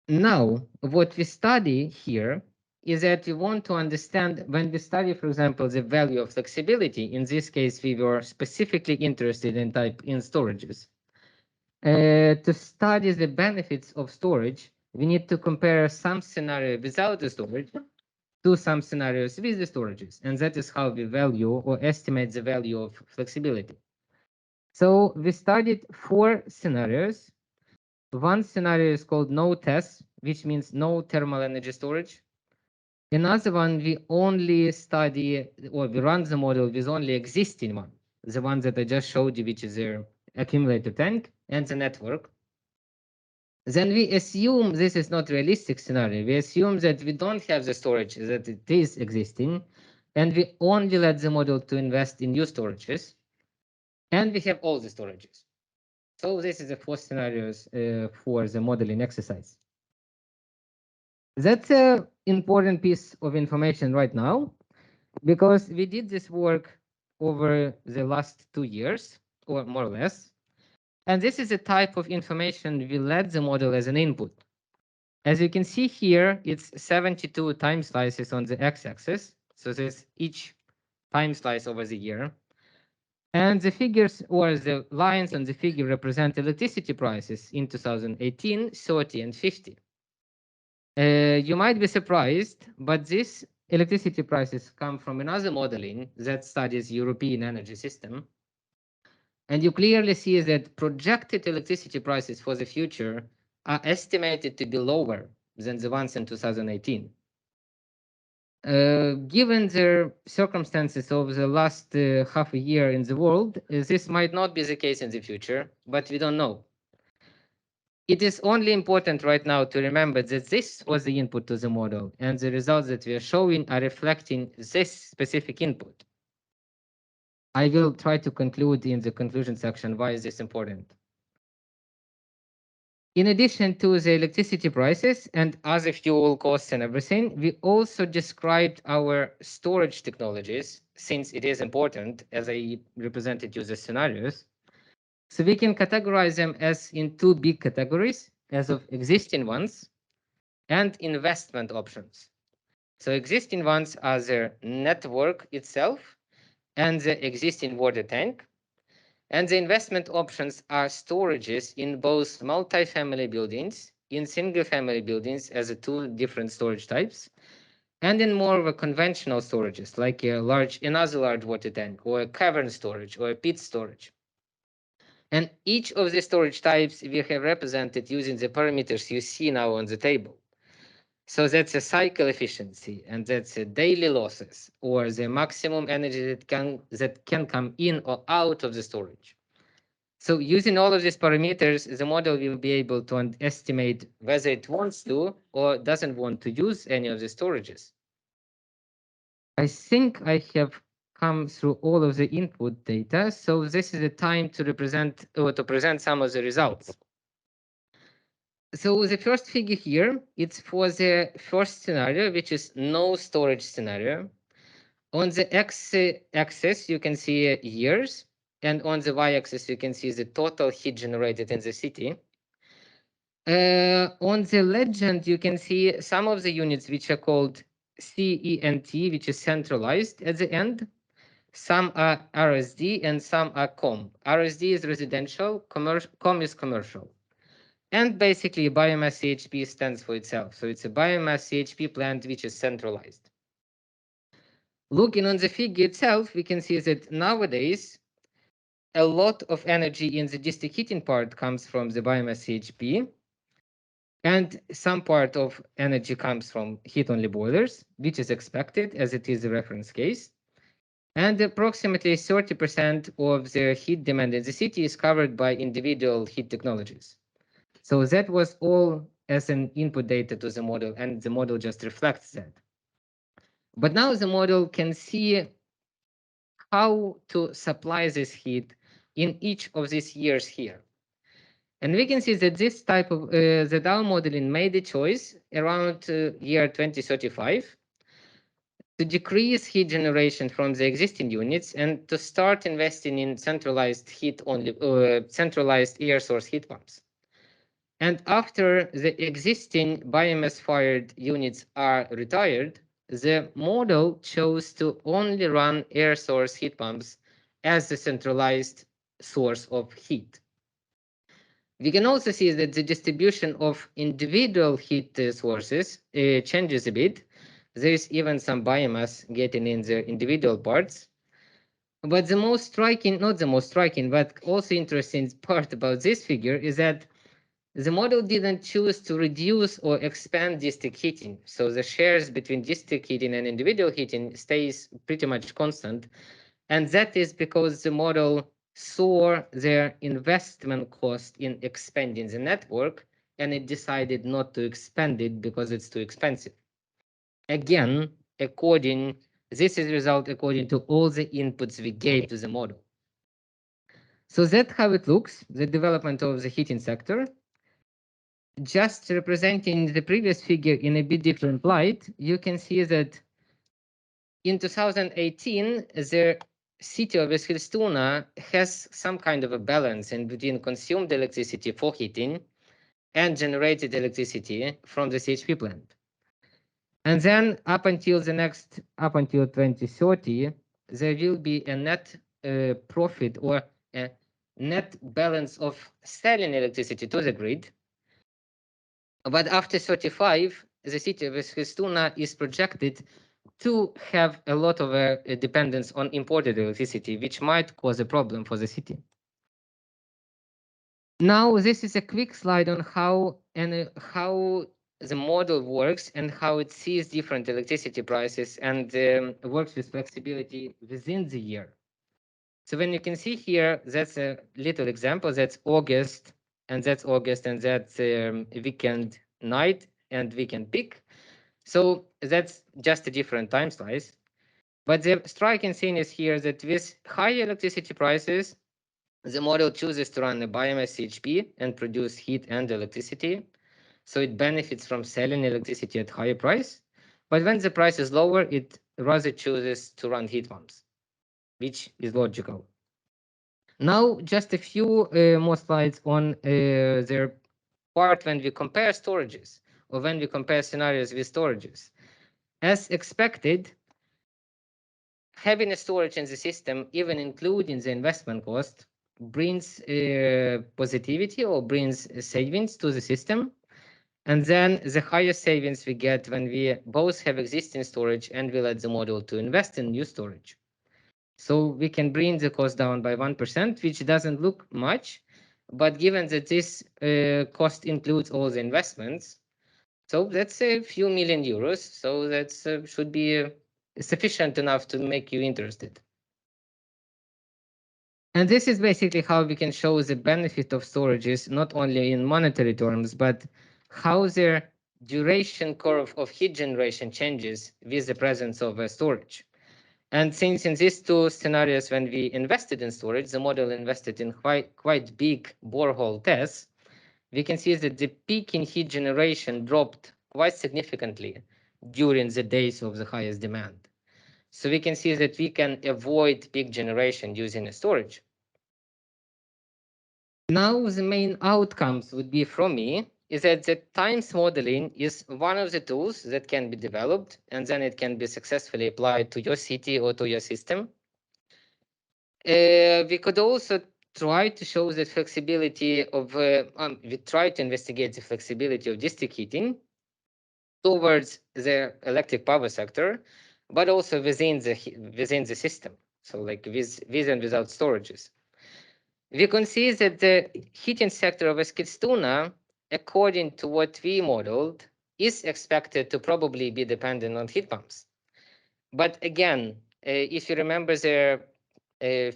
Now, what we study here is that we want to understand, when we study, for example, the value of flexibility, in this case, we were specifically interested in storages. To study the benefits of storage, we need to compare some scenario without the storage to some scenarios with the storages, and that is how we value or estimate the value of flexibility. So we studied 4 scenarios. One scenario is called no TESS, which means no thermal energy storage. Another one, we only study, or we run the model with only existing one, the one that I just showed you, which is the accumulator tank and the network. Then we assume this is not realistic scenario. We assume that we don't have the storage, that it is existing, and we only let the model to invest in new storages, and we have all the storages. So this is the 4 scenarios for the modeling exercise. That's an important piece of information right now, because we did this work over the last 2 years, or more or less. And this is the type of information we let the model as an input. As you can see here, it's 72 time slices on the x-axis. So there's each time slice over the year. And the figures, or the lines on the figure, represent electricity prices in 2018, 30, and 50. You might be surprised, but these electricity prices come from another modeling that studies European energy system. And you clearly see that projected electricity prices for the future are estimated to be lower than the ones in 2018. Given the circumstances of the last half a year in the world, this might not be the case in the future, but we don't know. It is only important right now to remember that this was the input to the model, and the results that we are showing are reflecting this specific input. I will try to conclude in the conclusion section why is this important. In addition to the electricity prices and other fuel costs and everything, we also described our storage technologies, since it is important, as I represented you the scenarios. So we can categorize them as in 2 big categories, as of existing ones and investment options. So existing ones are the network itself and the existing water tank. And the investment options are storages in both multi-family buildings, in single-family buildings as a 2 different storage types, and in more of a conventional storages, like another large water tank, or a cavern storage, or a pit storage. And each of the storage types we have represented using the parameters you see now on the table. So that's a cycle efficiency, and that's a daily losses, or the maximum energy that can come in or out of the storage. So using all of these parameters, the model will be able to estimate whether it wants to or doesn't want to use any of the storages. I think I have come through all of the input data, so this is the time to present some of the results. So the first figure here, it's for the first scenario, which is no storage scenario. On the x-axis, you can see years, and on the y-axis, you can see the total heat generated in the city. On the legend, you can see some of the units which are called CENT, which is centralized at the end. Some are RSD and some are COM. RSD is residential, COM is commercial. And basically, biomass CHP stands for itself. So it's a biomass CHP plant which is centralized. Looking on the figure itself, we can see that nowadays, a lot of energy in the district heating part comes from the biomass CHP, and some part of energy comes from heat-only boilers, which is expected as it is the reference case. And approximately 30% of the heat demand in the city is covered by individual heat technologies. So that was all as an input data to the model, and the model just reflects that. But now the model can see how to supply this heat in each of these years here. And we can see that this type of the Dow modeling made a choice around year 2035 to decrease heat generation from the existing units and to start investing in centralized centralized air source heat pumps. And after the existing biomass-fired units are retired, the model chose to only run air source heat pumps as the centralized source of heat. We can also see that the distribution of individual heat sources changes a bit. There is even some biomass getting in the individual parts. But the most striking, not the most striking, but also interesting part about this figure is that the model didn't choose to reduce or expand district heating. So the shares between district heating and individual heating stays pretty much constant. And that is because the model saw their investment cost in expanding the network, and it decided not to expand it because it's too expensive. Again, this is the result according to all the inputs we gave to the model. So that's how it looks, the development of the heating sector. Just representing the previous figure in a bit different light, you can see that in 2018, the city of Eskilstuna has some kind of a balance in between consumed electricity for heating and generated electricity from the CHP plant. And then up until 2030, there will be a net profit or a net balance of selling electricity to the grid. But after 35, the city of Eskilstuna is projected to have a lot of dependence on imported electricity, which might cause a problem for the city. Now, this is a quick slide on how the model works and how it sees different electricity prices and works with flexibility within the year. So when you can see here, that's a little example. That's August, and that's weekend night and weekend peak. So that's just a different time slice. But the striking thing is here that with high electricity prices, the model chooses to run a biomass CHP and produce heat and electricity. So it benefits from selling electricity at higher price. But when the price is lower, it rather chooses to run heat pumps, which is logical. Now, just a few more slides on their part when we compare storages or when we compare scenarios with storages. As expected, having a storage in the system, even including the investment cost, brings positivity or brings savings to the system. And then the higher savings we get when we both have existing storage and we let the model to invest in new storage. So we can bring the cost down by 1%, which doesn't look much, but given that this cost includes all the investments, so that's a few million euros. So that should be sufficient enough to make you interested. And this is basically how we can show the benefit of storages, not only in monetary terms, but how their duration curve of heat generation changes with the presence of a storage. And since in these two scenarios, when we invested in storage, the model invested in quite big borehole tests, we can see that the peak in heat generation dropped quite significantly during the days of the highest demand. So we can see that we can avoid peak generation using a storage. Now the main outcomes would be from me is that the times modeling is one of the tools that can be developed, and then it can be successfully applied to your city or to your system. We could also try to show that flexibility of, we try to investigate the flexibility of district heating towards the electric power sector, but also within the system. So like with and without storages. We can see that the heating sector of Eskilstuna, according to what we modeled, is expected to probably be dependent on heat pumps. But again, if you remember the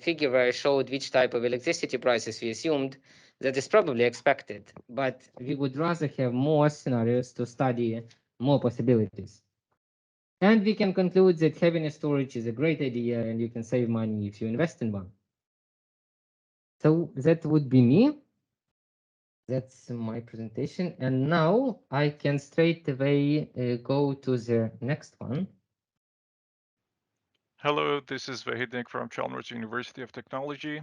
figure where I showed which type of electricity prices we assumed, that is probably expected. But we would rather have more scenarios to study more possibilities. And we can conclude that having a storage is a great idea and you can save money if you invest in one. So that would be me. That's my presentation. And now I can straight away go to the next one. Hello, this is Vahidnik from Chalmers University of Technology.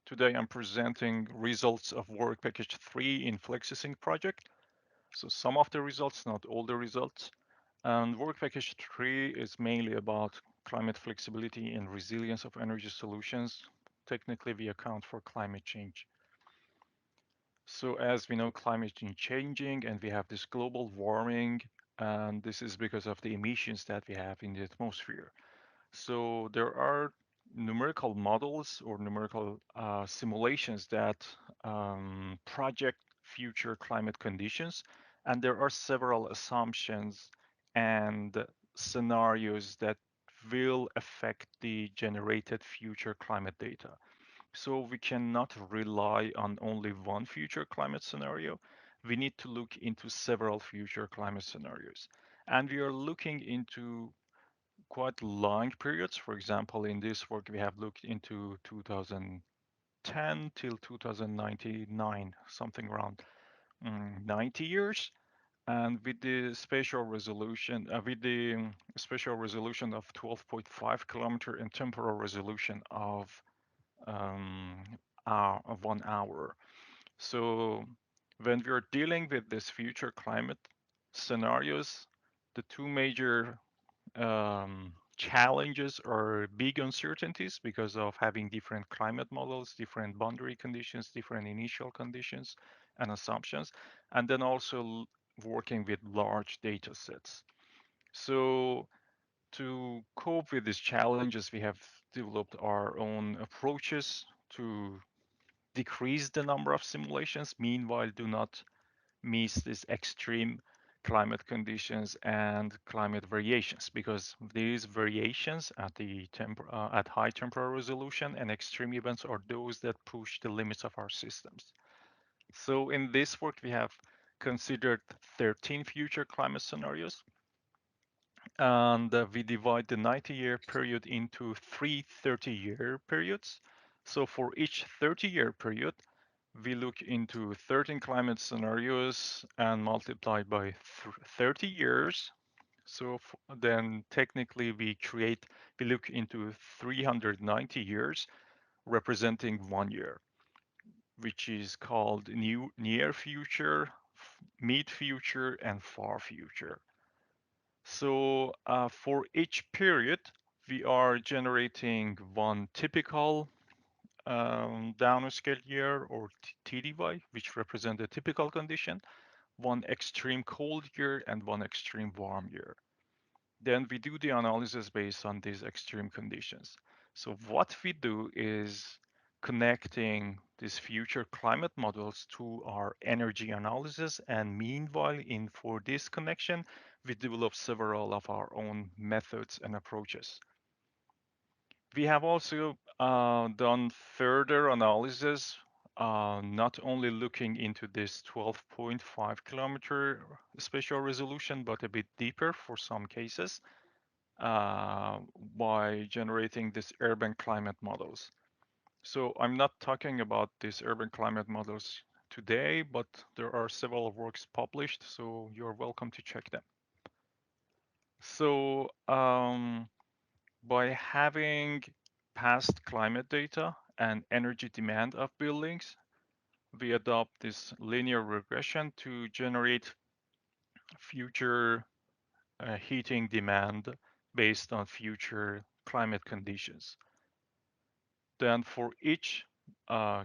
Today I'm presenting results of work package 3 in Flexi-Sync project. So some of the results, not all the results. And work package 3 is mainly about climate flexibility and resilience of energy solutions. Technically, we account for climate change. So as we know, climate change changing and we have this global warming, and this is because of the emissions that we have in the atmosphere. So there are numerical models or numerical simulations that project future climate conditions, and there are several assumptions and scenarios that will affect the generated future climate data. So we cannot rely on only one future climate scenario. We need to look into several future climate scenarios. And we are looking into quite long periods. For example, in this work, we have looked into 2010 till 2099, something around 90 years. And with the spatial resolution, of 12.5 kilometer and temporal resolution of 1 hour. So when we are dealing with this future climate scenarios, the two major challenges are big uncertainties because of having different climate models, different boundary conditions, different initial conditions and assumptions, and then also working with large data sets. So to cope with these challenges, we have developed our own approaches to decrease the number of simulations, meanwhile do not miss these extreme climate conditions and climate variations, because these variations at at high temporal resolution and extreme events are those that push the limits of our systems. So in this work, we have considered 13 future climate scenarios, and we divide the 90-year period into three 30-year periods. So for each 30-year period, we look into 13 climate scenarios and multiply by 30 years. So then technically we look into 390 years representing 1 year, which is called near future, mid future, and far future. So for each period, we are generating one typical downscale year or TDY, which represent a typical condition, one extreme cold year, and one extreme warm year. Then we do the analysis based on these extreme conditions. So what we do is connecting these future climate models to our energy analysis, and meanwhile, for this connection, we develop several of our own methods and approaches. We have also done further analysis, not only looking into this 12.5 kilometer spatial resolution, but a bit deeper for some cases by generating these urban climate models. So I'm not talking about these urban climate models today, but there are several works published, so you're welcome to check them. So by having past climate data and energy demand of buildings, we adopt this linear regression to generate future heating demand based on future climate conditions. Then for each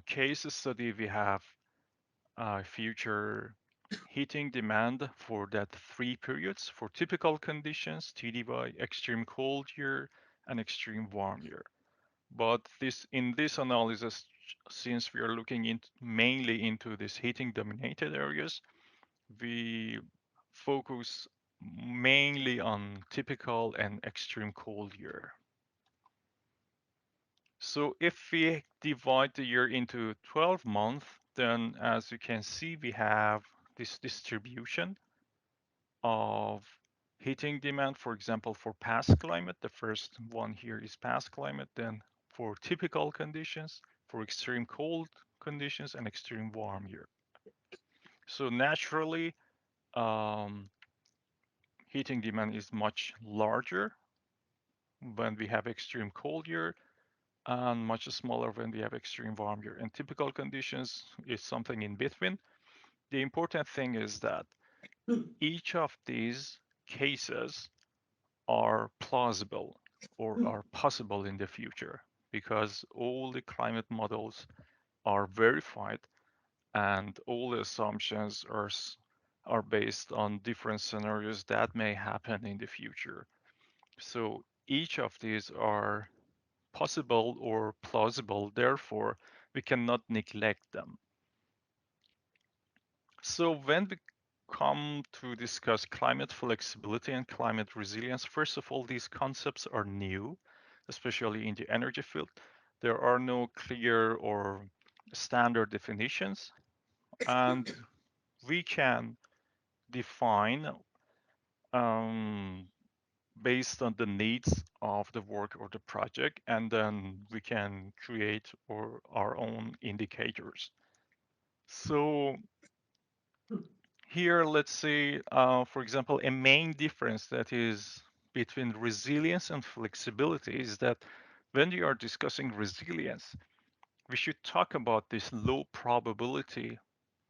case study, we have future heating demand for that 3 periods for typical conditions, TDY, extreme cold year, and extreme warm year. But in this analysis, since we are looking mainly into these heating dominated areas, we focus mainly on typical and extreme cold year. So if we divide the year into 12 months, then as you can see, we have this distribution of heating demand, for example, for past climate. The first one here is past climate. Then for typical conditions, for extreme cold conditions and extreme warm year. So naturally, heating demand is much larger when we have extreme cold year and much smaller when we have extreme warm year. And typical conditions is something in between. The important thing is that each of these cases are plausible or are possible in the future because all the climate models are verified and all the assumptions are based on different scenarios that may happen in the future. So each of these are possible or plausible, therefore we cannot neglect them. So when we come to discuss climate flexibility and climate resilience, first of all, these concepts are new, especially in the energy field. There are no clear or standard definitions, and we can define based on the needs of the work or the project, and then we can create our own indicators. So here, let's say, for example, a main difference that is between resilience and flexibility is that when we are discussing resilience, we should talk about this low probability,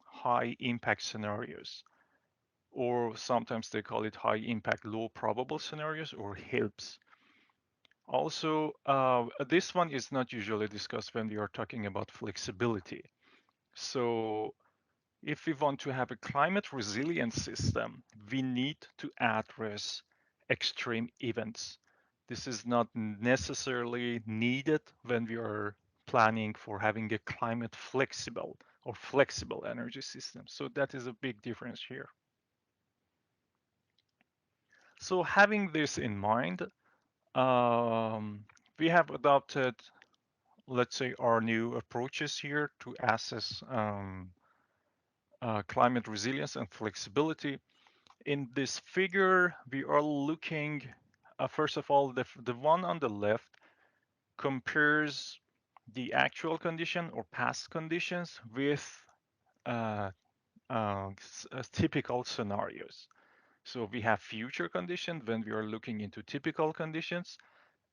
high impact scenarios, or sometimes they call it high impact, low probable scenarios, or HILPS. Also, this one is not usually discussed when we are talking about flexibility. So if we want to have a climate resilient system, we need to address extreme events. This is not necessarily needed when we are planning for having a climate flexible or flexible energy system. So that is a big difference here. So having this in mind, we have adopted, let's say, our new approaches here to assess climate resilience and flexibility. In this figure, we are looking, first of all, the one on the left compares the actual condition or past conditions with typical scenarios. So we have future conditions when we are looking into typical conditions.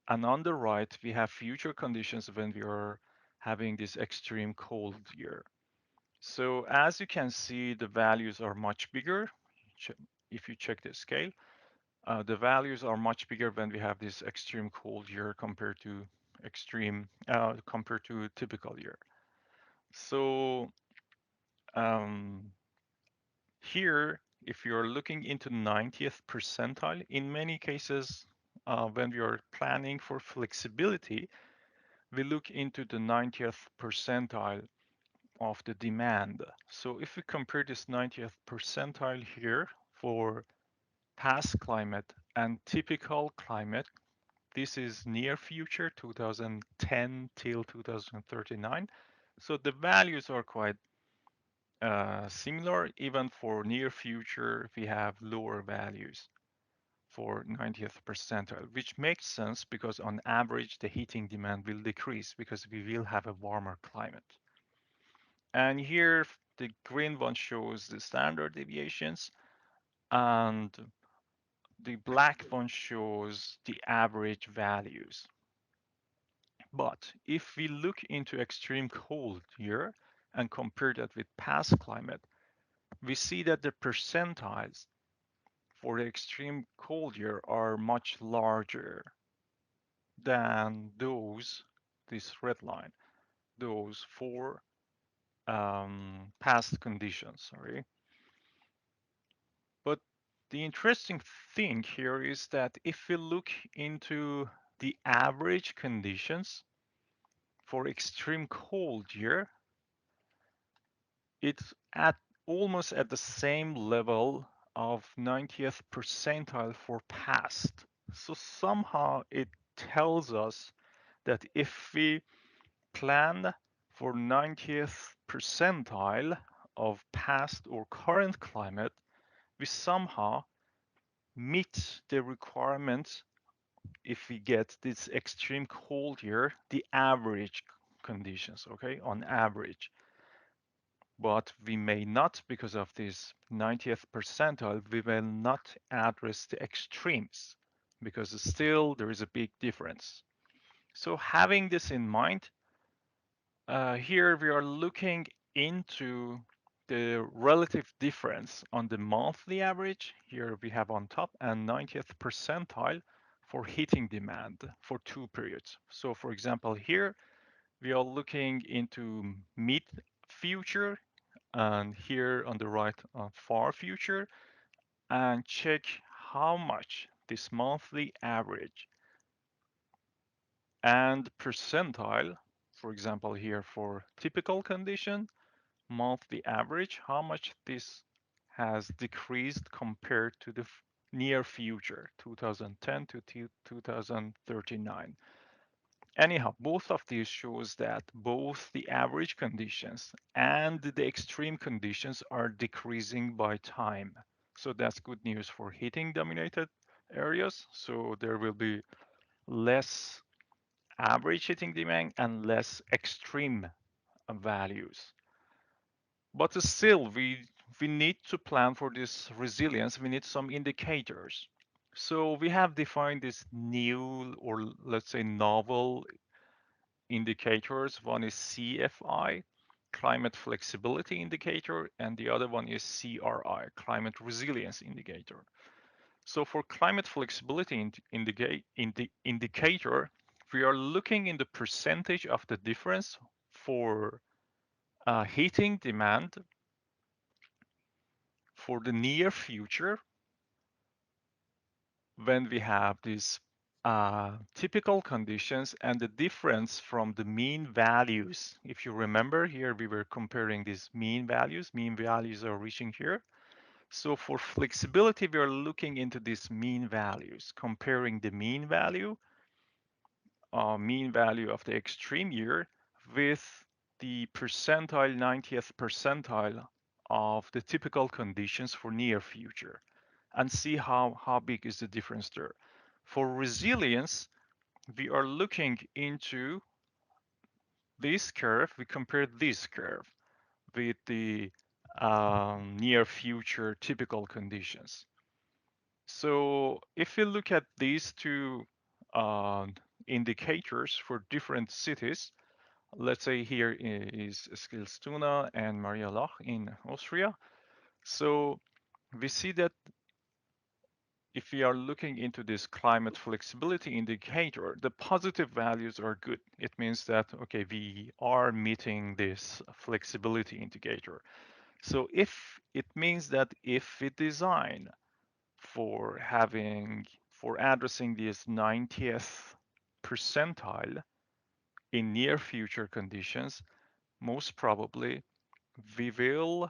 And on the right, we have future conditions when we are having this extreme cold year. So as you can see, the values are much bigger. If you check the scale, the values are much bigger when we have this extreme cold year compared to typical year. So here, if you're looking into 90th percentile, in many cases, when we are planning for flexibility, we look into the 90th percentile of the demand. So if we compare this 90th percentile here for past climate and typical climate, this is near future, 2010 till 2039. So the values are quite similar. Even for near future, we have lower values for 90th percentile, which makes sense because on average, the heating demand will decrease because we will have a warmer climate. And here, the green one shows the standard deviations, and the black one shows the average values. But if we look into extreme cold year and compare that with past climate, we see that the percentiles for the extreme cold year are much larger than those, this red line, those for past conditions, sorry. But the interesting thing here is that if we look into the average conditions for extreme cold year, it's at almost at the same level of 90th percentile for past. So somehow it tells us that if we plan for 90th percentile of past or current climate, we somehow meet the requirements if we get this extreme cold year, the average conditions, okay, on average. But we may not, because of this 90th percentile, we will not address the extremes because still there is a big difference. So having this in mind, here we are looking into the relative difference on the monthly average. Here we have on top and 90th percentile for heating demand for 2 periods. So for example, here we are looking into mid future and here on the right far future and check how much this monthly average and percentile, for example here for typical condition, monthly average, how much this has decreased compared to the near future, 2010 to 2039. Anyhow, both of these shows that both the average conditions and the extreme conditions are decreasing by time. So that's good news for heating dominated areas. So there will be less average heating demand and less extreme values. But still, we need to plan for this resilience. We need some indicators. So we have defined this new or let's say novel indicators. One is CFI, Climate Flexibility Indicator, and the other one is CRI, Climate Resilience Indicator. So for climate flexibility indicator, we are looking in the percentage of the difference for heating demand for the near future when we have these typical conditions and the difference from the mean values. If you remember here, we were comparing these mean values. Mean values are reaching here. So for flexibility, we are looking into these mean values, comparing the mean value of the extreme year with the percentile 90th percentile of the typical conditions for near future and see how big is the difference there. For resilience, we are looking into this curve. We compare this curve with the near future typical conditions. So if you look at these two indicators for different cities, let's say here is Eskilstuna and Maria Loch in Austria. So we see that if we are looking into this climate flexibility indicator, the positive values are good. It means that, okay, we are meeting this flexibility indicator. So if it means that if we design for addressing this 90th percentile in near future conditions, most probably we will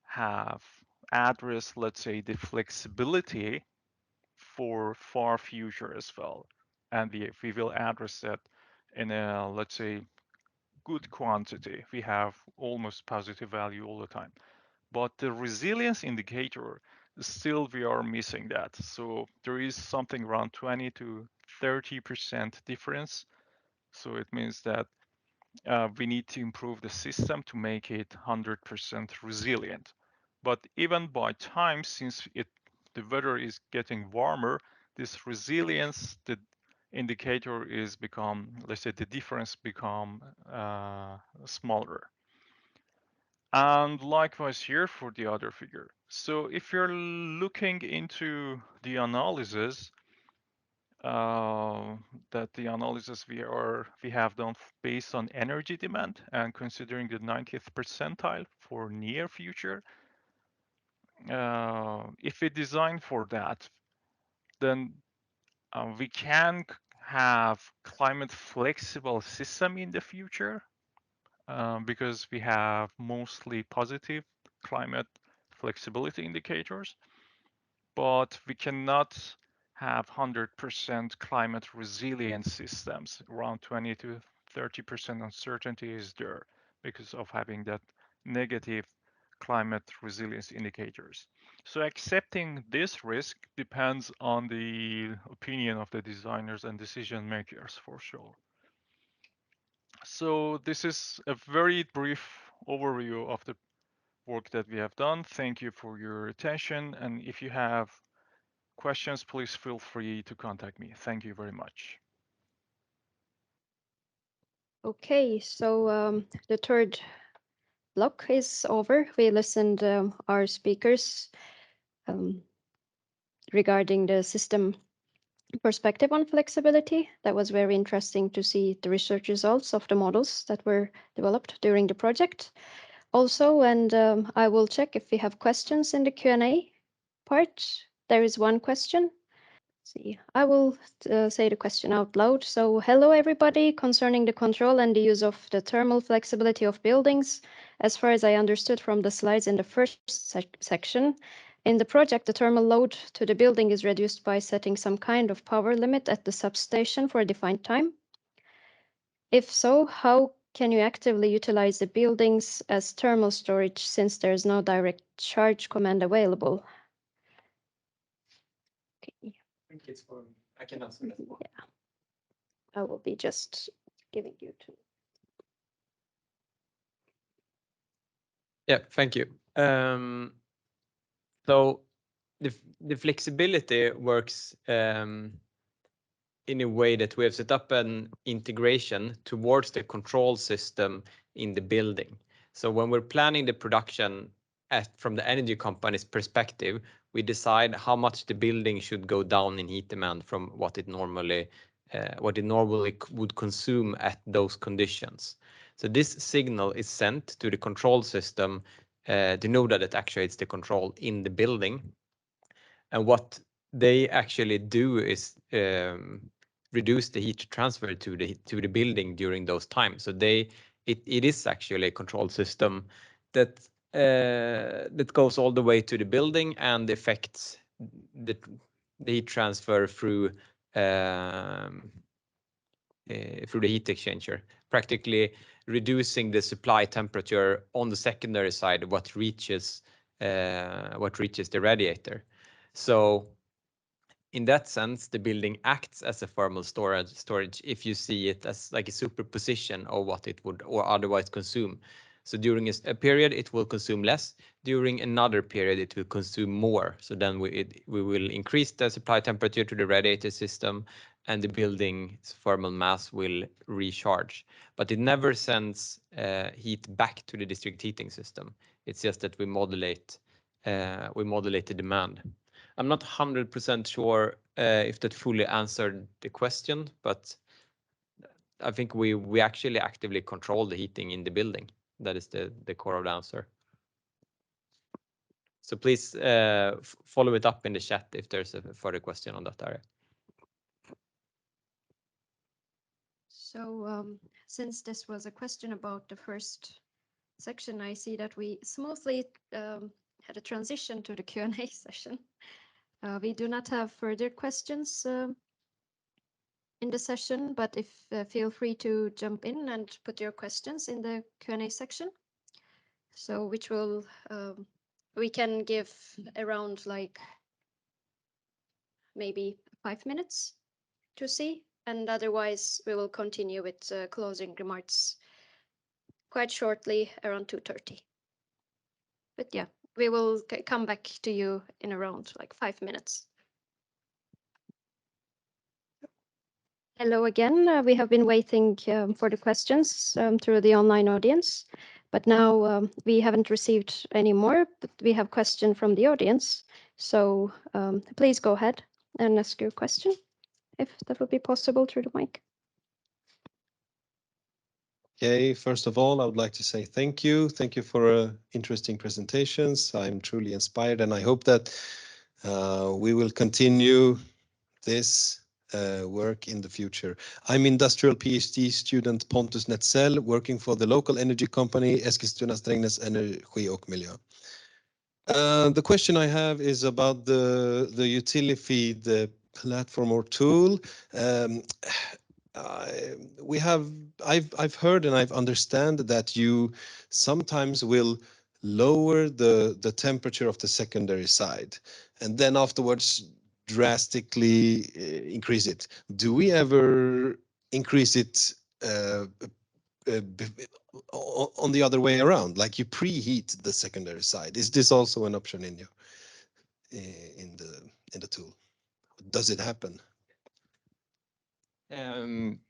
have address, let's say, the flexibility for far future as well. And we will address that in a, let's say, good quantity. We have almost positive value all the time. But the resilience indicator, still we are missing that. So there is something around 20 to 30% difference. So it means that we need to improve the system to make it 100% resilient. But even by time, since the weather is getting warmer, this resilience, the indicator is become, let's say the difference become smaller. And likewise here for the other figure. So if you're looking into the analysis, that the analysis we have done based on energy demand and considering the 90th percentile for near future, if we design for that, then we can have climate flexible system in the future because we have mostly positive climate flexibility indicators, but we cannot have 100% climate resilient systems. Around 20 to 30% uncertainty is there because of having that negative climate resilience indicators. So accepting this risk depends on the opinion of the designers and decision makers for sure. So this is a very brief overview of the work that we have done. Thank you for your attention. And if you have questions, please feel free to contact me. Thank you very much. Okay, so the third block is over. We listened our speakers regarding the system perspective on flexibility. That was very interesting to see the research results of the models that were developed during the project. Also, and I will check if we have questions in the Q&A part. There is one question. See, I will say the question out loud. So, hello everybody, concerning the control and the use of the thermal flexibility of buildings. As far as I understood from the slides in the first section, in the project, the thermal load to the building is reduced by setting some kind of power limit at the substation for a defined time. If so, how can you actively utilize the buildings as thermal storage since there's no direct charge command available? Okay. I think it's for, I can answer that one. Yeah. I will be just giving you two. Yeah, thank you. So the flexibility works in a way that we have set up an integration towards the control system in the building. So when we're planning the production from the energy company's perspective, we decide how much the building should go down in heat demand from what it normally would consume at those conditions. So this signal is sent to the control system to know that it actuates the control in the building. And what they actually do is reduce the heat transfer to the building during those times. So it is actually a control system that goes all the way to the building and affects the heat transfer through the heat exchanger, practically reducing the supply temperature on the secondary side, what reaches the radiator. So in that sense, the building acts as a thermal storage if you see it as like a superposition of what it would or otherwise consume. So during a period, it will consume less. During another period, it will consume more. So then we will increase the supply temperature to the radiator system, and the building's thermal mass will recharge. But it never sends heat back to the district heating system. It's just that we modulate the demand. I'm not 100% sure if that fully answered the question, but I think we actually actively control the heating in the building. That is the core of the answer. So please follow it up in the chat if there's a further question on that area. So since this was a question about the first section, I see that we smoothly had a transition to the Q&A session. We do not have further questions in the session, but if feel free to jump in and put your questions in the Q&A section. So which will we can give around like maybe 5 minutes to see, and otherwise we will continue with closing remarks quite shortly around 2:30. But yeah, we will come back to you in around like 5 minutes. Hello again. We have been waiting for the questions through the online audience, but now we haven't received any more, but we have question from the audience. So please go ahead and ask your question, if that would be possible through the mic. Okay, first of all, I would like to say thank you. Thank you for interesting presentations. I'm truly inspired, and I hope that we will continue this work in the future. I'm industrial PhD student Pontus Netzell, working for the local energy company Eskilstuna-Strängnäs Energi och Miljö. The question I have is about the utility feed platform or tool. I've heard and I've understand that you sometimes will lower the temperature of the secondary side and then afterwards drastically increase it. Do we ever increase it on the other way around, like you preheat the secondary side? Is this also an option in your in the tool? Does it happen?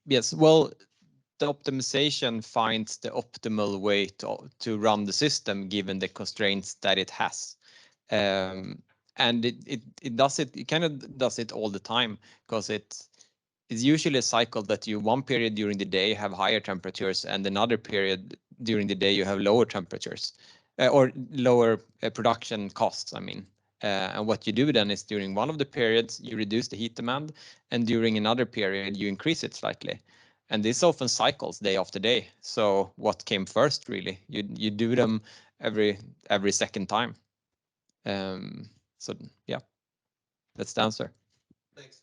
Yes, well, the optimization finds the optimal way to run the system given the constraints that it has. And it does it, it kind of does it all the time, because it's usually a cycle that you one period during the day have higher temperatures and another period during the day you have lower temperatures or lower production costs, I mean. And what you do then is during one of the periods you reduce the heat demand, and during another period you increase it slightly. And this often cycles day after day. So what came first, really? You do them every second time. So yeah, that's the answer. Thanks.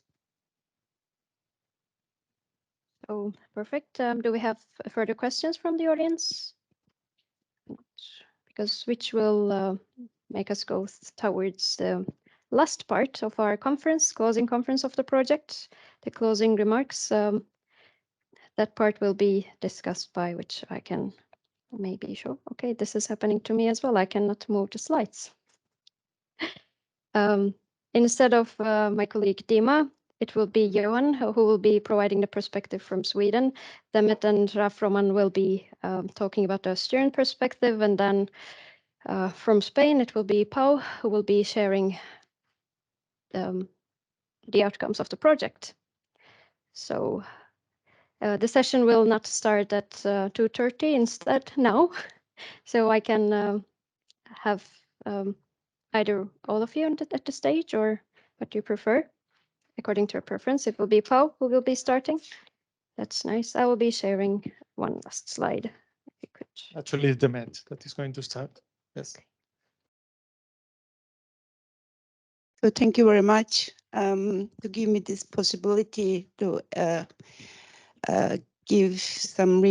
Oh, perfect. Do we have further questions from the audience? Because which will make us go towards the last part of our conference, closing conference of the project, the closing remarks. That part will be discussed by which I can maybe show. Okay, this is happening to me as well. I cannot move the slides. Instead of my colleague Dima, it will be Johan who will be providing the perspective from Sweden. Demet and Raf Roman will be talking about the Austrian perspective, and then from Spain it will be Pau who will be sharing the outcomes of the project. So the session will not start at 2:30 instead now. So I can have either all of you at the stage, or what you prefer. According to your preference, it will be Pau who will be starting. That's nice. I will be sharing one last slide. If you could. Actually, it's Demet that is going to start. Yes. So thank you very much to give me this possibility to give some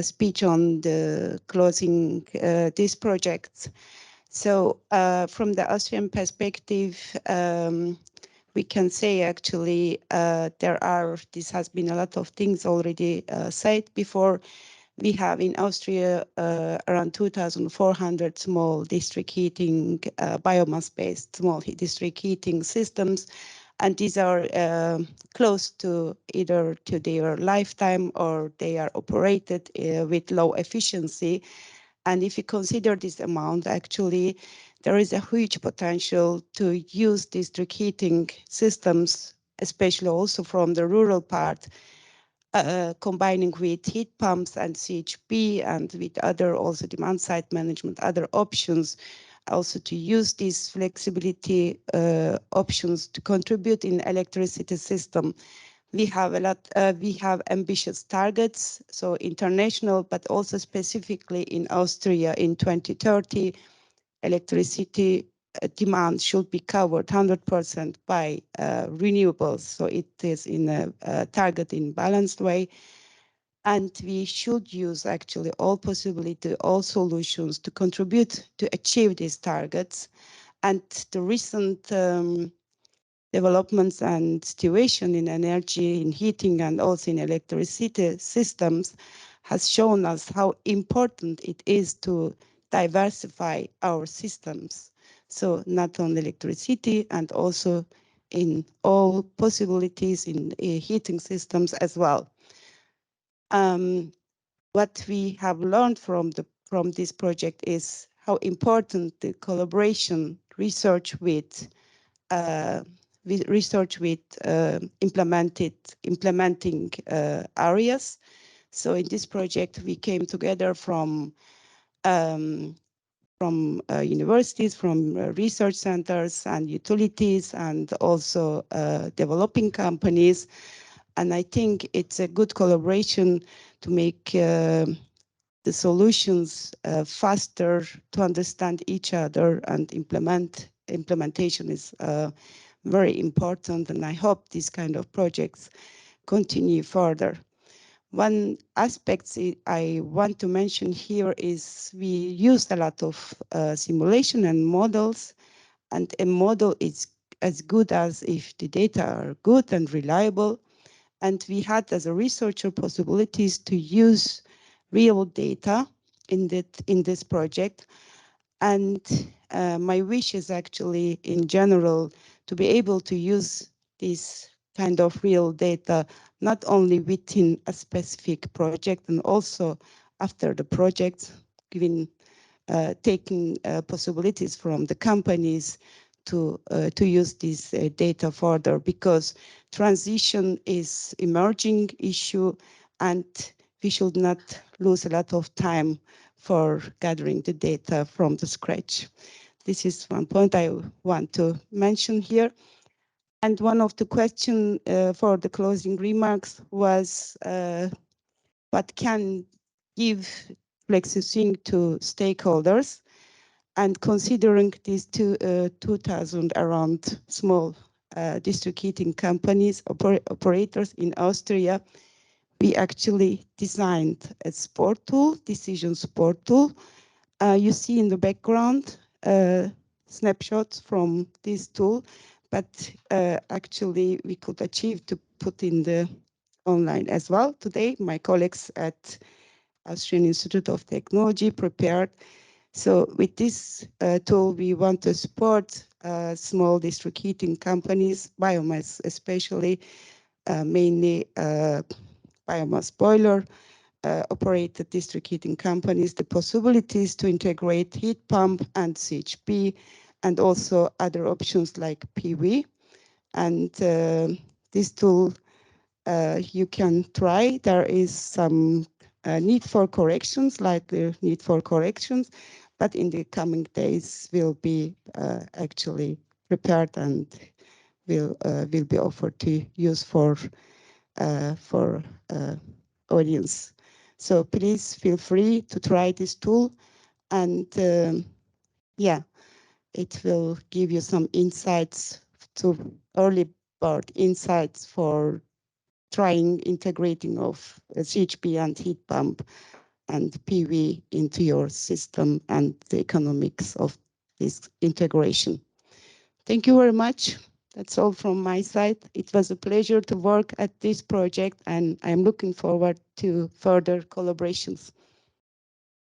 speech on the closing this project. So from the Austrian perspective, we can say actually this has been a lot of things already said before. We have in Austria around 2,400 small district heating, biomass-based small district heating systems. And these are close to either to their lifetime or they are operated with low efficiency. And if you consider this amount, actually, there is a huge potential to use district heating systems, especially also from the rural part, combining with heat pumps and CHP and with other also demand side management, other options, also to use these flexibility options to contribute in electricity system. We have we have ambitious targets, so international, but also specifically in Austria in 2030, electricity demand should be covered 100% by renewables. So it is in a target in balanced way. And we should use actually all possibility, all solutions to contribute to achieve these targets. And the recent developments and situation in energy, in heating, and also in electricity systems has shown us how important it is to diversify our systems. So not only electricity and also in all possibilities in heating systems as well. What we have learned from this project is how important the collaboration research with implementing areas. So in this project, we came together from universities, from research centers and utilities, and also developing companies. And I think it's a good collaboration to make the solutions faster, to understand each other, and implementation is very important. And I hope these kind of projects continue further. One aspect I want to mention here is we used a lot of simulation and models, and a model is as good as if the data are good and reliable. And we had as a researcher possibilities to use real data in this project. And my wish is actually in general to be able to use this kind of real data, not only within a specific project and also after the project, taking possibilities from the companies to use this data further, because transition is emerging issue and we should not lose a lot of time for gathering the data from the scratch. This is one point I want to mention here. And one of the questions for the closing remarks was what can give Flexi-Sync to stakeholders? And considering these 2,000 around small district heating companies, operators in Austria, we actually designed a support tool, decision support tool. You see in the background snapshots from this tool, but actually we could achieve to put in the online as well. Today, my colleagues at Austrian Institute of Technology prepared. So with this tool, we want to support small district heating companies, biomass especially, mainly biomass boiler, operated district heating companies, the possibilities to integrate heat pump and CHP, and also other options like PV. And this tool you can try. There is some need for corrections, likely need for corrections, but in the coming days will be actually prepared and will be offered to use for audience. So please feel free to try this tool, and yeah, it will give you some insights to early bird insights for trying integrating of CHP and heat pump and PV into your system and the economics of this integration. Thank you very much. That's all from my side. It was a pleasure to work at this project, and I'm looking forward to further collaborations.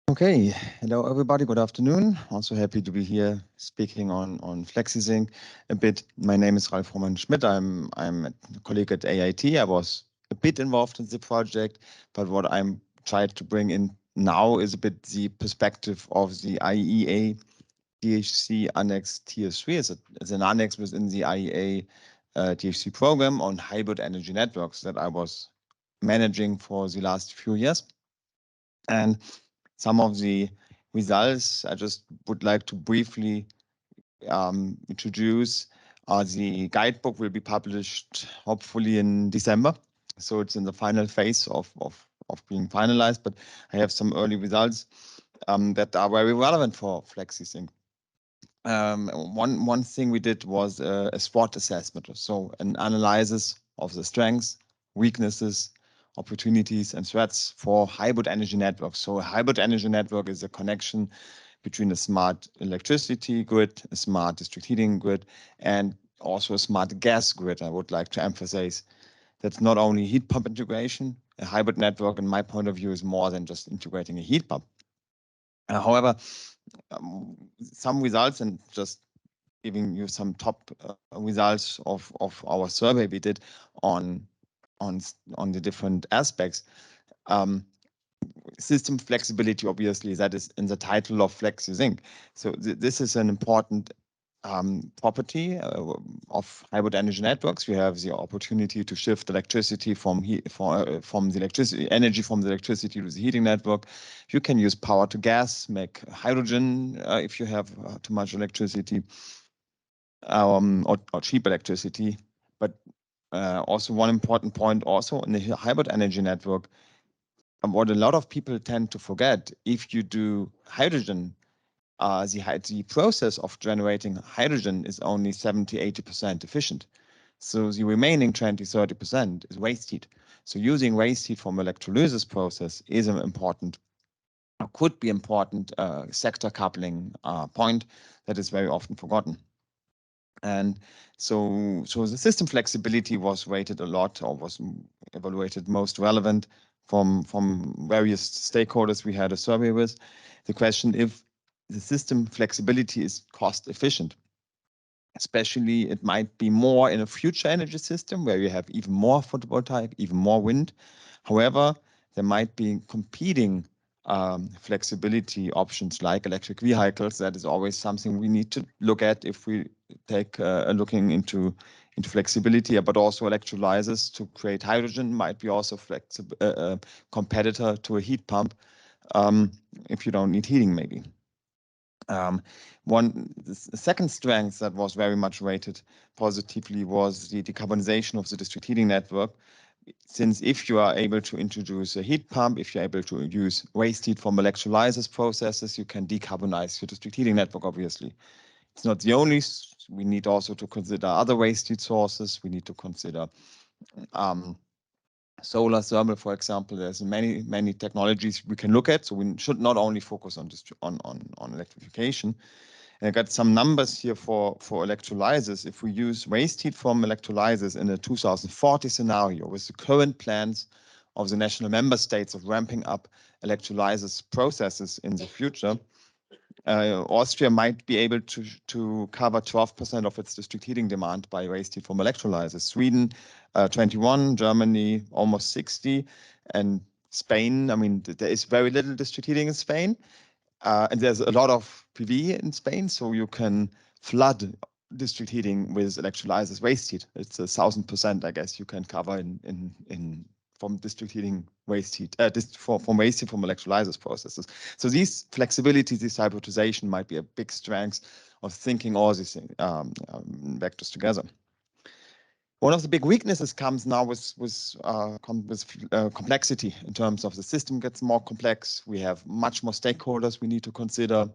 Okay, hello everybody, good afternoon. Also happy to be here speaking on Flexi-Sync a bit. My name is Ralf Roman-Schmidt. I'm a colleague at AIT. I was a bit involved in the project, but what I'm trying to bring in now is a bit the perspective of the IEA DHC Annex Tier 3. It's an annex within the IEA DHC program on hybrid energy networks that I was managing for the last few years. And some of the results I just would like to briefly introduce. The guidebook will be published hopefully in December. So it's in the final phase of being finalized, but I have some early results that are very relevant for Flexi-Sync. One thing we did was a SWOT assessment, so an analysis of the strengths, weaknesses, opportunities, and threats for hybrid energy networks. So a hybrid energy network is a connection between a smart electricity grid, a smart district heating grid, and also a smart gas grid. I would like to emphasize that's not only heat pump integration. A hybrid network, in my point of view, is more than just integrating a heat pump. However, some results, and just giving you some top results of our survey we did on the different aspects. System flexibility, obviously, that is in the title of Flexi-Sync. So this is an important property of hybrid energy networks. You have the opportunity to shift electricity from the energy from the electricity to the heating network. You can use power to gas, make hydrogen if you have too much electricity, or cheap electricity. But also one important point also in the hybrid energy network, what a lot of people tend to forget, if you do hydrogen, the process of generating hydrogen is only 70–80% efficient. So the remaining 20–30% is waste heat. So using waste heat from electrolysis process is an important, or could be important, sector coupling point that is very often forgotten. And so the system flexibility was rated a lot, or was evaluated most relevant from various stakeholders we had a survey with. The question if the system flexibility is cost efficient. Especially, it might be more in a future energy system where you have even more photovoltaic, even more wind. However, there might be competing flexibility options like electric vehicles. That is always something we need to look at if we take looking into flexibility, but also electrolyzers to create hydrogen might be also flexible competitor to a heat pump if you don't need heating maybe. The second strength that was very much rated positively was the decarbonization of the district heating network. Since if you are able to introduce a heat pump, if you're able to use waste heat from electrolyzers processes, you can decarbonize your district heating network, obviously. It's not the only, we need also to consider other waste heat sources. We need to consider solar thermal, for example. There's many technologies we can look at. So we should not only focus on electrification. And I got some numbers here for electrolyzers. If we use waste heat from electrolyzers in a 2040 scenario with the current plans of the national member states of ramping up electrolyzers processes in the future, Austria might be able to cover 12% of its district heating demand by waste heat from electrolyzers. Sweden, 21, Germany, almost 60, and Spain, I mean, there is very little district heating in Spain. And there's a lot of PV in Spain, so you can flood district heating with electrolyzers waste heat. It's 1,000%, I guess, you can cover in from district heating waste heat, from waste heat from electrolyzers processes. So these flexibilities, this hybridization might be a big strength of thinking all these vectors together. One of the big weaknesses comes now with complexity in terms of the system gets more complex. We have much more stakeholders we need to consider.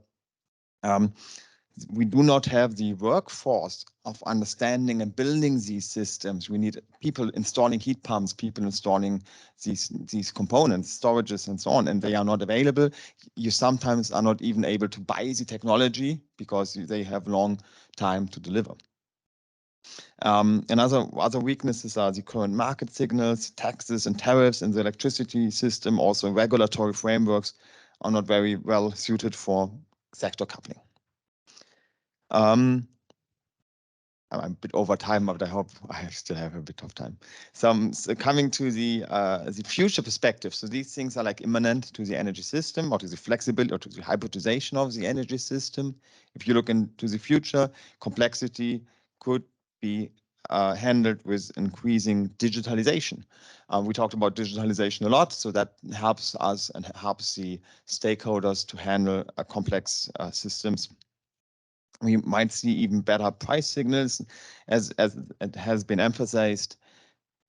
We do not have the workforce of understanding and building these systems. We need people installing heat pumps, people installing these components, storages, and so on, and they are not available. You sometimes are not even able to buy the technology because they have long time to deliver. And other weaknesses are the current market signals, taxes and tariffs in the electricity system. Also, regulatory frameworks are not very well suited for sector coupling. I'm a bit over time, but I hope I still have a bit of time. So coming to the future perspective. So these things are like immanent to the energy system, or to the flexibility, or to the hybridization of the energy system. If you look into the future, complexity could be handled with increasing digitalization. We talked about digitalization a lot, so that helps us and helps the stakeholders to handle complex systems. We might see even better price signals, as it has been emphasized.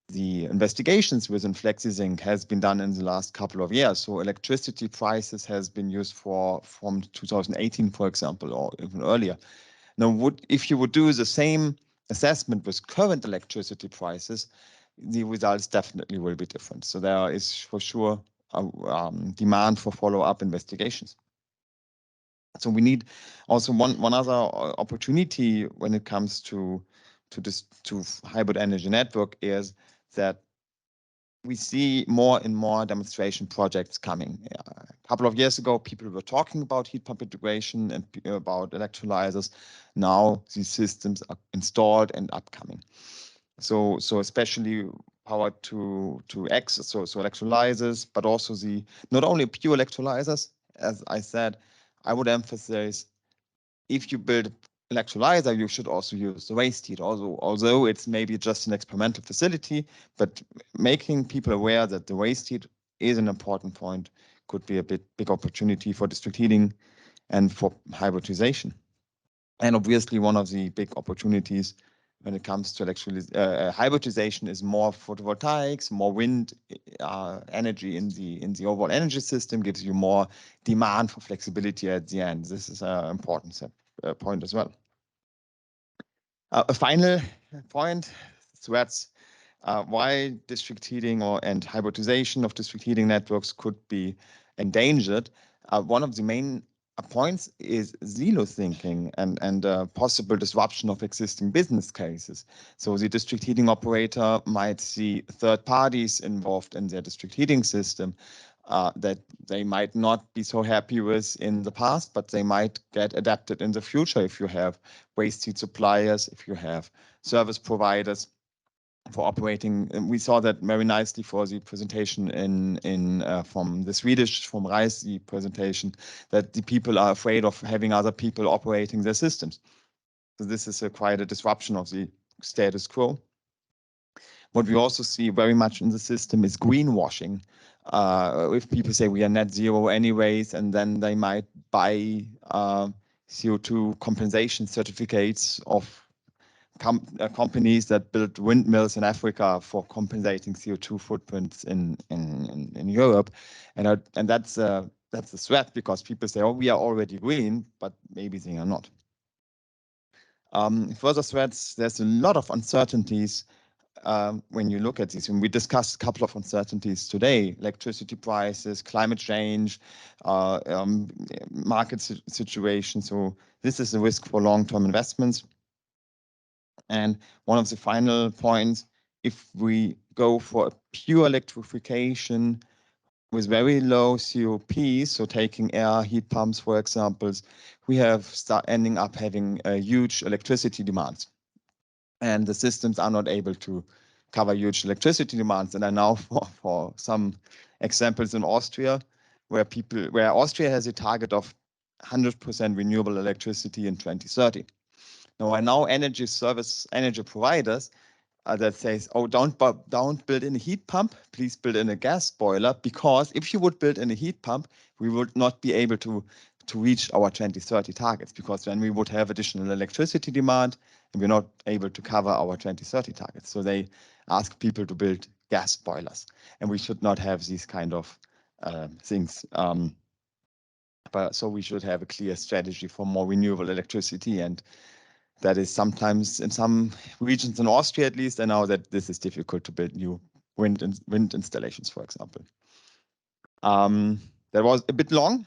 The investigations within Flexi-Sync has been done in the last couple of years. So electricity prices has been used from 2018, for example, or even earlier. Now, if you would do the same assessment with current electricity prices, the results definitely will be different. So there is for sure a demand for follow-up investigations. So we need also one other opportunity when it comes to hybrid energy network is that we see more and more demonstration projects coming. A couple of years ago, people were talking about heat pump integration and about electrolyzers. Now these systems are installed and upcoming. So especially powered to X, so electrolyzers, but also not only pure electrolyzers, as I said. I would emphasize, if you build electrolyzer, you should also use the waste heat. Although it's maybe just an experimental facility, but making people aware that the waste heat is an important point could be a big opportunity for district heating and for hybridization. And obviously, one of the big opportunities when it comes to hybridization is more photovoltaics, more wind energy in the overall energy system, gives you more demand for flexibility at the end. This is an important point as well. A final point, so that's why district heating and hybridization of district heating networks could be endangered. One of the main points is silo thinking and possible disruption of existing business cases. So the district heating operator might see third parties involved in their district heating system that they might not be so happy with in the past, but they might get adapted in the future if you have waste heat suppliers, if you have service providers for operating. And we saw that very nicely for the presentation from the Swedish, from Reis, the presentation, that the people are afraid of having other people operating their systems. So this is quite a disruption of the status quo. What we also see very much in the system is greenwashing. If people say we are net zero anyways, and then they might buy CO2 compensation certificates of companies that build windmills in Africa for compensating CO2 footprints in Europe, and that's a threat because people say, oh, we are already green, but maybe they are not. Further threats, there's a lot of uncertainties when you look at these. And we discussed a couple of uncertainties today: electricity prices, climate change, market situation. So this is a risk for long-term investments. And one of the final points, if we go for a pure electrification with very low COP, so taking air heat pumps, for examples, we have ending up having huge electricity demands. And the systems are not able to cover huge electricity demands. And I now for some examples in Austria, where Austria has a target of 100% renewable electricity in 2030. Now energy providers that says, oh, don't build in a heat pump, please build in a gas boiler, because if you would build in a heat pump, we would not be able to reach our 2030 targets, because then we would have additional electricity demand and we're not able to cover our 2030 targets. So they ask people to build gas boilers, and we should not have these kind of things. So we should have a clear strategy for more renewable electricity, and that is sometimes in some regions in Austria, at least, I know that this is difficult to build new wind installations, for example. That was a bit long,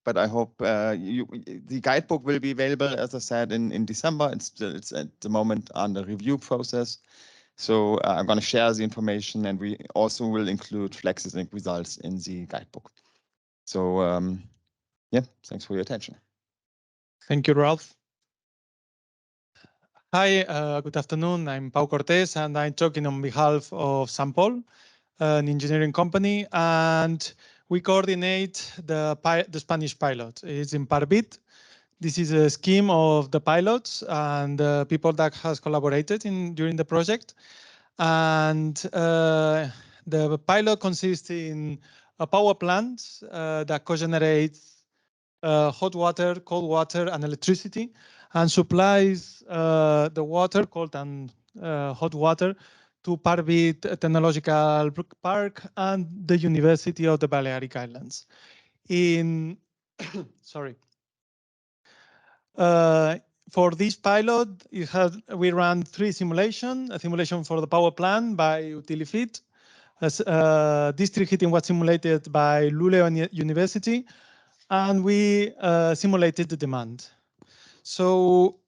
but I hope the guidebook will be available, as I said, in December. It's at the moment under review process. So I'm going to share the information, and we also will include Flexi-Sync results in the guidebook. So yeah, thanks for your attention. Thank you, Ralph. Hi, good afternoon. I'm Pau Cortés, and I'm talking on behalf of Sampol, an engineering company, and we coordinate the Spanish pilot. It's in Parbit. This is a scheme of the pilots and the people that has collaborated during the project. And the pilot consists in a power plant that co-generates hot water, cold water, and electricity, and supplies the water, cold and hot water, to Parbit Technological Park and the University of the Balearic Islands. For this pilot, we ran 3 simulations: a simulation for the power plant by Utilifit, district heating was simulated by Luleå University, and we simulated the demand. So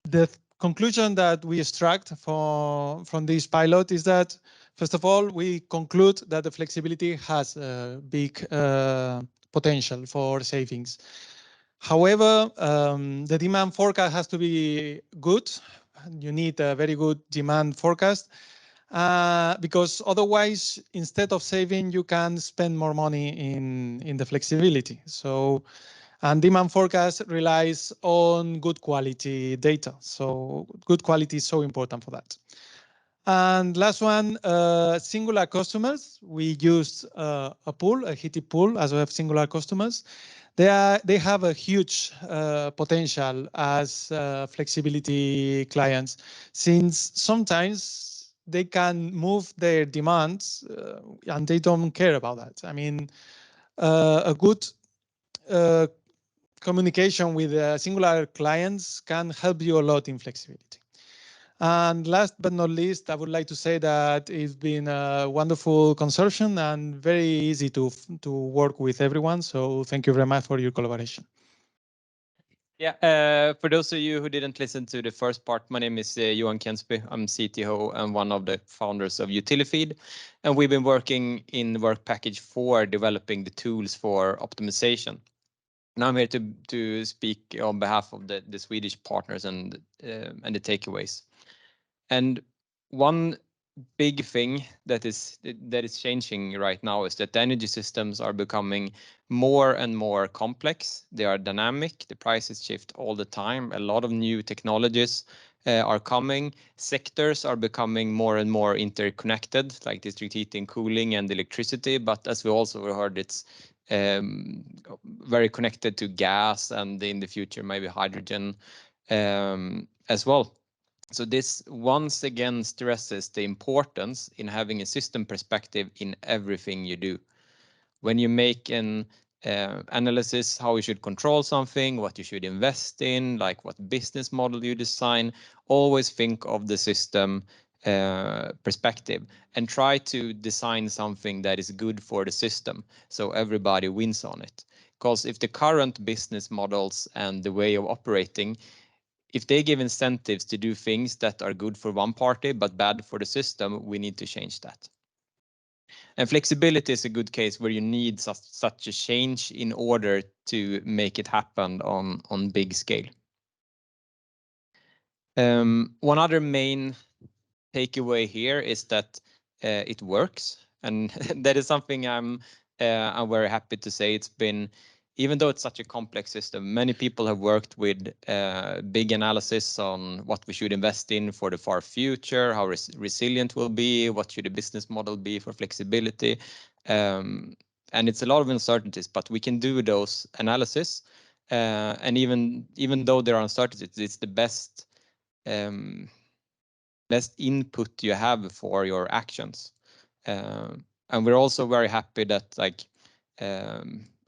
the conclusion that we extract from this pilot is that, first of all, we conclude that the flexibility has a big potential for savings. However, the demand forecast has to be good. You need a very good demand forecast because otherwise, instead of saving, you can spend more money in the flexibility. So, and demand forecast relies on good quality data. So good quality is so important for that. And last one, singular customers. We used a pool, a heated pool, as we have singular customers. They have a huge potential as flexibility clients, since sometimes they can move their demands and they don't care about that. I mean, a good communication with singular clients can help you a lot in flexibility. And last but not least, I would like to say that it's been a wonderful consortium and very easy to work with everyone. So thank you very much for your collaboration. Yeah, for those of you who didn't listen to the first part, my name is Johan Kensby. I'm CTO and one of the founders of Utilifeed. And we've been working in Work Package 4, developing the tools for optimization. Now I'm here to speak on behalf of the Swedish partners and the takeaways. And one big thing that is changing right now is that the energy systems are becoming more and more complex. They are dynamic. The prices shift all the time. A lot of new technologies are coming. Sectors are becoming more and more interconnected, like district heating, cooling, and electricity. But as we also heard, it's very connected to gas and in the future maybe hydrogen as well. So this once again stresses the importance in having a system perspective in everything you do. When you make an analysis, how you should control something, what you should invest in, like what business model you design, always think of the system perspective and try to design something that is good for the system so everybody wins on it. Because if the current business models and the way of operating, if they give incentives to do things that are good for one party but bad for the system, we need to change that. And flexibility is a good case where you need such a change in order to make it happen on big scale. One other main takeaway here is that it works, and that is something I'm very happy to say. It's been, even though it's such a complex system, many people have worked with big analysis on what we should invest in for the far future, how resilient we'll be, what should the business model be for flexibility. And it's a lot of uncertainties, but we can do those analysis. And even though there are uncertainties, it's the best input you have for your actions. And we're also very happy that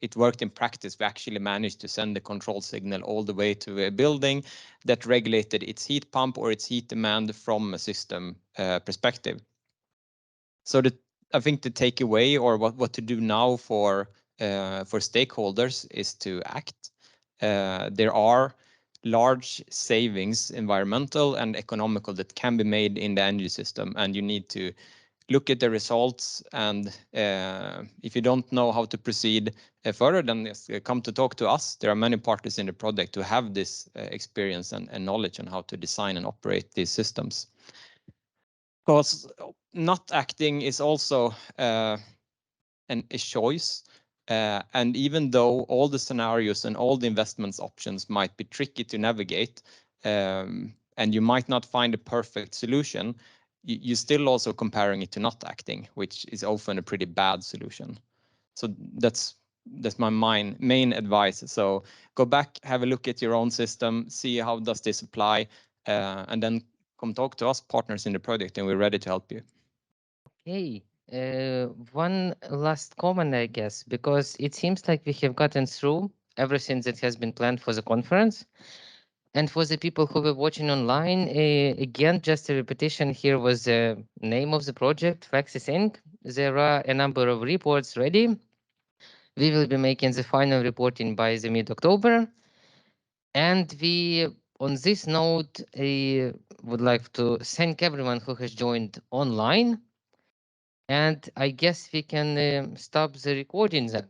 it worked in practice. We actually managed to send the control signal all the way to a building that regulated its heat pump or its heat demand from a system perspective. So I think the takeaway or what to do now for stakeholders is to act. There are large savings, environmental and economical, that can be made in the energy system, and you need to look at the results. And if you don't know how to proceed further, then just come to talk to us. There are many parties in the project who have this experience and knowledge on how to design and operate these systems. Because not acting is also a choice. And even though all the scenarios and all the investments options might be tricky to navigate, and you might not find a perfect solution, you're still also comparing it to not acting, which is often a pretty bad solution. So that's my main advice. So go back, have a look at your own system, see how does this apply, and then come talk to us partners in the project, and we're ready to help you. Okay. One last comment, I guess, because it seems like we have gotten through everything that has been planned for the conference. And for the people who were watching online, again, just a repetition, here was the name of the project, Flexi-Sync. There are a number of reports ready. We will be making the final reporting by the mid-October. And we, on this note, would like to thank everyone who has joined online. And I guess we can stop the recording then.